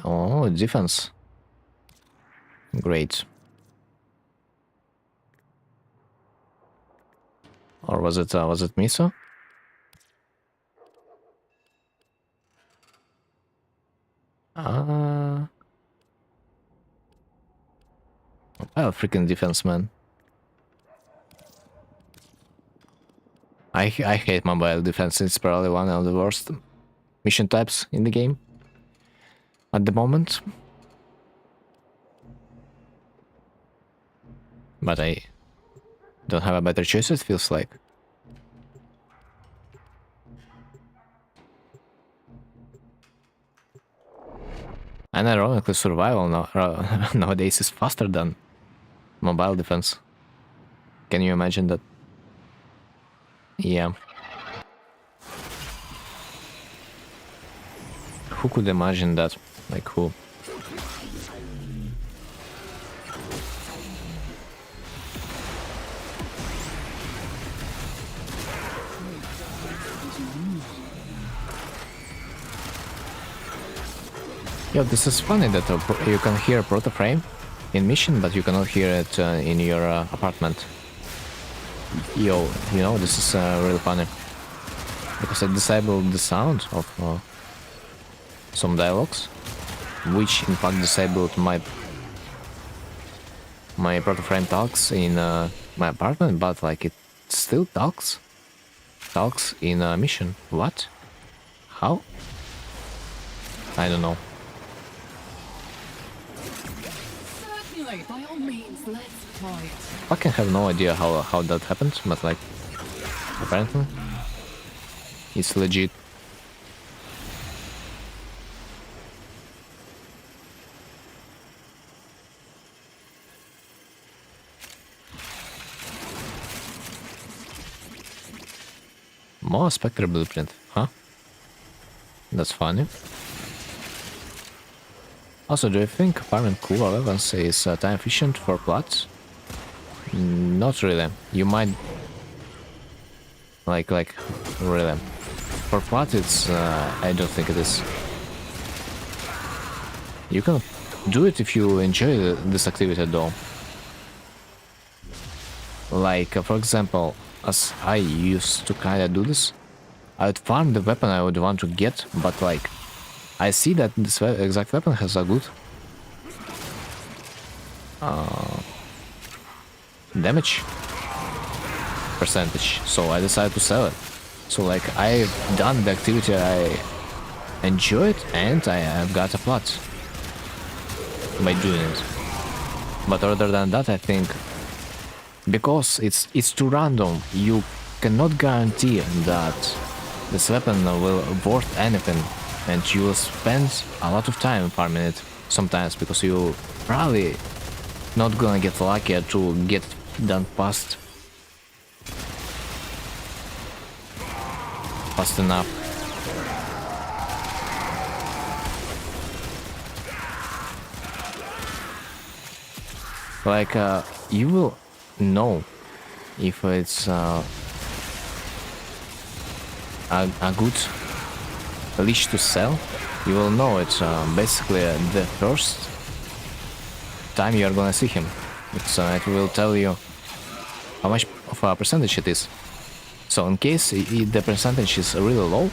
Oh, defense. Great. Or was it Miso? Oh, freaking defense, man. I hate mobile defense. It's probably one of the worst mission types in the game at the moment. But I don't have a better choice, it feels like. And ironically, survival nowadays is faster than mobile defense. Can you imagine that? Yeah. Who could imagine that? Like, who? Yo, this is funny that you can hear proto frame in mission, but you cannot hear it in your apartment. Yo, you know, this is really funny. Because I disabled the sound of some dialogues, which in fact disabled my proto frame talks in my apartment, but like it still talks in a mission. What? How? I don't know. Certainly, by all means, let's fight. Fucking have no idea how that happened, but like apparently it's legit. More Spectre blueprint, huh? That's funny. Also, do you think farming cooler weapons is time efficient for plots? Not really. You might like really. For plot, it's I don't think it is. You can do it if you enjoy this activity, though. Like, for example, as I used to kinda do this, I would farm the weapon I would want to get, but like, I see that this exact weapon has a good damage percentage, so I decided to sell it. So like, I've done the activity I enjoyed, and I have got a plot by doing it. But other than that, I think because it's too random, you cannot guarantee that this weapon will worth anything, and you will spend a lot of time farming it sometimes, because you probably not gonna get lucky to get it done fast enough. Like, you will know if it's a good leash to sell. You will know it's basically the first time you are gonna see him. It will tell you how much of a percentage it is. So in case the percentage is really low,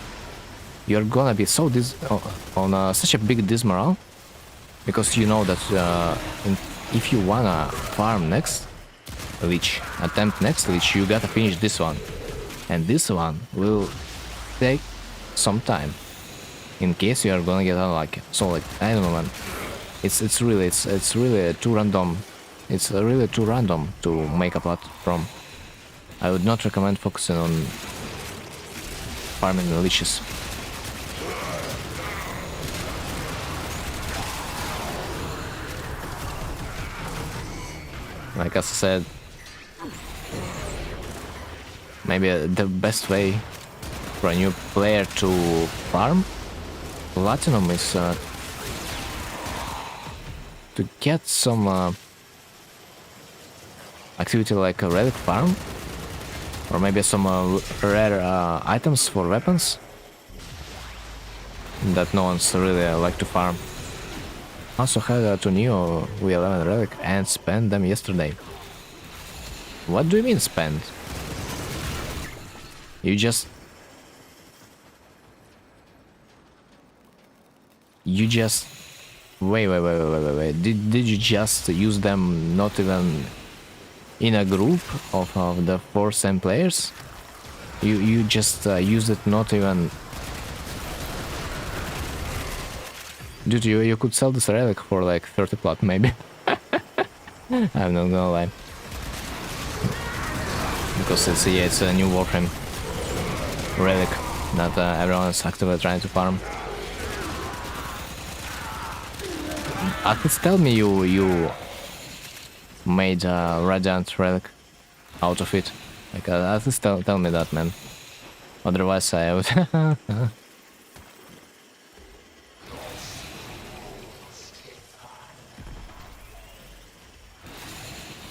you're gonna be so on such a big dismorale, because you know that if you wanna farm next leech, attempt next leech, you gotta finish this one. And this one will take some time in case you are gonna get unlucky. So like I don't know, man. It's really too random. It's really too random to make a plot from. I would not recommend focusing on farming the leeches. Like as I said, maybe the best way for a new player to farm platinum is to get some activity like a relic farm, or maybe some rare items for weapons that no one's really like to farm. Also had 2 new V11 relic and spent them yesterday. What do you mean spend? You just wait. Did you just use them not even in a group of the 4 same players? You just used it not even. Dude, you could sell this relic for like 30 plat maybe. I'm not gonna lie. Because it's a new warframe relic that everyone is actively trying to farm. At least tell me you made a Radiant relic out of it. Like at least tell me that, man. Otherwise I would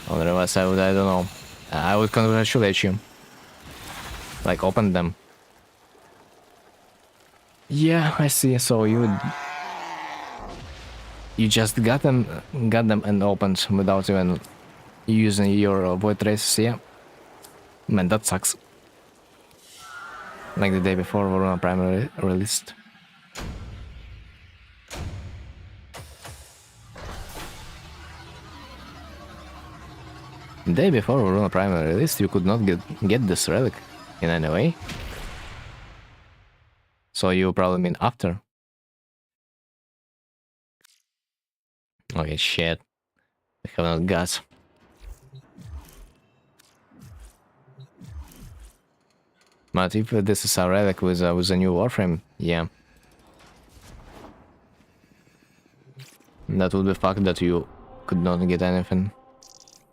Otherwise I don't know. I would congratulate you. Like open them. Yeah, I see. So you just got them and opened without even using your void traces, yeah. Man, that sucks. Like the day before Varuna Prime released. The day before Varuna Prime released, you could not get this relic in any way. So you probably mean after. Okay, shit. I have no guts. But if this is a relic with a new warframe, yeah. That would be fucked that you could not get anything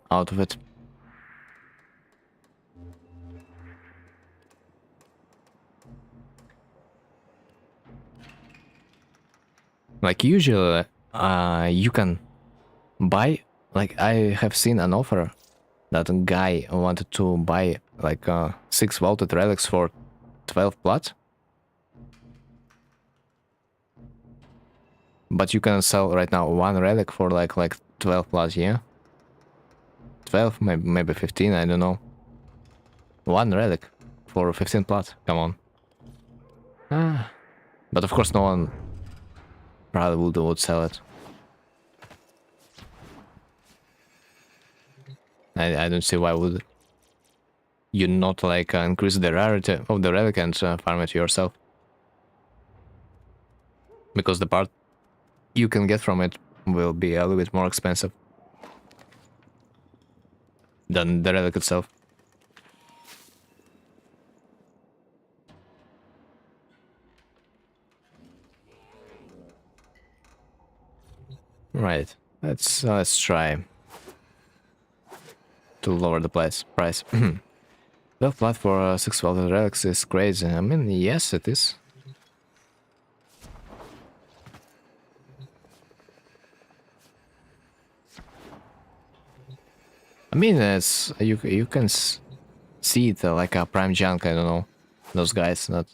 out of it. Like usually, you can buy. Like I have seen an offer that a guy wanted to buy like 6 vaulted relics for 12 plat. But you can sell right now 1 relic for like 12 plat, yeah. 12, maybe 15, I don't know. 1 relic for 15 plat. Come on. But of course, no one probably would sell it. I don't see why would you not like increase the rarity of the relic and farm it yourself. Because the part you can get from it will be a little bit more expensive than the relic itself. Right, let's try to lower the price. 12 plat for 6 vaulted relics is crazy. I mean, yes, it is. I mean, it's you can see it like a prime junk. I don't know, those guys that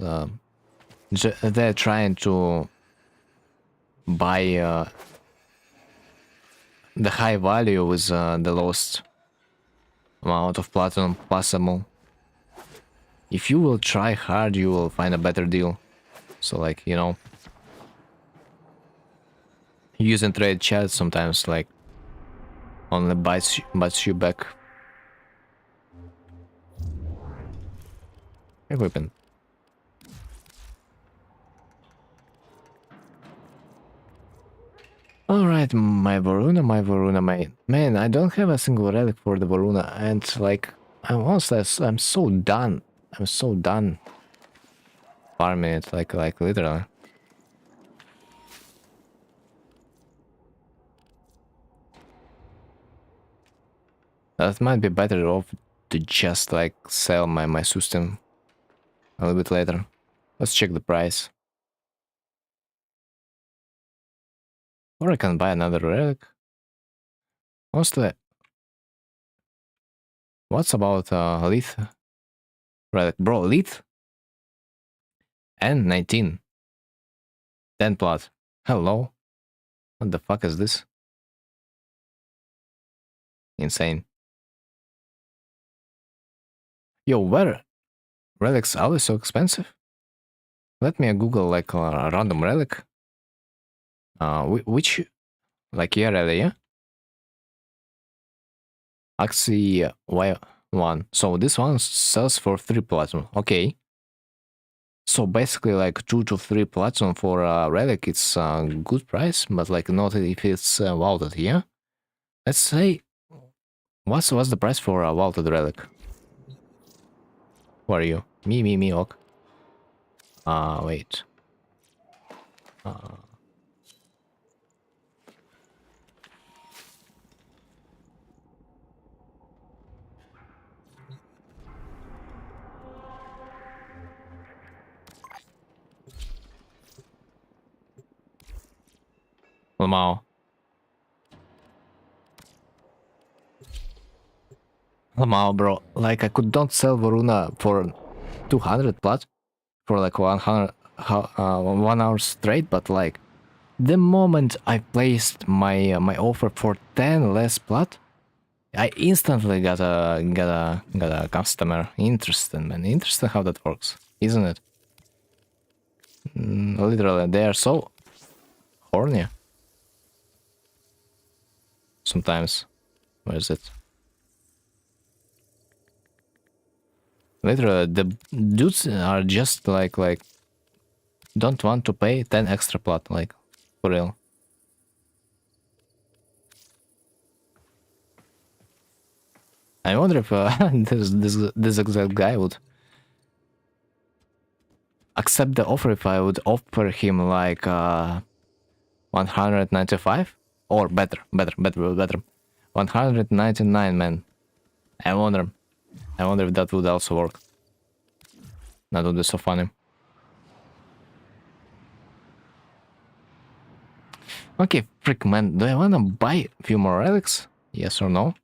they're trying to buy the high value with the lowest amount of platinum possible. If you will try hard, you will find a better deal. So like, you know, using trade chat sometimes like only bites you back. Equipment. Alright, my Varuna, man, I don't have a single relic for the Varuna, and like, I'm so done. I'm so done farming it, like literally. That might be better off to just like sell my system a little bit later. Let's check the price. Or I can buy another relic. Mostly, what's about Lith relic? Bro, Lith? And 19. 10 plot. Hello? What the fuck is this? Insane. Yo, where? Relics always so expensive? Let me Google like a random relic. Which, like yeah, really, yeah? Axie Y1. So this one sells for 3 platinum. Okay. So basically like 2 to 3 platinum for a relic, it's a good price, but like not if it's vaulted, yeah? Let's say, what's the price for a vaulted relic? Who are you? Me, ok. Wait. Lamau. Lamau, bro. Like, I could not sell Varuna for 200 plat for like 1 hour straight, but like, the moment I placed my offer for 10 less plat, I instantly got a customer. Interesting, man. Interesting how that works, isn't it? Literally, they are so horny. Sometimes. Where is it? Literally, the dudes are just like don't want to pay 10 extra plot, like for real. I wonder if this exact guy would accept the offer if I would offer him like 195 or better, 199, man. I wonder if that would also work. That would be so funny. Okay, frick, man. Do I wanna buy a few more relics? Yes or no?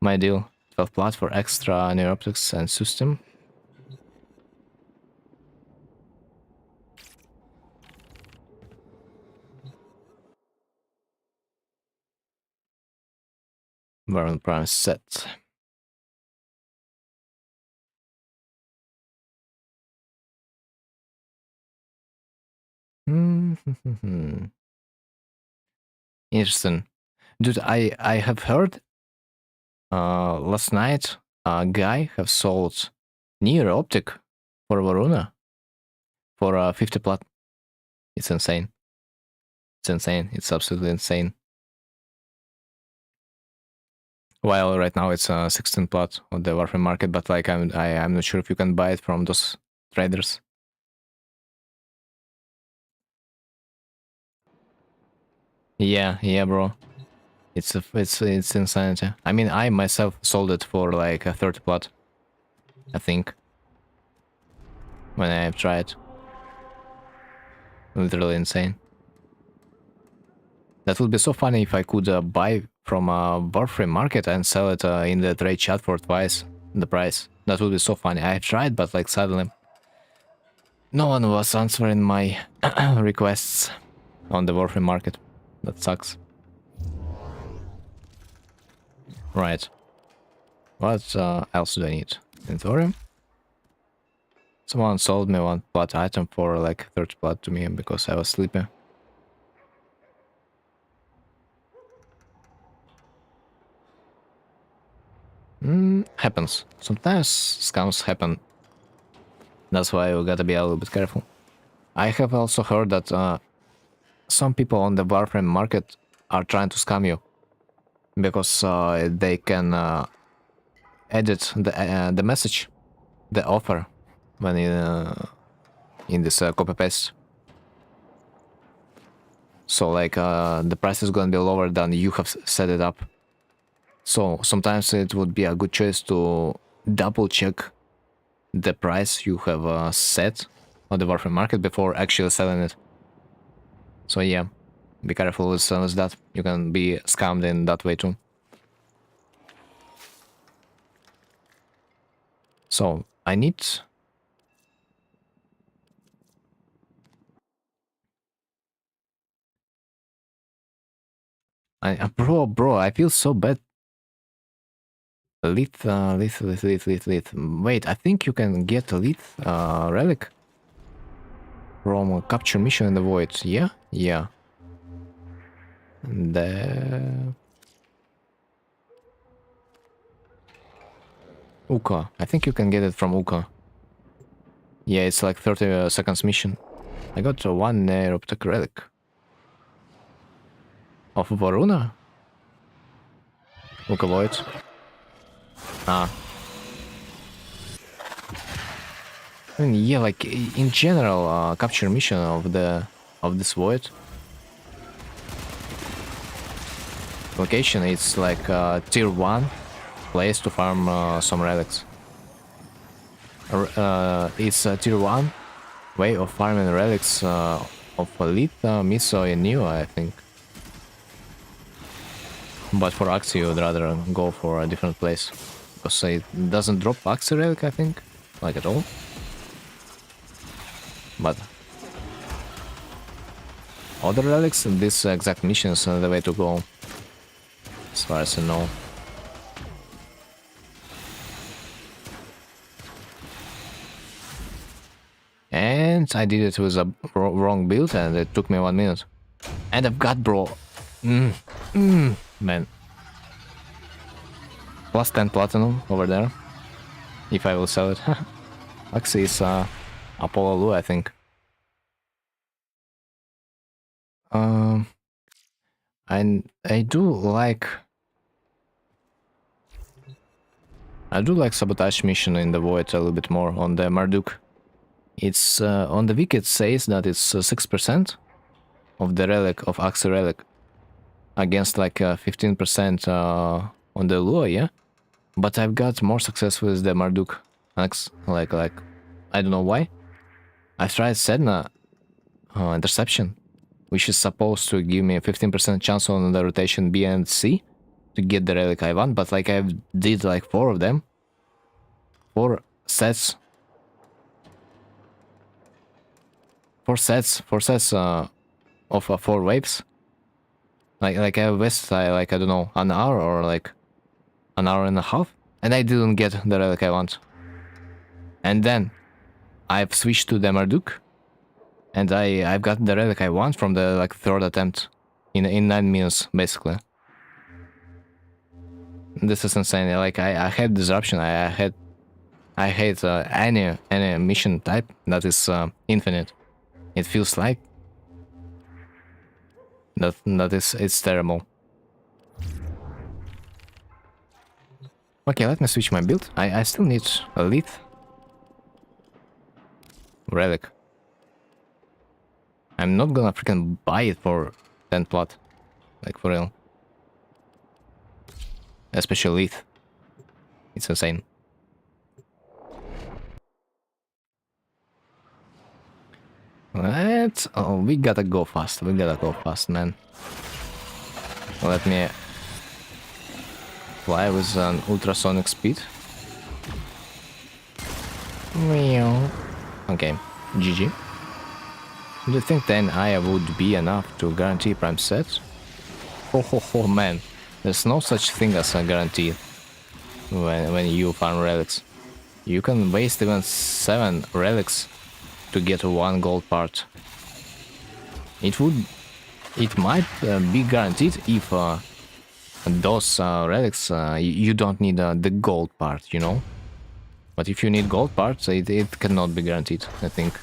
My deal. 12 plat for extra neuroptics and system. Baron Prime set. Interesting. Dude, I have heard last night a guy have sold near optic for Varuna for 50 plat. It's insane. It's insane. It's absolutely insane. While right now it's 16 plat on the warframe market, but like I'm not sure if you can buy it from those traders. Yeah, bro. It's insanity. I mean, I myself sold it for like a 30 plat, I think, when I tried. Literally insane. That would be so funny if I could buy from a warframe market and sell it in the trade chat for twice the price. That would be so funny. I tried, but like suddenly no one was answering my requests on the warframe market. That sucks. Right. What else do I need? Inventory? Someone sold me one plat item for like 30 plat to me because I was sleepy. Happens. Sometimes scams happen. That's why you gotta be a little bit careful. I have also heard that some people on the warframe market are trying to scam you because they can edit the message, the offer, when in this copy paste. So like the price is gonna be lower than you have set it up. So sometimes it would be a good choice to double check the price you have set on the warframe market before actually selling it. So yeah, be careful with that. You can be scammed in that way too. So I need... bro, I feel so bad. Lith. Wait, I think you can get a Lith relic from a capture mission in the void. Yeah? Yeah. The... Uka. I think you can get it from Uka. Yeah, it's like 30 seconds mission. I got one Neuroptech relic. Of Varuna? Uka void. Ah. I mean, yeah, like in general, capture mission of this void location, it's like tier 1 place to farm some relics. It's a tier 1 way of farming relics of Elite, Miso, and Neo, I think. But for Axie, you'd rather go for a different place. Because it doesn't drop Axie relic, I think. Like at all. But other relics, this exact mission is the way to go. As far as I know. And I did it with a wrong build and it took me 1 minute. And I've got bro. Man. Plus 10 platinum over there. If I will sell it. Axie is Apollo Lu, I think. I do like sabotage mission in the void a little bit more on the Marduk. It's on the wiki it says that it's 6% of the relic of Axie relic against like 15% on the Lua, yeah. But I've got more success with the Marduk. Like I don't know why. I tried Sedna interception, which is supposed to give me a 15% chance on the rotation B and C to get the relic I want, but like I did like 4 of them. 4 sets. 4 sets of 4 waves. Like I wasted like I don't know, an hour or like an hour and a half, and I didn't get the relic I want. And then I've switched to the Marduk, and I've got the relic I want from the like 3rd attempt in 9 minutes basically. This is insane. Like I had disruption. I hate any mission type that is infinite. It feels like it's terrible. Okay, let me switch my build. I still need a lead relic. I'm not gonna freaking buy it for 10 plot, like for real. Especially lead. It's insane. We gotta go fast. We gotta go fast, man. Let me fly with an ultrasonic speed. Okay, GG. Do you think 10 Aya would be enough to guarantee prime set? Oh man, there's no such thing as a guarantee when you farm relics. You can waste even 7 relics to get 1 gold part. It might be guaranteed if those relics, you don't need the gold part, you know. But if you need gold parts, it cannot be guaranteed, I think.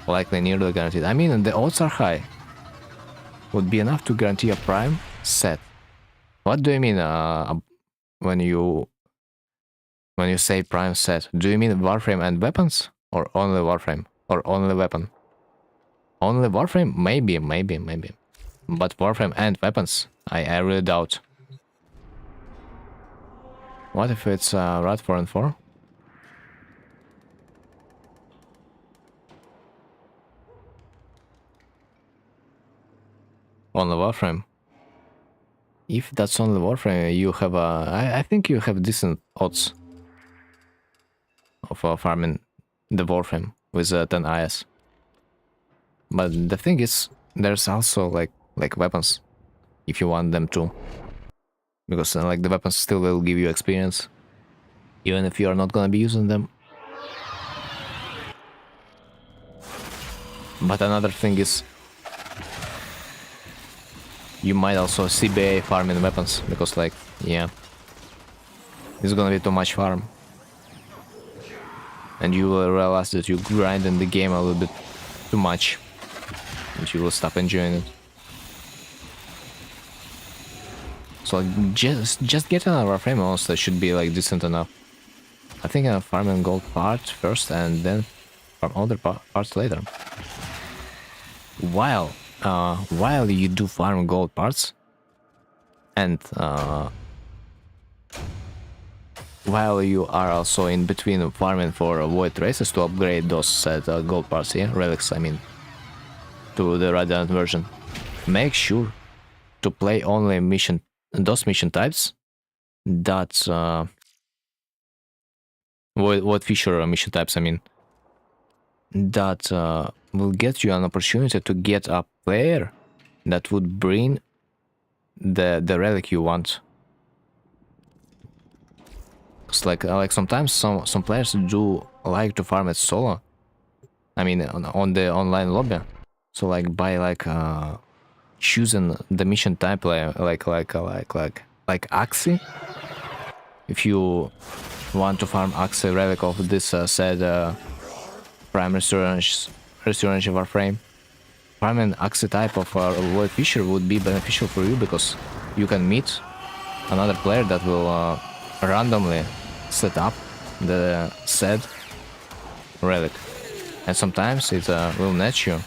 Likely nearly guaranteed. I mean, the odds are high. Would be enough to guarantee a prime set. What do you mean when you say prime set? Do you mean warframe and weapons? Or only warframe? Or only weapon? Only warframe? Maybe. But warframe and weapons? I really doubt. What if it's RAD 4 and 4? Only warframe. If that's only warframe, you have I think you have decent odds of farming the warframe with 10 IS. But the thing is, there's also like weapons, if you want them to, because like the weapons still will give you experience, even if you are not gonna be using them. But another thing is, you might also CBA farming weapons, because like, yeah, it's gonna be too much farm. And you will realize that you grind in the game a little bit too much. And you will stop enjoying it. So like, just getting a warframe monster should be like decent enough. I think I'm farming gold parts first and then farm other parts later. While you do farm gold parts and while you are also in between farming for void races to upgrade those set gold parts, yeah, relics, I mean, to the Radiant version, make sure to play only those mission types that what feature mission types, I mean, that will get you an opportunity to get a player that would bring the relic you want. It's like sometimes some players do like to farm it solo. I mean, on the online lobby. So like by choosing the mission type like Axie. If you want to farm Axie relic of this said prime restoration warframe, farming Axie type of void fisher would be beneficial for you, because you can meet another player that will randomly set up the said relic, and sometimes it will net you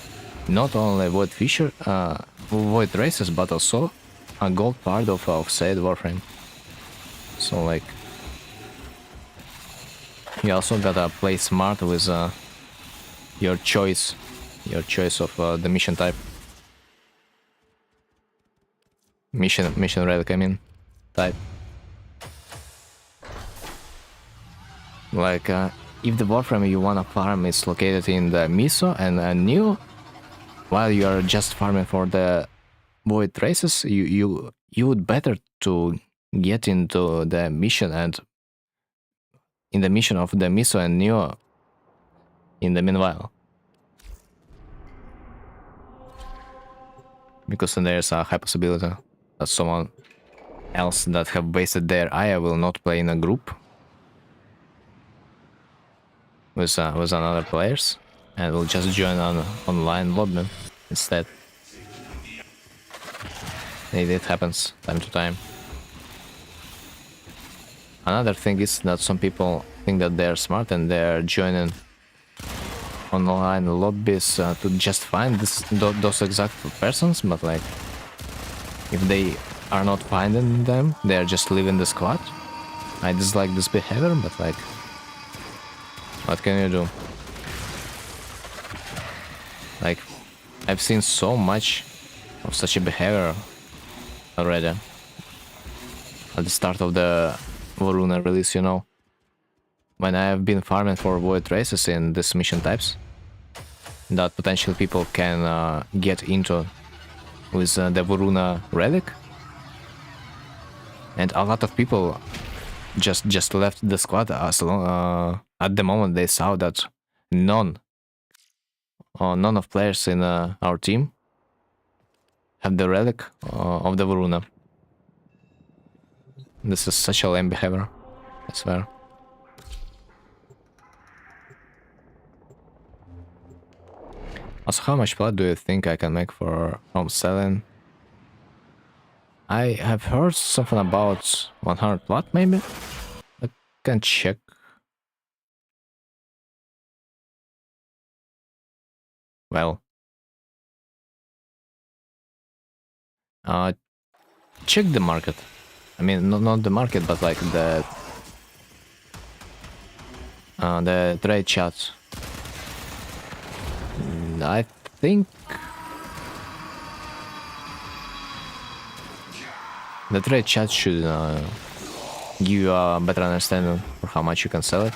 not only void fisher, void races, but also a gold part of said warframe. So like, you also gotta play smart with your choice of the mission type, mission relic, I mean, type. Like if the warframe you wanna farm is located in the Miso and Neo, while you are just farming for the void races, you would better to get into the mission and in the mission of the Miso and Neo in the meanwhile, because then there's a high possibility that someone else that have wasted their IA will not play in a group with another players and will just join an online lobby instead. It happens time to time. Another thing is that some people think that they're smart and they're joining online lobbies to just find those exact persons, but like, if they are not finding them, they're just leaving the squad. I dislike this behavior, but like, what can you do? Like, I've seen so much of such a behavior already at the start of the Varuna release, you know, when I have been farming for void races in this mission types that potentially people can get into with the Varuna relic, and a lot of people just left the squad as long at the moment they saw that none of players in our team have the relic of the Varuna. This is such a lame behavior, I swear. Also, how much blood do you think I can make from selling? I have heard something about 100 blood, maybe? I can check. Well. Check the market. I mean, not the market, but like the trade chat. I think the trade chat should give you a better understanding for how much you can sell it.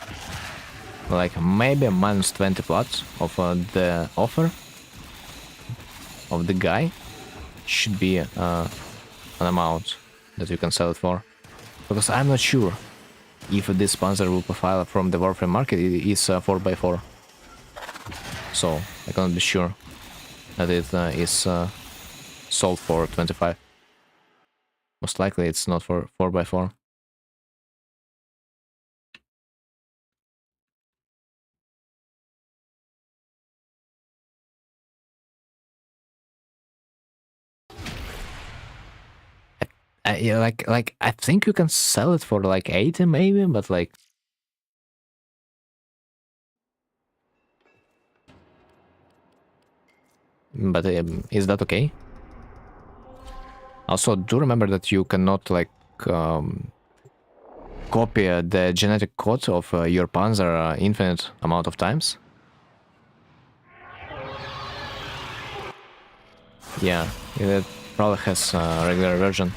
Like maybe minus 20 plots of the offer of the guy should be an amount that you can sell it for. Because I'm not sure if this sponsorable profile from the warframe market is 4x4. So I cannot be sure that it is sold for 25. Most likely it's not for 4x4. Yeah, like I think you can sell it for like 80 maybe, but like is that okay? Also, do remember that you cannot like copy the genetic code of your Panzer infinite amount of times. Yeah, it probably has a regular version.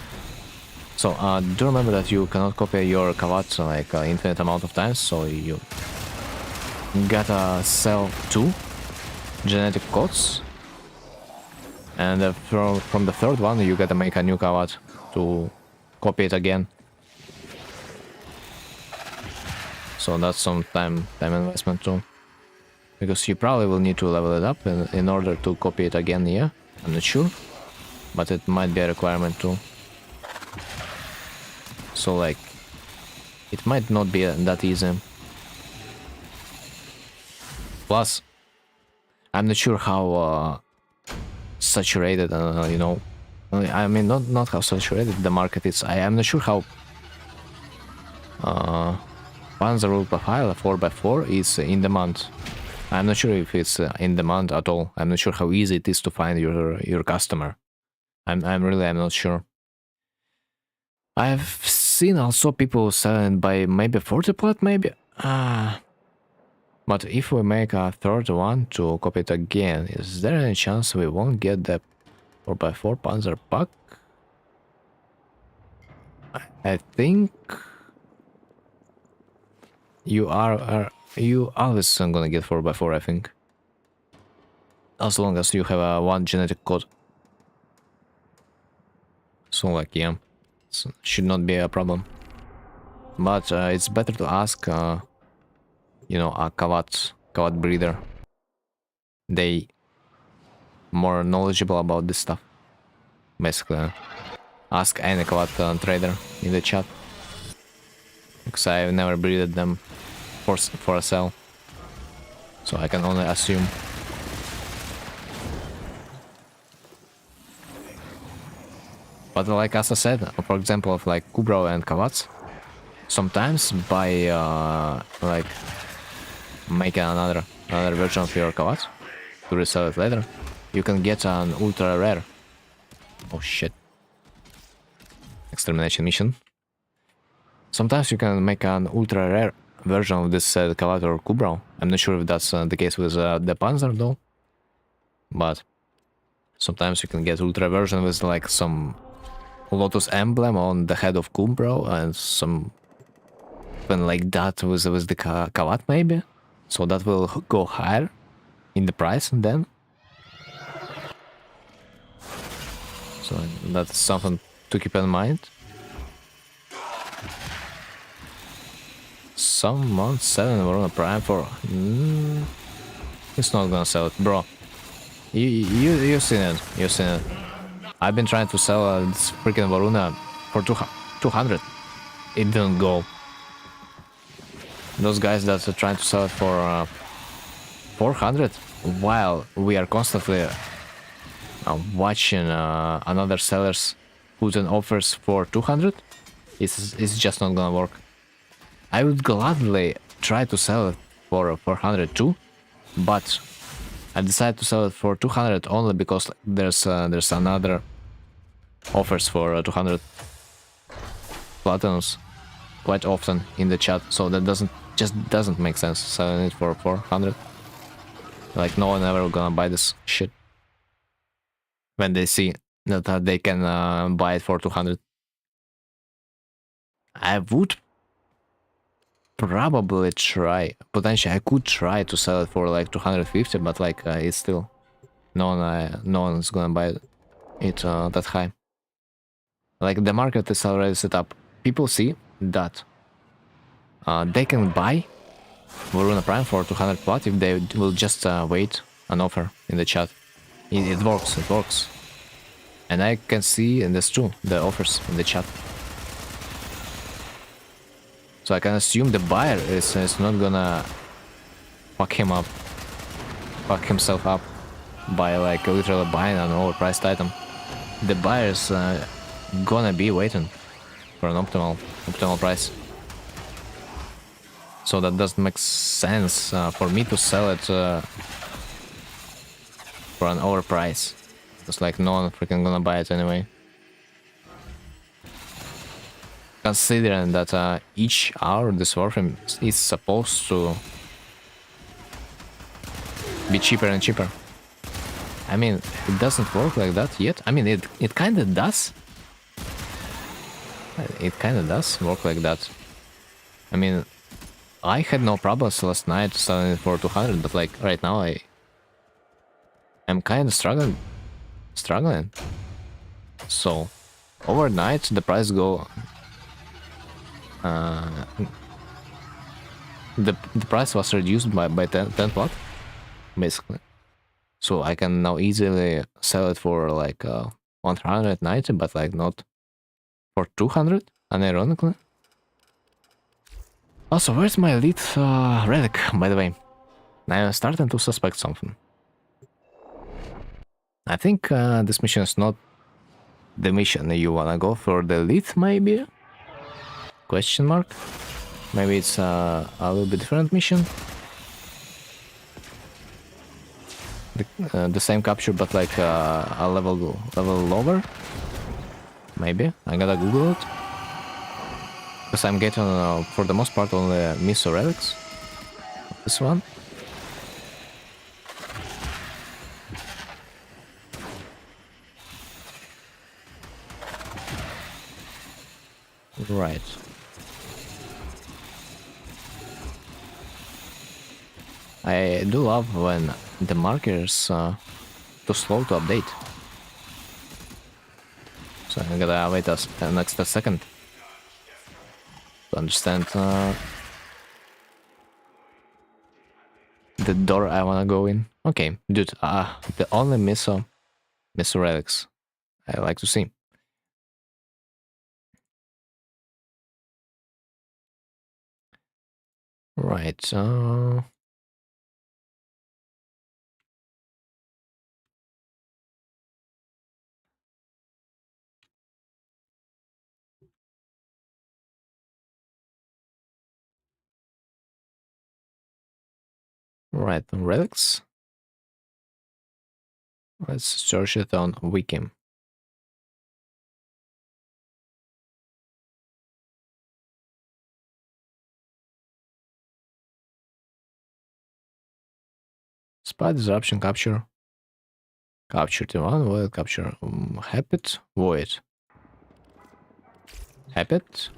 So do remember that you cannot copy your Kavat like infinite amount of times, so you gotta sell 2 genetic codes, and from the third one you gotta make a new Kavat to copy it again. So that's some time investment too, because you probably will need to level it up in order to copy it again. Yeah, I'm not sure, but it might be a requirement too. So like, it might not be that easy. Plus, I'm not sure how saturated, you know, I mean not how saturated the market is. I am not sure how Panzer rule profile 4x4 is in demand. I'm not sure if it's in demand at all. I'm not sure how easy it is to find your customer. I'm not sure. I've seen also people selling by maybe 40 plat, maybe. But if we make a third one to copy it again, is there any chance we won't get the 4x4 Panzer pack? I think you always gonna get 4x4, I think. As long as you have a one genetic code. So like, yeah, should not be a problem. But it's better to ask, you know, a Kavat breeder. They more knowledgeable about this stuff. Basically, ask any Kavat trader in the chat. Because I've never breeded them for a sell. So I can only assume. But like as I said, for example, of like Kubro and Kavats, sometimes by like making another version of your Kavat to resell it later, you can get an ultra rare. Oh shit. Extermination mission. Sometimes you can make an ultra rare version of this Kavat or Kubro. I'm not sure if that's the case with the Panzer though. But sometimes you can get ultra version with like some Lotus emblem on the head of Kubro and something like that with the Kavat maybe. So that will go higher in the price then. So that's something to keep in mind. Someone selling Verona Prime for... it's not gonna sell it, bro. You've seen it. You've seen it. I've been trying to sell this freaking Varuna for 200. It didn't go. Those guys that are trying to sell it for 400, while we are constantly watching another sellers put in offers for 200, it's just not gonna work. I would gladly try to sell it for 400 too, but I decided to sell it for 200 only because there's another offers for 200 platinums quite often in the chat, so that doesn't make sense selling it for 400. Like, no one ever gonna buy this shit when they see that they can buy it for 200. I would probably try, potentially I could try to sell it for like 250, but like it's still no one's gonna buy it that high. Like, the market is already set up. People see that they can buy Varuna Prime for 200 plat if they will just wait an offer in the chat. It works, it works. And I can see, and that's true, the offers in the chat. So I can assume the buyer is not gonna fuck himself up by like literally buying an overpriced item. The buyer is gonna be waiting for an optimal price. So that doesn't make sense for me to sell it for an overprice. It's like no one freaking gonna buy it anyway. Considering that each hour this warframe is supposed to be cheaper and cheaper. I mean, it doesn't work like that yet. I mean, it kind of does. It kind of does work like that. I mean, I had no problems last night selling it for 200, but like right now I'm kind of struggling. So overnight the price go the price was reduced by 10 plat basically. So I can now easily sell it for like 190, but like not for 200, unironically. Also, where's my lead relic, by the way? I'm starting to suspect something. I think this mission is not the mission you wanna go for. The lead, maybe? Question mark? Maybe it's a little bit different mission. The same capture, but like a level lower. Maybe I gotta Google it. Because I'm getting for the most part only miso relics. This one. Right. I do love when the markers too slow to update. So I gotta wait an extra second to understand the door I wanna go in. Okay, dude, the only miso relics I like to see. Right, right, relics. Let's search it on Wiki. Spot disruption capture. Capture T1, void capture. Habit, void. Habit.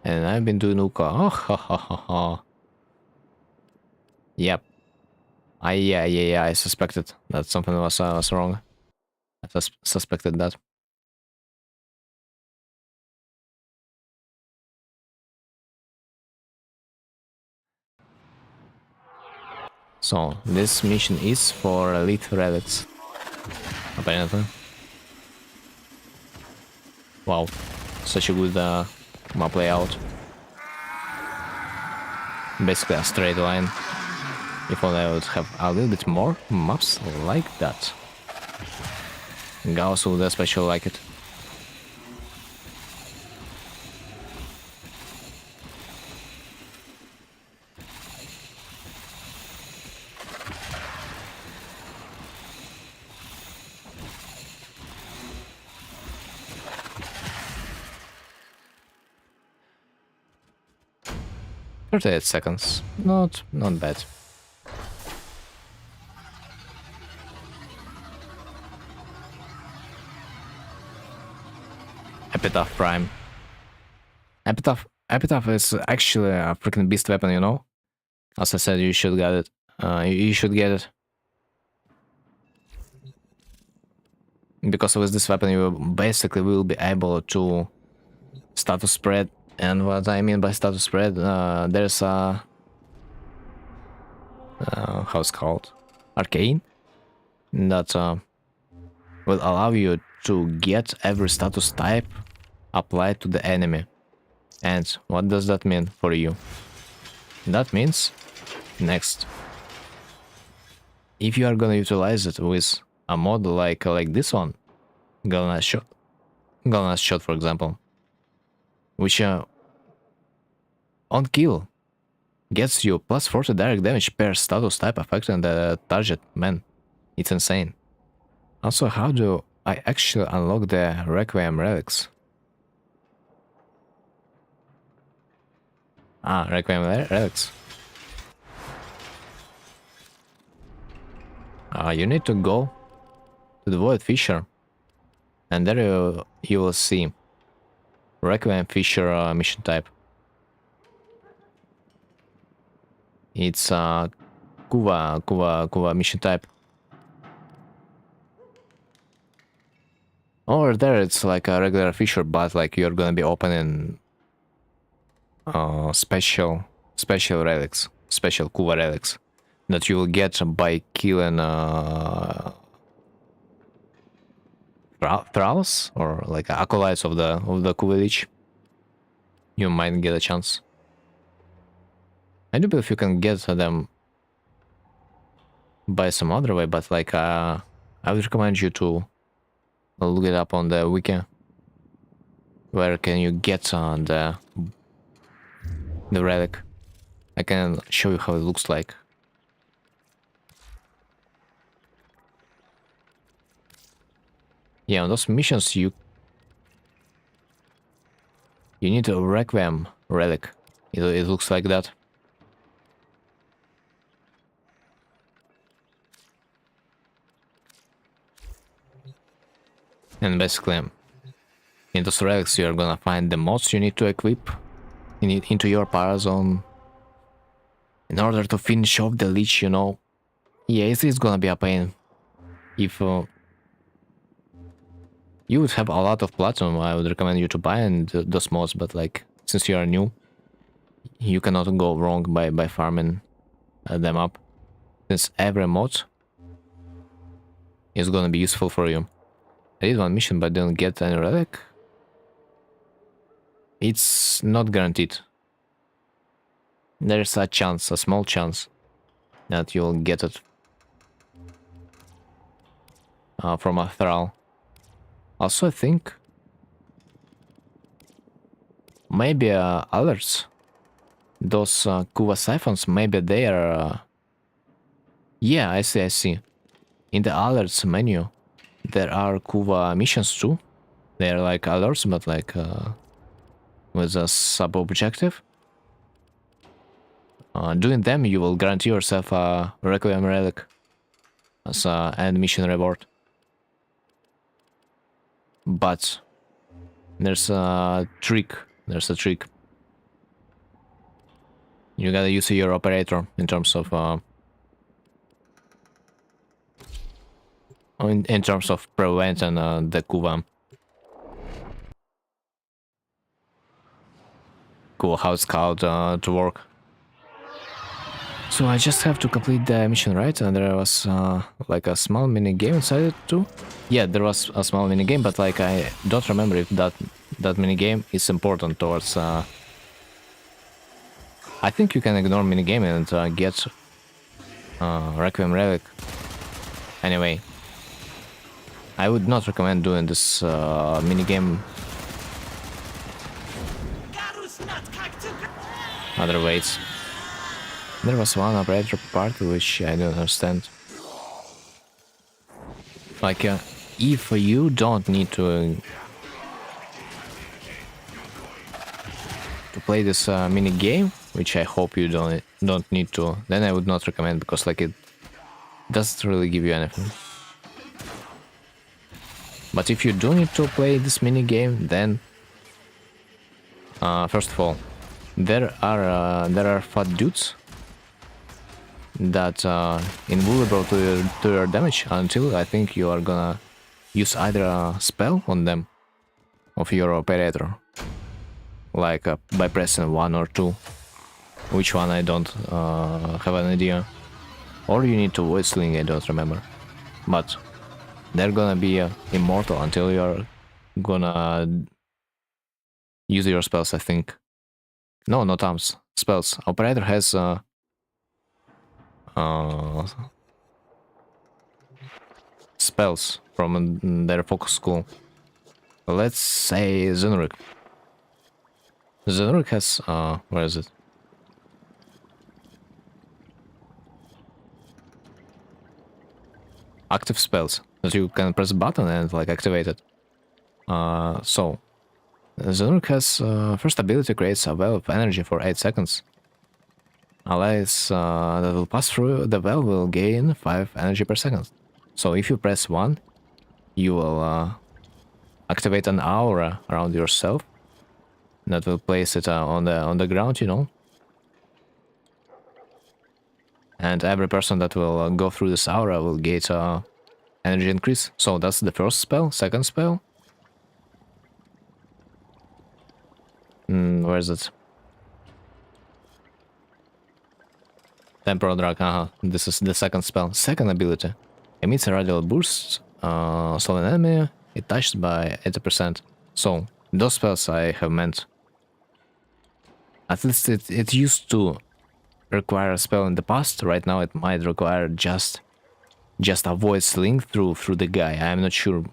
And I've been doing Uka. Oh, ha, ha, ha, ha. Yep. Yeah. I suspected that something was wrong. I suspected that. So this mission is for elite relics. apparently. Wow, such a good map layout. Basically a straight line. If only I would have a little bit more maps like that. Gauss would especially like it. "38 seconds. Not bad. Epitaph Prime. Epitaph is actually a freaking beast weapon, you know? As I said, you should get it. You should get it. Because with this weapon you basically will be able to status spread. And what I mean by status spread, there's a... how it's called? Arcane? That will allow you to get every status type applied to the enemy. And what does that mean for you? That means, next, if you are gonna utilize it with a mod like this one, Galvanized Shot for example, which on kill gets you plus 40 direct damage per status type affecting the target, man, it's insane. Also, how do I actually unlock the Requiem relics? Ah, Requiem relics. You need to go to the Void Fissure, and there you will see Requiem Fissure mission type. It's Kuva mission type. Over there it's like a regular fissure, but like you're gonna be opening special relics, special Kuva relics that you will get by killing thralls or like acolytes of the Kuva Lich. You might get a chance. I do believe you can get them by some other way, but like I would recommend you to look it up on the wiki. Where can you get the relic? I can show you how it looks like. Yeah, on those missions you need a Requiem relic. It looks like that. And basically, in those relics you're gonna find the mods you need to equip into your parazone in order to finish off the Lich, you know. Yeah, it's gonna be a pain. If you would have a lot of platinum, I would recommend you to buy those mods, but like, since you are new, you cannot go wrong by farming them up, since every mod is gonna be useful for you. I did one mission but didn't get any relic. It's not guaranteed. There's a chance, a small chance, that you'll get it from a thrall. Also, I think maybe alerts, those Kuva siphons, maybe they are... yeah, I see. In the alerts menu, there are Kuva missions too. They're like alerts, but like with a sub-objective. Doing them, you will guarantee yourself a Requiem relic as an end mission reward. But there's a trick. You gotta use your operator in terms of in terms of preventing the Kuva. Cool how it's called to work. So I just have to complete the mission, right? And there was like a small mini game inside it too. Yeah, there was a small mini game, but like I don't remember if that mini game is important towards. I think you can ignore mini game and get Requiem Relic. Anyway, I would not recommend doing this mini game other ways. There was one operator part which I don't understand. Like, if you don't need to play this mini game, which I hope you don't need to, then I would not recommend, because like it doesn't really give you anything. But if you do need to play this mini game, then first of all, there are fat dudes that invulnerable to your damage until I think you are gonna use either a spell on them of your operator, like by pressing 1 or 2, which one I don't have an idea, or you need to void sling, I don't remember, but they're gonna be immortal until you're gonna use your spells, I think. No, not arms, spells. Operator has spells from their focus school. Let's say Zenrik. Zenrik has where is it? Active spells that you can press a button and like activate it. So Zenrik has first ability creates a well of energy for 8 seconds. Allies that will pass through the well will gain 5 energy per second. So if you press 1, you will activate an aura around yourself that will place it on the ground, you know. And every person that will go through this aura will get energy increase. So that's the first spell. Second spell. Where is it? Temporal drag. This is the second spell. Second ability. Emits a radial burst. Slow an enemy. It touched by 80%. So those spells I have meant. At least it used to require a spell in the past. Right now it might require just a void sling through the guy. I'm not sure.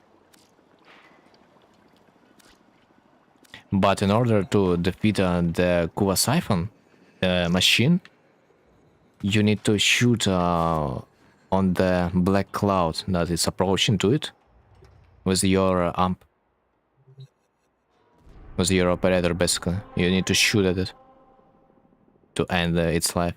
But in order to defeat the Kuva Siphon machine, you need to shoot on the black cloud that is approaching to it with your amp. With your operator, basically. You need to shoot at it to end its life.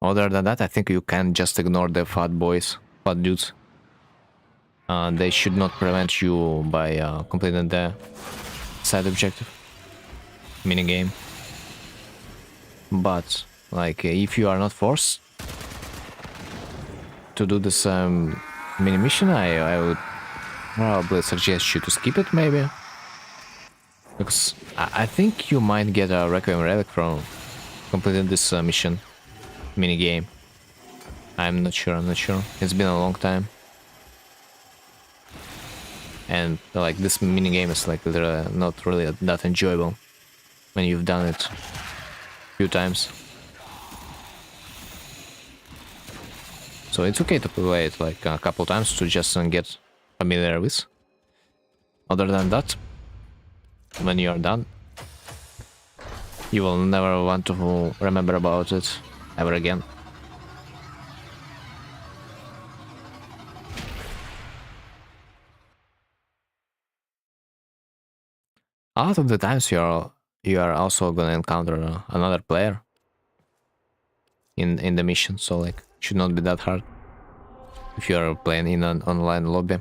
Other than that, I think you can just ignore the fat dudes. They should not prevent you by completing the side objective minigame. But, like, if you are not forced to do this mini mission, I would probably suggest you to skip it, maybe. Because I think you might get a Requiem Relic from completing this mission mini game. I'm not sure. It's been a long time. And like this mini game is like not really that enjoyable when you've done it a few times. So it's okay to play it like a couple times to just get familiar with. Other than that, when you are done, you will never want to remember about it ever again. A lot of the times you are also gonna encounter another player in the mission, so like it should not be that hard if you are playing in an online lobby.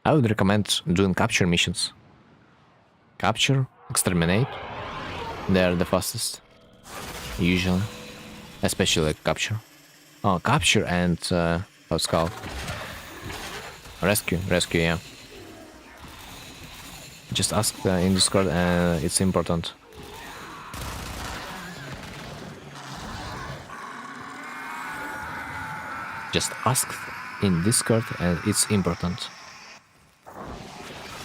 I would recommend doing capture missions. Capture, exterminate, they are the fastest, usually, especially like capture. Oh, capture and how it's called. Rescue, yeah. Just ask in Discord, and it's important. Just ask in Discord, and it's important.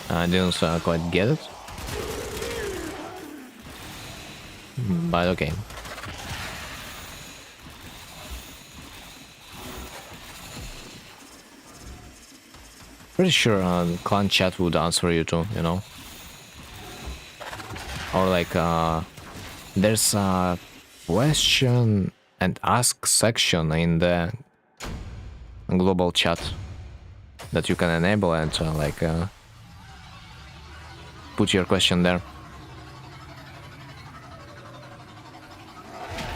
I didn't quite get it, but okay. Pretty sure clan chat would answer you too, you know. Or like there's a question and ask section in the global chat that you can enable and put your question there.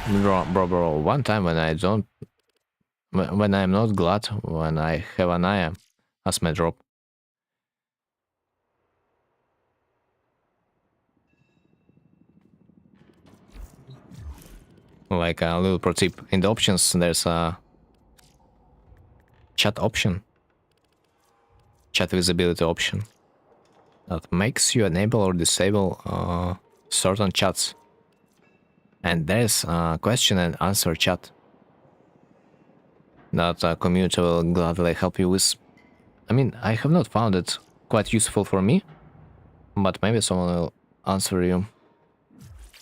Bro, one time when I'm not glad when I have an eye as my drop. Like a little pro tip, in the options there's a chat option, chat visibility option, that makes you enable or disable certain chats. And there's a question and answer chat that a community will gladly help you with. I mean, I have not found it quite useful for me, but maybe someone will answer you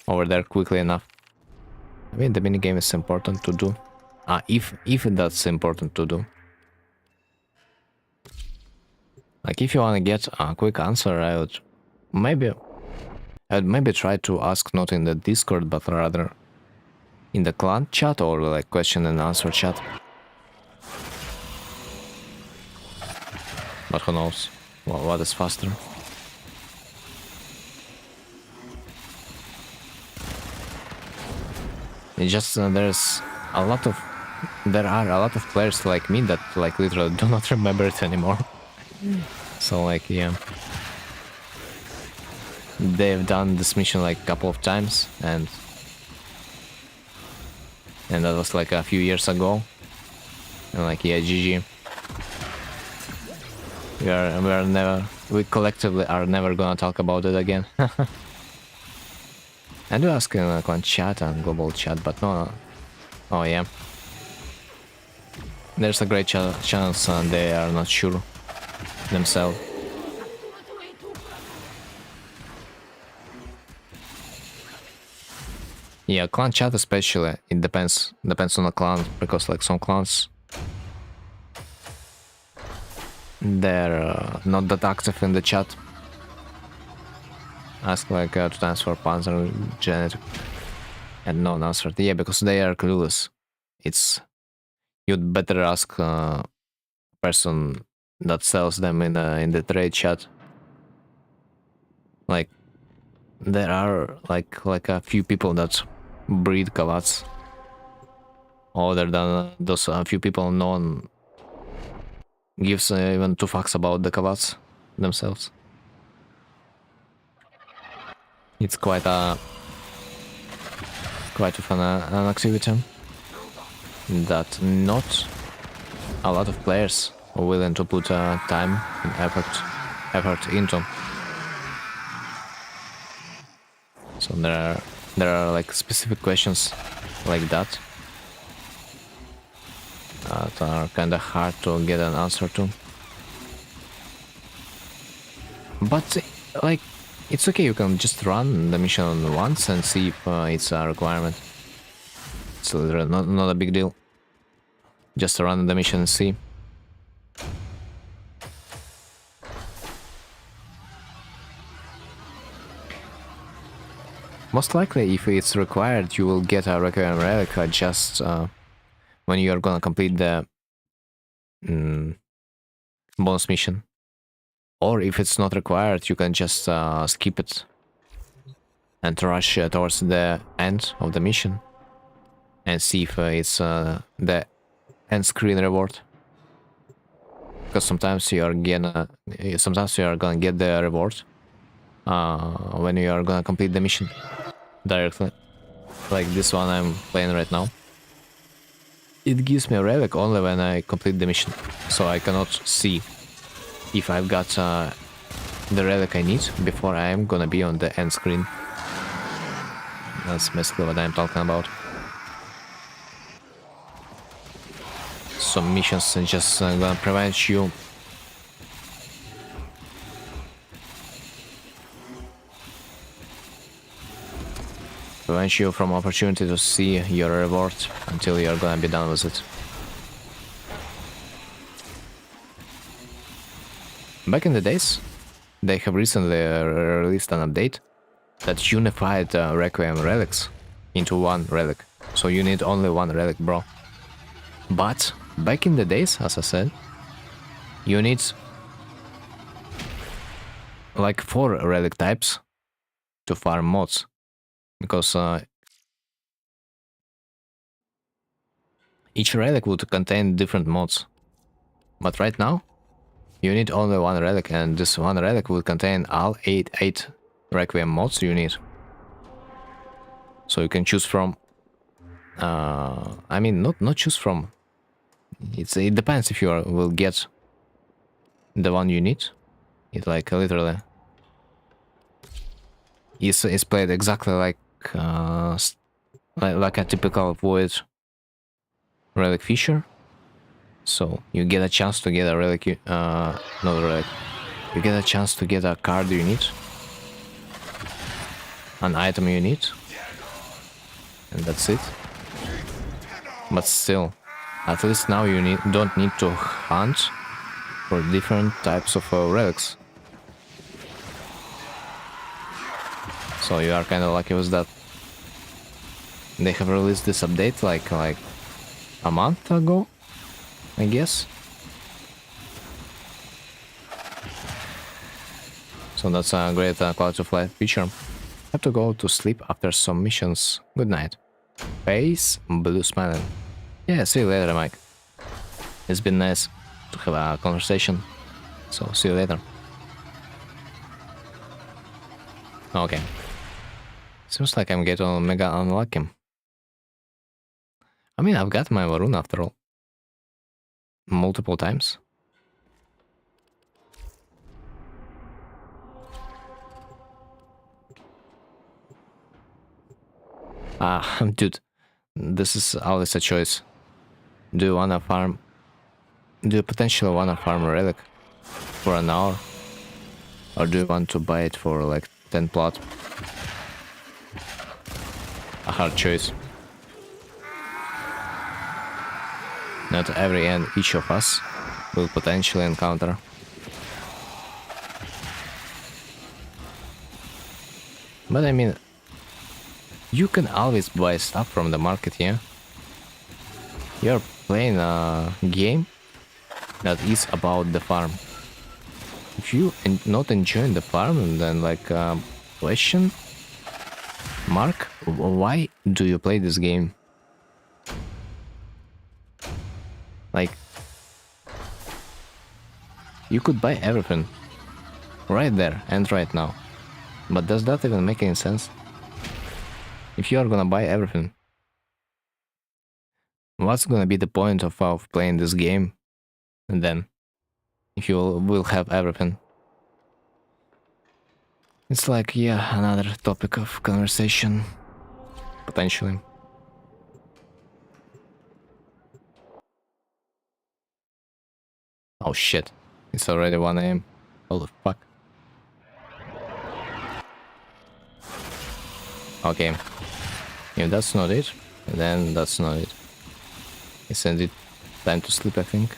over there quickly enough. I mean, the minigame is important to do. If that's important to do. Like, if you want to get a quick answer, I'd maybe try to ask not in the Discord, but rather in the clan chat or like question and answer chat. But who knows? Well, what is faster? It's just there are a lot of players like me that like literally do not remember it anymore. So like, yeah, they've done this mission like a couple of times, and that was like a few years ago. And like, yeah, GG. We collectively are never gonna talk about it again. I do ask in like on chat and global chat, but no. Oh yeah, there's a great chance they are not sure themselves. Yeah, clan chat especially, it depends on the clan, because like some clans, they're not that active in the chat. Ask like 2 times for Panzer Genetic, and no one answered. Yeah, because they are clueless. You'd better ask a person that sells them in the trade chat. Like, there are like a few people that breed kavats. Other than those few people, no one gives even 2 fucks about the kavats themselves. It's quite a fun an activity that not a lot of players are willing to put time and effort into. So there are like specific questions like that that are kind of hard to get an answer to. But like, it's okay, you can just run the mission once and see if it's a requirement. It's literally not a big deal. Just run the mission and see. Most likely, if it's required, you will get a requiem relic just when you are gonna complete the bonus mission. Or if it's not required, you can just skip it and rush towards the end of the mission and see if it's the end screen reward. Because sometimes you are gonna get the reward when you are gonna complete the mission directly. Like this one I'm playing right now. It gives me a relic only when I complete the mission, so I cannot see if I've got the relic I need before I am gonna be on the end screen. That's basically what I'm talking about. Some missions are just gonna prevent you from opportunity to see your reward until you're gonna be done with it. Back in the days, they have recently released an update that unified Requiem relics into one relic. So you need only one relic, bro. But back in the days, as I said, you need like 4 relic types to farm mods. Because each relic would contain different mods. But right now, you need only one relic, and this one relic will contain all 8 Requiem mods you need. So you can choose from... I mean, not choose from. It depends if you will get the one you need. It like literally is played exactly like a typical Void relic feature. So you get a chance to get a relic, not a relic. You get a chance to get a card you need, an item you need, and that's it. But still, at least now you don't need to hunt for different types of relics. So you are kind of lucky with that. They have released this update like a month ago, I guess. So that's a great quality of life feature. Have to go to sleep after some missions. Good night. Face blue smiling. Yeah, see you later, Mike. It's been nice to have a conversation. So see you later. Okay. Seems like I'm getting mega unlucky. I mean, I've got my Varun after all. Multiple times. Dude, this is always a choice. Do you wanna farm? Do you potentially wanna farm a relic for an hour? Or do you want to buy it for like 10 plot? A hard choice. Not every and each of us will potentially encounter. But I mean, you can always buy stuff from the market, yeah? You're playing a game that is about the farm. If you not enjoying the farm, then like question mark, why do you play this game? Like, you could buy everything right there and right now. But does that even make any sense? If you are gonna buy everything, what's gonna be the point of playing this game? And then, if you will have everything. It's like, yeah, another topic of conversation. Potentially. Oh shit. It's already 1 AM. Holy fuck. Okay. If that's not it, then that's not it. It's indeed time to sleep, I think.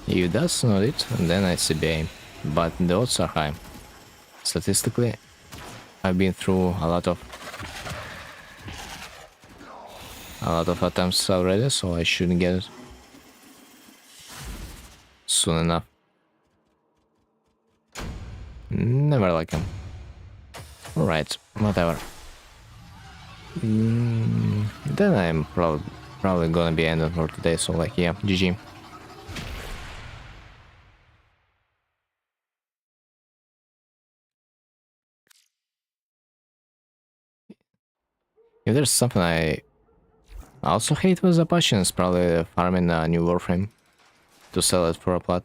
If that's not it, then I CBA. But the odds are high. Statistically, I've been through a lot of attempts already, so I shouldn't get it soon enough. Never like him. Alright, whatever. Then I'm probably gonna be ending for today, so like, yeah, GG. If there's something I also hate with Apache, it's probably farming a new warframe to sell it for a plot.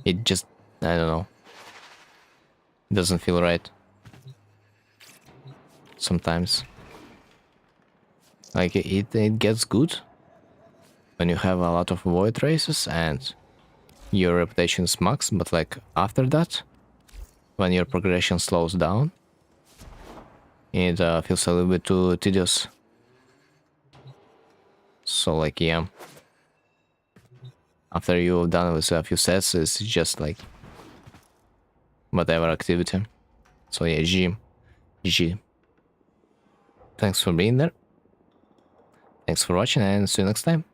It just, I don't know, doesn't feel right. Sometimes. Like, it gets good when you have a lot of void races and your reputation is max, but like after that, when your progression slows down, it feels a little bit too tedious. So like, yeah, after you've done with a few sets, it's just like whatever activity. So yeah, GG. Thanks for being there. Thanks for watching and see you next time.